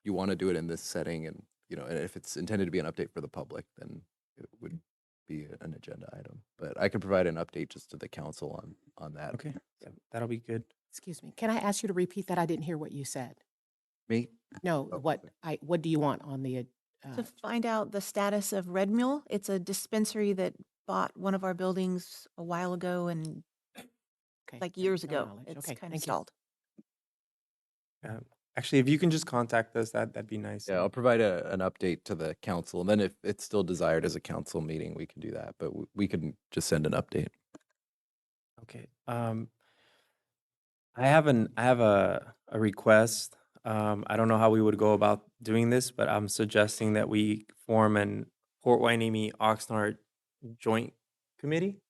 you want to do it in this setting, and and if it's intended to be an update for the public, then it would be an agenda item. But I can provide an update just to the council on that. Okay, yeah, that'll be good. Excuse me, can I ask you to repeat that? I didn't hear what you said. Me? No, Oh, what do you want on the, To find out the status of Red Mule, it's a dispensary that bought one of our buildings a while ago and okay, like years no ago. knowledge. It's Okay, kind of thank you. stalled. Actually, if you can just contact us, that'd be nice. Yeah, I'll provide an update to the council, and then if it's still desired as a council meeting, we can do that. But we can just send an update. Okay. I have a request. I don't know how we would go about doing this, but I'm suggesting that we form an Port Hueneme Oxnard joint committee,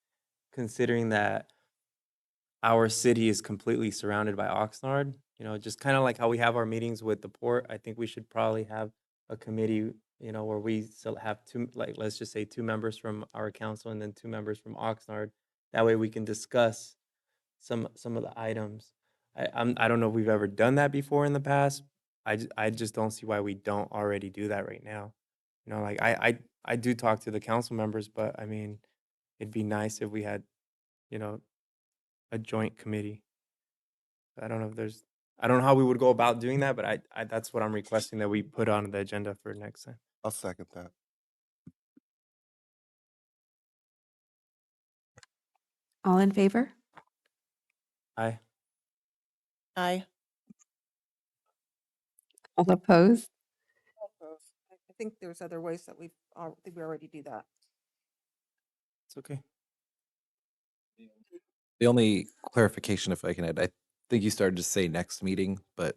considering that our city is completely surrounded by Oxnard. Just kind of like how we have our meetings with the port. I think we should probably have a committee, where we still have two, like, let's just say 2 members from our council and then 2 members from Oxnard. That way we can discuss some of the items. I don't know if we've ever done that before in the past. I just don't see why we don't already do that right now. Like I do talk to the council members, but I mean, it'd be nice if we had, a joint committee. I don't know how we would go about doing that, but I that's what I'm requesting that we put on the agenda for next time. I'll second that. All in favor? Aye. Aye. All opposed? I think there's other ways that we already do that. It's okay. The only clarification, if I can add, I think you started to say next meeting, but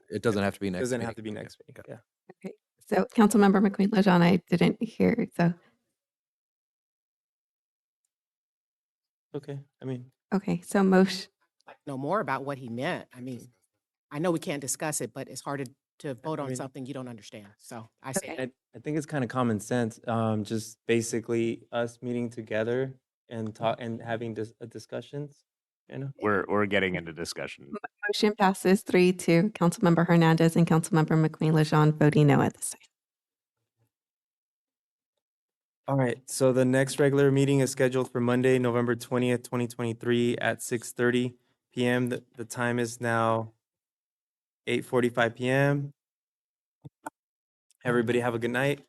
it doesn't have to be next. Doesn't meeting. have to be Okay, next week. got it. Yeah. Okay. So Councilmember McQueen Lejeune, I didn't hear. So, Okay. I mean, okay. So motion. know more about what he meant. I mean, I know we can't discuss it, but it's hard to vote on mean- something you don't understand. So I say that. I think it's kind of common sense, just basically us meeting together and having discussions, you know? We're getting into discussion. Motion passes 3-2. Councilmember Hernandez and Councilmember McQueen Lejean voting no at this time. All right, so the next regular meeting is scheduled for Monday, November 20th, 2023 at 6:30 PM. The time is now 8:45 PM. Everybody have a good night.